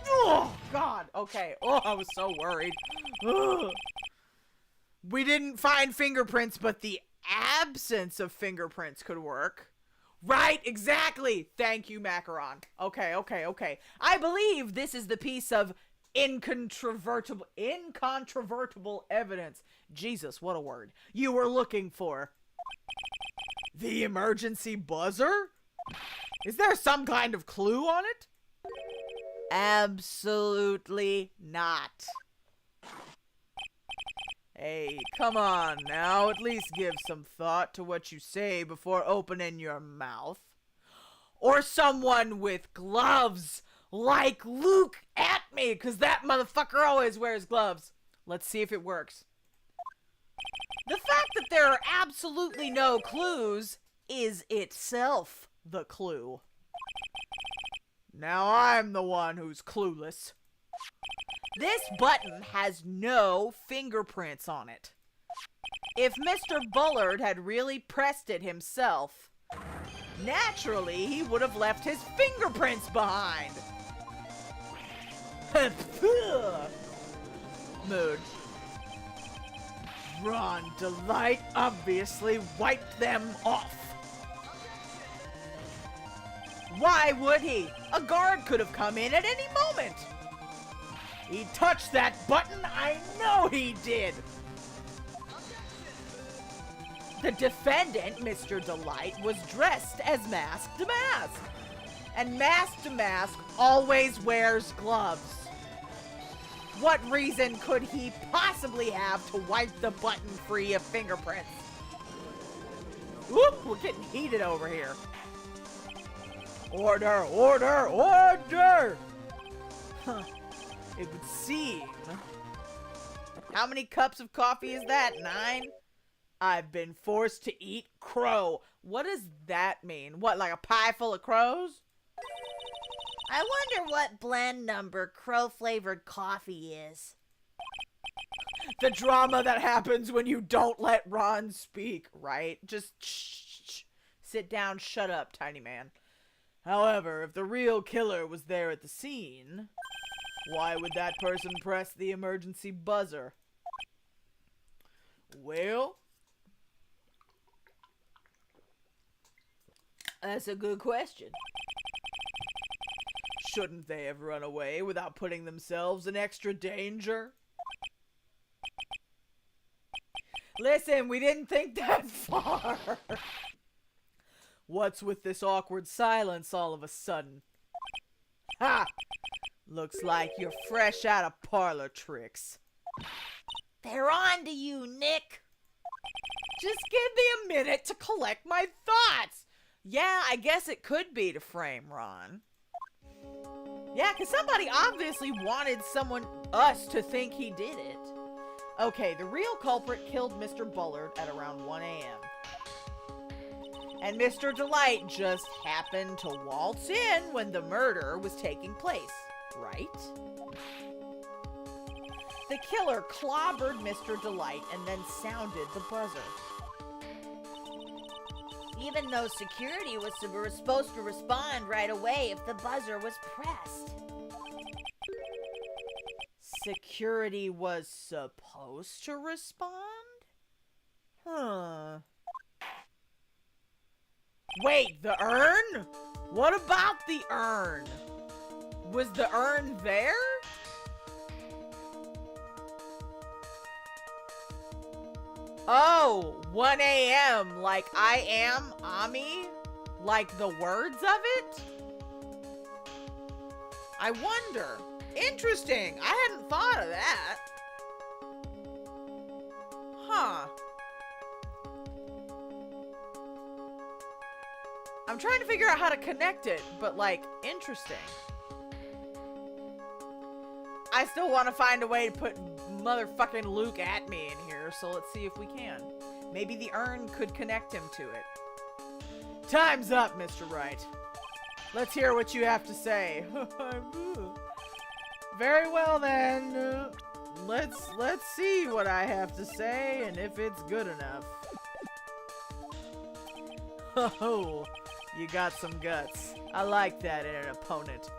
Oh, God. Okay. Oh, I was so worried. Ugh. We didn't find fingerprints, but the absence of fingerprints could work. Right, exactly. Thank you, Macaron. Okay. I believe this is the piece of incontrovertible evidence. Jesus, what a word. You were looking for. The emergency buzzer? Is there some kind of clue on it? Absolutely not. Hey, come on now, at least give some thought to what you say before opening your mouth. Or someone with gloves, like Luke at me, because that motherfucker always wears gloves. Let's see if it works. The fact that there are absolutely no clues is itself the clue. Now I'm the one who's clueless. This button has no fingerprints on it. If Mr. Bullard had really pressed it himself, naturally he would have left his fingerprints behind. Mood. Ron Delight obviously wiped them off. Why would he? A guard could have come in at any moment. He touched that button, I know he did. The defendant, Mr. Delight, was dressed as Mask to Mask. And Mask to Mask always wears gloves. What reason could he possibly have to wipe the button free of fingerprints? Whoop, we're getting heated over here. Order! Huh. It would seem. How many cups of coffee is that? 9? I've been forced to eat crow. What does that mean? What, like a pie full of crows? I wonder what blend number crow-flavored coffee is. The drama that happens when you don't let Ron speak, right? Just shh. Sit down, shut up, tiny man. However, if the real killer was there at the scene, why would that person press the emergency buzzer? Well, that's a good question. Shouldn't they have run away without putting themselves in extra danger? Listen, we didn't think that far. What's with this awkward silence all of a sudden? Ha! Looks like you're fresh out of parlor tricks. They're on to you, Nick. Just give me a minute to collect my thoughts. Yeah, I guess it could be to frame Ron. Yeah, because somebody obviously wanted us to think he did it. Okay, the real culprit killed Mr. Bullard at around 1 a.m. And Mr. Delight just happened to waltz in when the murder was taking place, right? The killer clobbered Mr. Delight and then sounded the buzzer. Even though security was supposed to respond right away if the buzzer was pressed. Security was supposed to respond? Huh. Wait, the urn? What about the urn? Was the urn there? Oh, 1 a.m. Like I am Ami? Like the words of it? I wonder. Interesting. I hadn't thought of that. Huh. I'm trying to figure out how to connect it, but like, interesting. I still want to find a way to put motherfucking Luke at me in here, so let's see if we can. Maybe the urn could connect him to it. Time's up, Mr. Wright. Let's hear what you have to say. Very well then. Let's see what I have to say and if it's good enough. Oh, you got some guts. I like that in an opponent.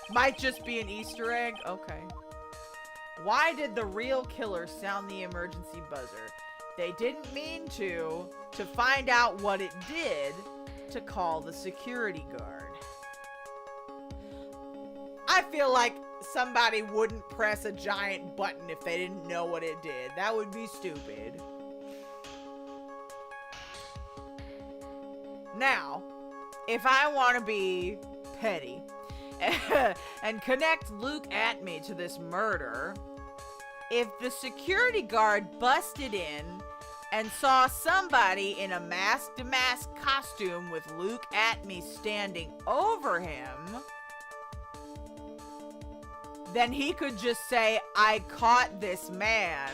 Might just be an Easter egg? Okay. Why did the real killer sound the emergency buzzer? They didn't mean to find out what it did, to call the security guard. I feel like somebody wouldn't press a giant button if they didn't know what it did. That would be stupid. Now, if I want to be petty and connect Luke Atme to this murder, if the security guard busted in and saw somebody in a mask-to-mask costume with Luke Atme standing over him, then he could just say, I caught this man.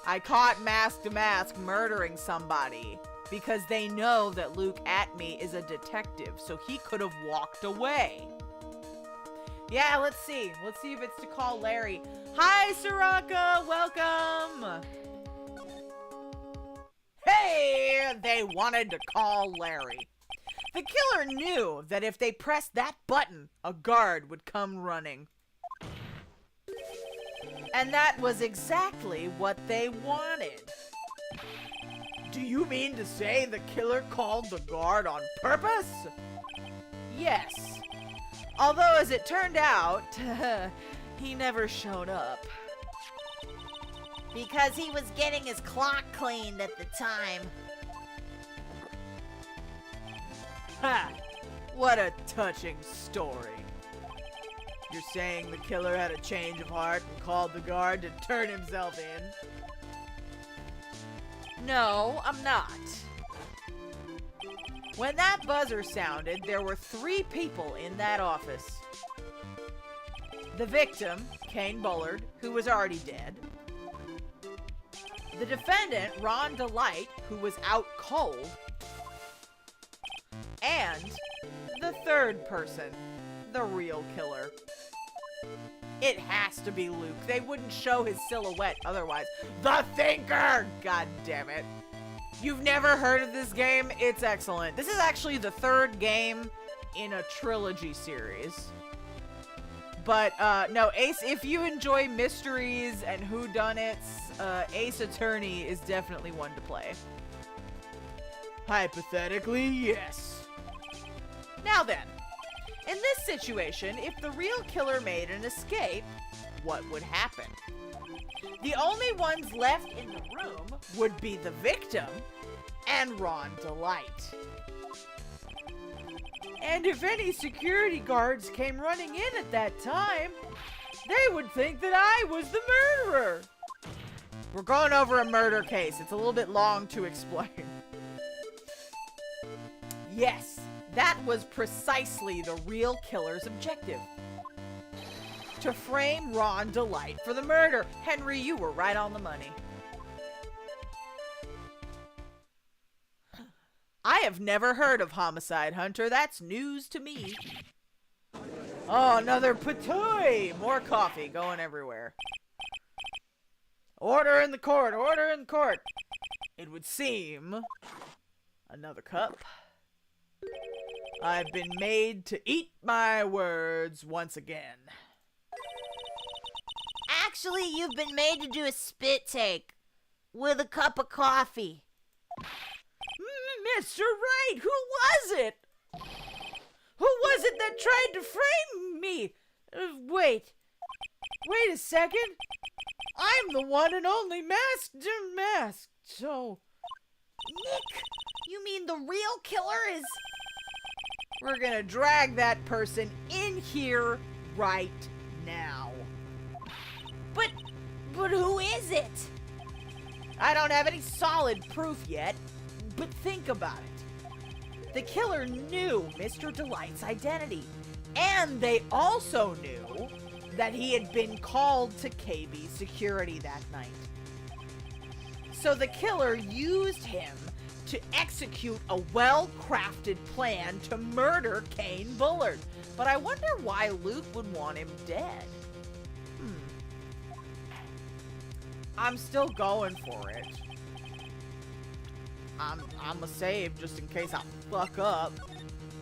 I caught mask-to-mask murdering somebody. Because they know that Luke Atme is a detective, so he could have walked away. Yeah, let's see. Let's see if it's to call Larry. Hi, Soraka! Welcome! Hey! They wanted to call Larry. The killer knew that if they pressed that button, a guard would come running. And that was exactly what they wanted. Do you mean to say the killer called the guard on purpose? Yes. Although, as it turned out, he never showed up. Because he was getting his clock cleaned at the time. Ha! What a touching story. You're saying the killer had a change of heart and called the guard to turn himself in? No, I'm not. When that buzzer sounded, there were 3 people in that office. The victim, Kane Bullard, who was already dead. The defendant, Ron Delight, who was out cold. And the third person, the real killer. It has to be Luke. They wouldn't show his silhouette otherwise. The Thinker! God damn it. You've never heard of this game? It's excellent. This is actually the 3rd game in a trilogy series. But, no, Ace, if you enjoy mysteries and whodunits, Ace Attorney is definitely one to play. Hypothetically, yes. Now then. In this situation, if the real killer made an escape, what would happen? The only ones left in the room would be the victim and Ron Delight. And if any security guards came running in at that time, they would think that I was the murderer. We're going over a murder case. It's a little bit long to explain. Yes. That was precisely the real killer's objective. To frame Ron Delight for the murder. Henry, you were right on the money. I have never heard of Homicide Hunter. That's news to me. Oh, another patooey! More coffee going everywhere. Order in the court! Order in the court! It would seem... Another cup. I've been made to eat my words once again. Actually, you've been made to do a spit take with a cup of coffee. Mr. Wright, who was it? Who was it that tried to frame me? Wait a second. I'm the one and only masked. So... Nick, you mean the real killer is... We're gonna drag that person in here right now. But who is it? I don't have any solid proof yet, but think about it. The killer knew Mr. Delight's identity, and they also knew that he had been called to KB security that night. So the killer used him to execute a well-crafted plan to murder Kane Bullard. But I wonder why Luke would want him dead. I'm still going for it. I'm a save just in case I fuck up.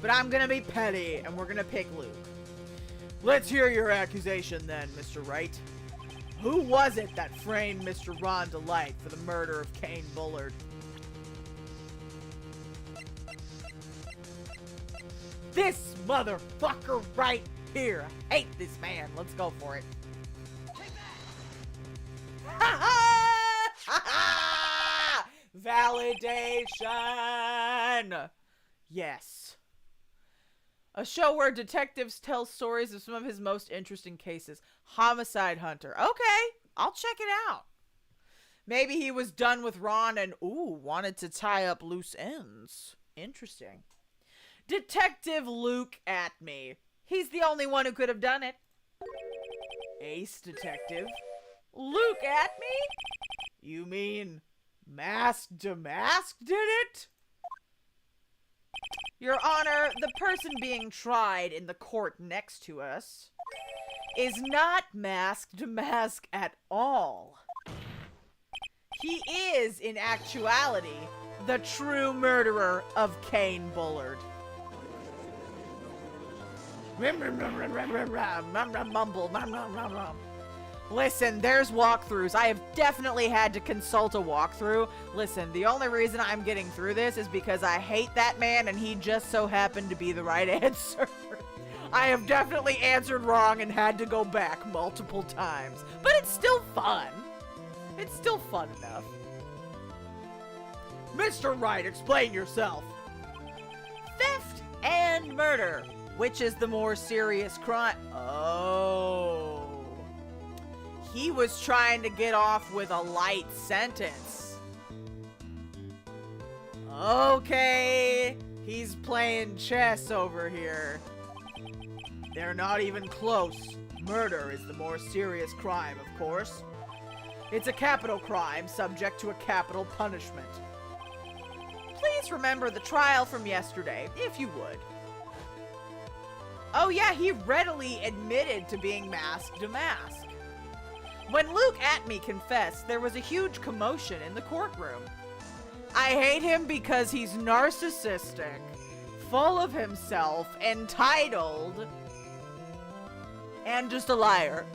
But I'm gonna be petty, and we're gonna pick Luke. Let's hear your accusation then, Mr. Wright. Who was it that framed Mr. Ron Delight for the murder of Kane Bullard? motherfucker right here. I hate this man. Let's go for it. Validation. Yes. A show where detectives tell stories of some of his most interesting cases. Homicide Hunter. Okay, I'll check it out. Maybe he was done with Ron and, wanted to tie up loose ends. Interesting. Detective Luke Atme. He's the only one who could have done it. Ace Detective. Luke Atme? You mean Masked Damask did it? Your Honor, the person being tried in the court next to us is not Masked Damask at all. He is, in actuality, the true murderer of Kane Bullard. Mumble. Listen, there's walkthroughs. I have definitely had to consult a walkthrough. Listen, the only reason I'm getting through this is because I hate that man and he just so happened to be the right answer. I have definitely answered wrong and had to go back multiple times. But it's still fun. It's still fun enough. Mr. Wright, explain yourself. Theft and murder. Which is the more serious crime? Oh. He was trying to get off with a light sentence. Okay. He's playing chess over here. They're not even close. Murder is the more serious crime, of course. It's a capital crime subject to a capital punishment. Please remember the trial from yesterday, if you would. Oh yeah, he readily admitted to being Masked Damask. When Luke Atme confessed, there was a huge commotion in the courtroom. I hate him because he's narcissistic, full of himself, entitled, and just a liar.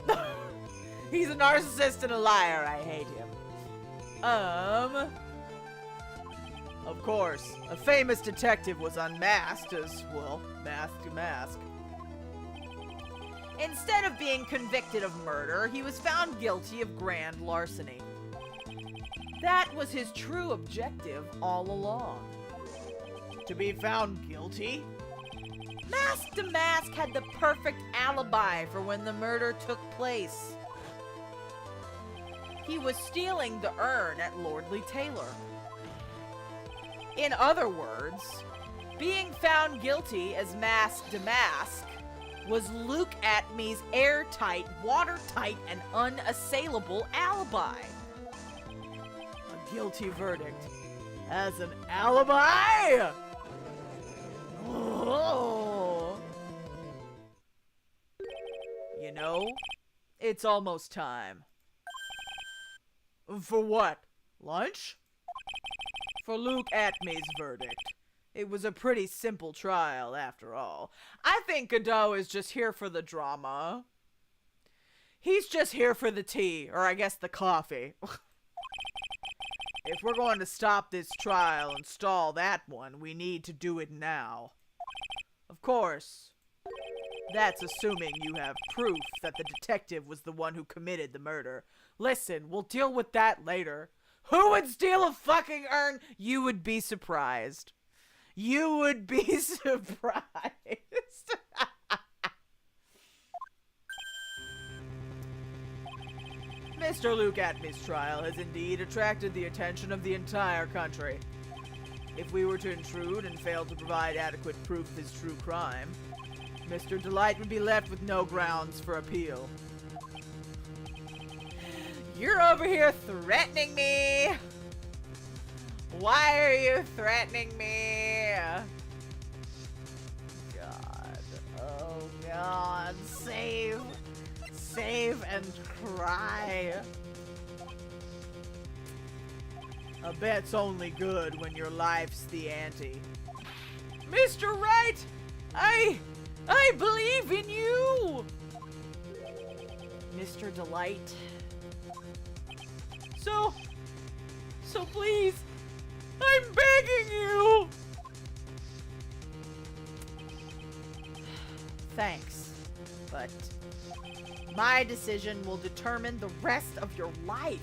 He's a narcissist and a liar. I hate him. Of course, a famous detective was unmasked as, well, Masked Damask. Instead of being convicted of murder, he was found guilty of grand larceny. That was his true objective all along. To be found guilty? Masked Damask had the perfect alibi for when the murder took place. He was stealing the urn at Lordly Taylor. In other words, being found guilty as Masked Damask was Luke Atme's airtight, watertight, and unassailable alibi. A guilty verdict as an alibi? Oh. You know, it's almost time. For what? Lunch? For Luke Atme's verdict. It was a pretty simple trial, after all. I think Godot is just here for the drama. He's just here for the tea, or I guess the coffee. If we're going to stop this trial and stall that one, we need to do it now. Of course, that's assuming you have proof that the detective was the one who committed the murder. Listen, we'll deal with that later. Who would steal a fucking urn? You would be surprised. You would be surprised. Mr. Luke Atme's trial has indeed attracted the attention of the entire country. If we were to intrude and fail to provide adequate proof of his true crime, Mr. Delight would be left with no grounds for appeal. You're over here threatening me! Why are you threatening me? God. Oh God. Save. Save and cry. A bet's only good when your life's the ante. Mr. Wright! I believe in you! Mr. Delight. So please, I'm begging you! Thanks. But my decision will determine the rest of your life.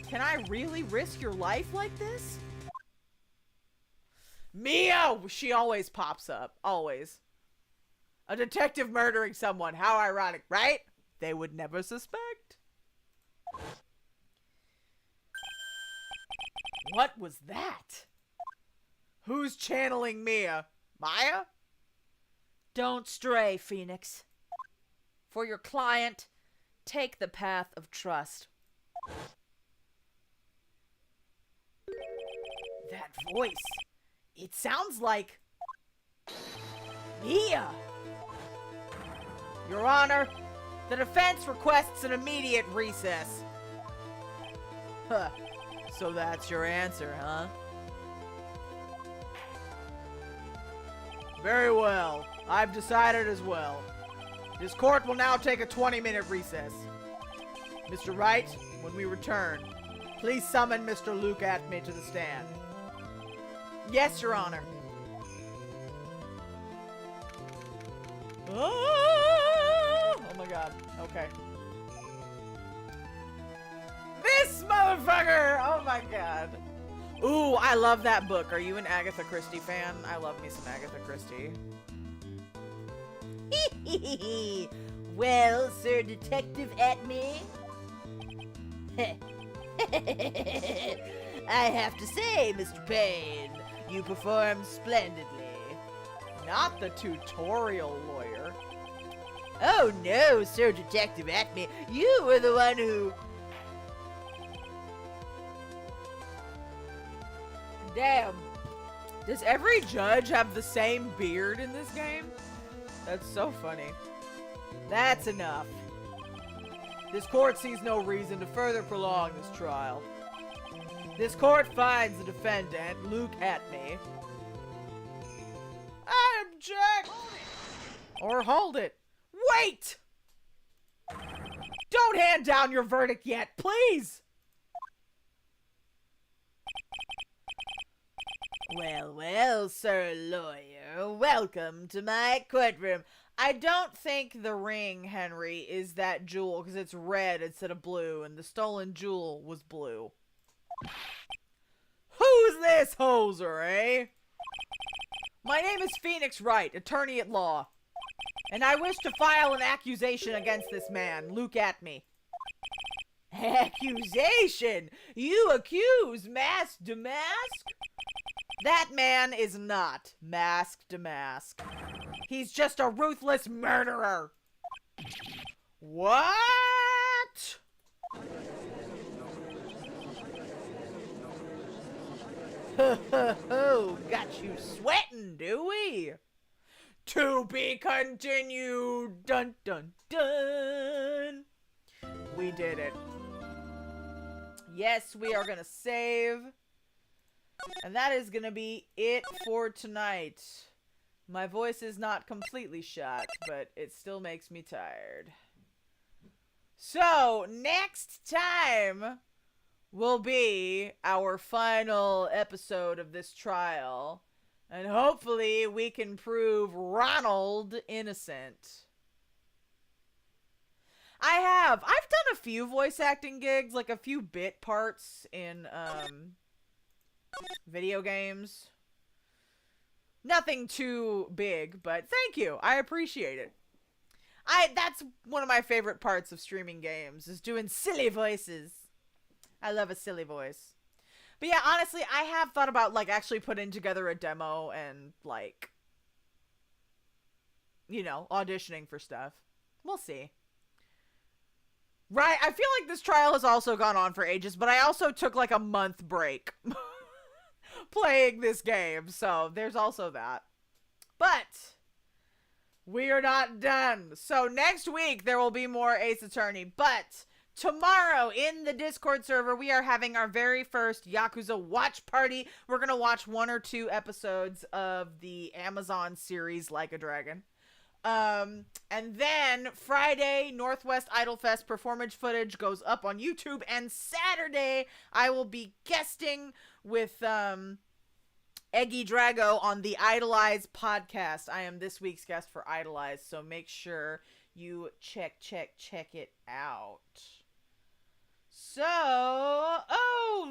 Can I really risk your life like this? Mia! She always pops up. Always. A detective murdering someone. How ironic, right? They would never suspect. What was that? Who's channeling Mia? Maya? Don't stray, Phoneix. For your client, take the path of trust. That voice. It sounds like Mia. Your Honor, the defense requests an immediate recess. Huh. So that's your answer, huh? Very well. I've decided as well. This court will now take a 20-minute recess. Mr. Wright, when we return, please summon Mr. Luke Atme to the stand. Yes, Your Honor. Oh my god. Okay. This motherfucker! Oh my god. Ooh, I love that book. Are you an Agatha Christie fan? I love me some Agatha Christie. Well, Sir Detective Atme, I have to say, Mr. Payne, you performed splendidly. Not the tutorial lawyer. Oh no, Sir Detective Atme, you were the one who... Damn. Does every judge have the same beard in this game? That's so funny. That's enough. This court sees no reason to further prolong this trial. This court finds the defendant, Luke Atme. I object! Or hold it. Wait! Don't hand down your verdict yet, please! Well, well, Sir Lawyer, welcome to my courtroom. I don't think the ring, Henry, is that jewel because it's red instead of blue, and the stolen jewel was blue. Who's this hoser, eh? My name is Phoneix Wright, attorney at law, and I wish to file an accusation against this man, Luke Atme. Accusation? You accuse Mask Damask? That man is not Mask Damask. He's just a ruthless murderer. What? Ho ho ho, got you sweating, do we? To be continued. Dun dun dun. We did it. Yes, we are gonna save. And that is gonna be it for tonight. My voice is not completely shot, but it still makes me tired. So, next time will be our final episode of this trial. And hopefully we can prove Ronald innocent. I've done a few voice acting gigs, like a few bit parts in, video games. Nothing too big, but thank you. I appreciate it. That's one of my favorite parts of streaming games, is doing silly voices. I love a silly voice. But yeah, honestly, I have thought about, like, actually putting together a demo and, like, you know, auditioning for stuff. We'll see. Right, I feel like this trial has also gone on for ages, but I also took, like, a month break playing this game, so there's also that. But we are not done. So next week there will be more Ace Attorney, but tomorrow in the Discord server we are having our very first Yakuza watch party. We're gonna watch 1 or 2 episodes of the Amazon series Like a Dragon. And then Friday, Northwest Idol Fest performance footage goes up on YouTube, and Saturday I will be guesting with Eggy Drago on the Idolize podcast. I am this week's guest for Idolize, so make sure you check it out. So,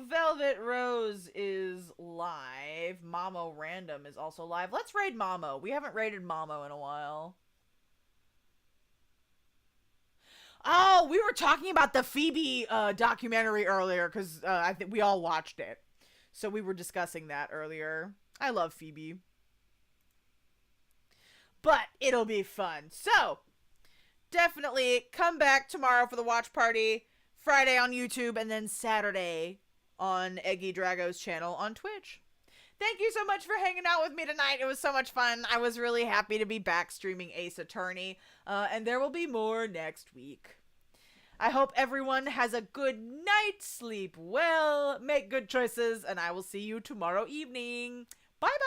Velvet Rose is live. Mamo Random is also live. Let's raid Mamo. We haven't raided Mamo in a while. Oh, we were talking about the Phoebe documentary earlier because I think we all watched it. So we were discussing that earlier. I love Phoebe. But it'll be fun. So, definitely come back tomorrow for the watch party. Friday on YouTube, and then Saturday on Eggy Drago's channel on Twitch. Thank you so much for hanging out with me tonight. It was so much fun. I was really happy to be back streaming Ace Attorney, and there will be more next week. I hope everyone has a good night, sleep well, make good choices, and I will see you tomorrow evening. Bye-bye!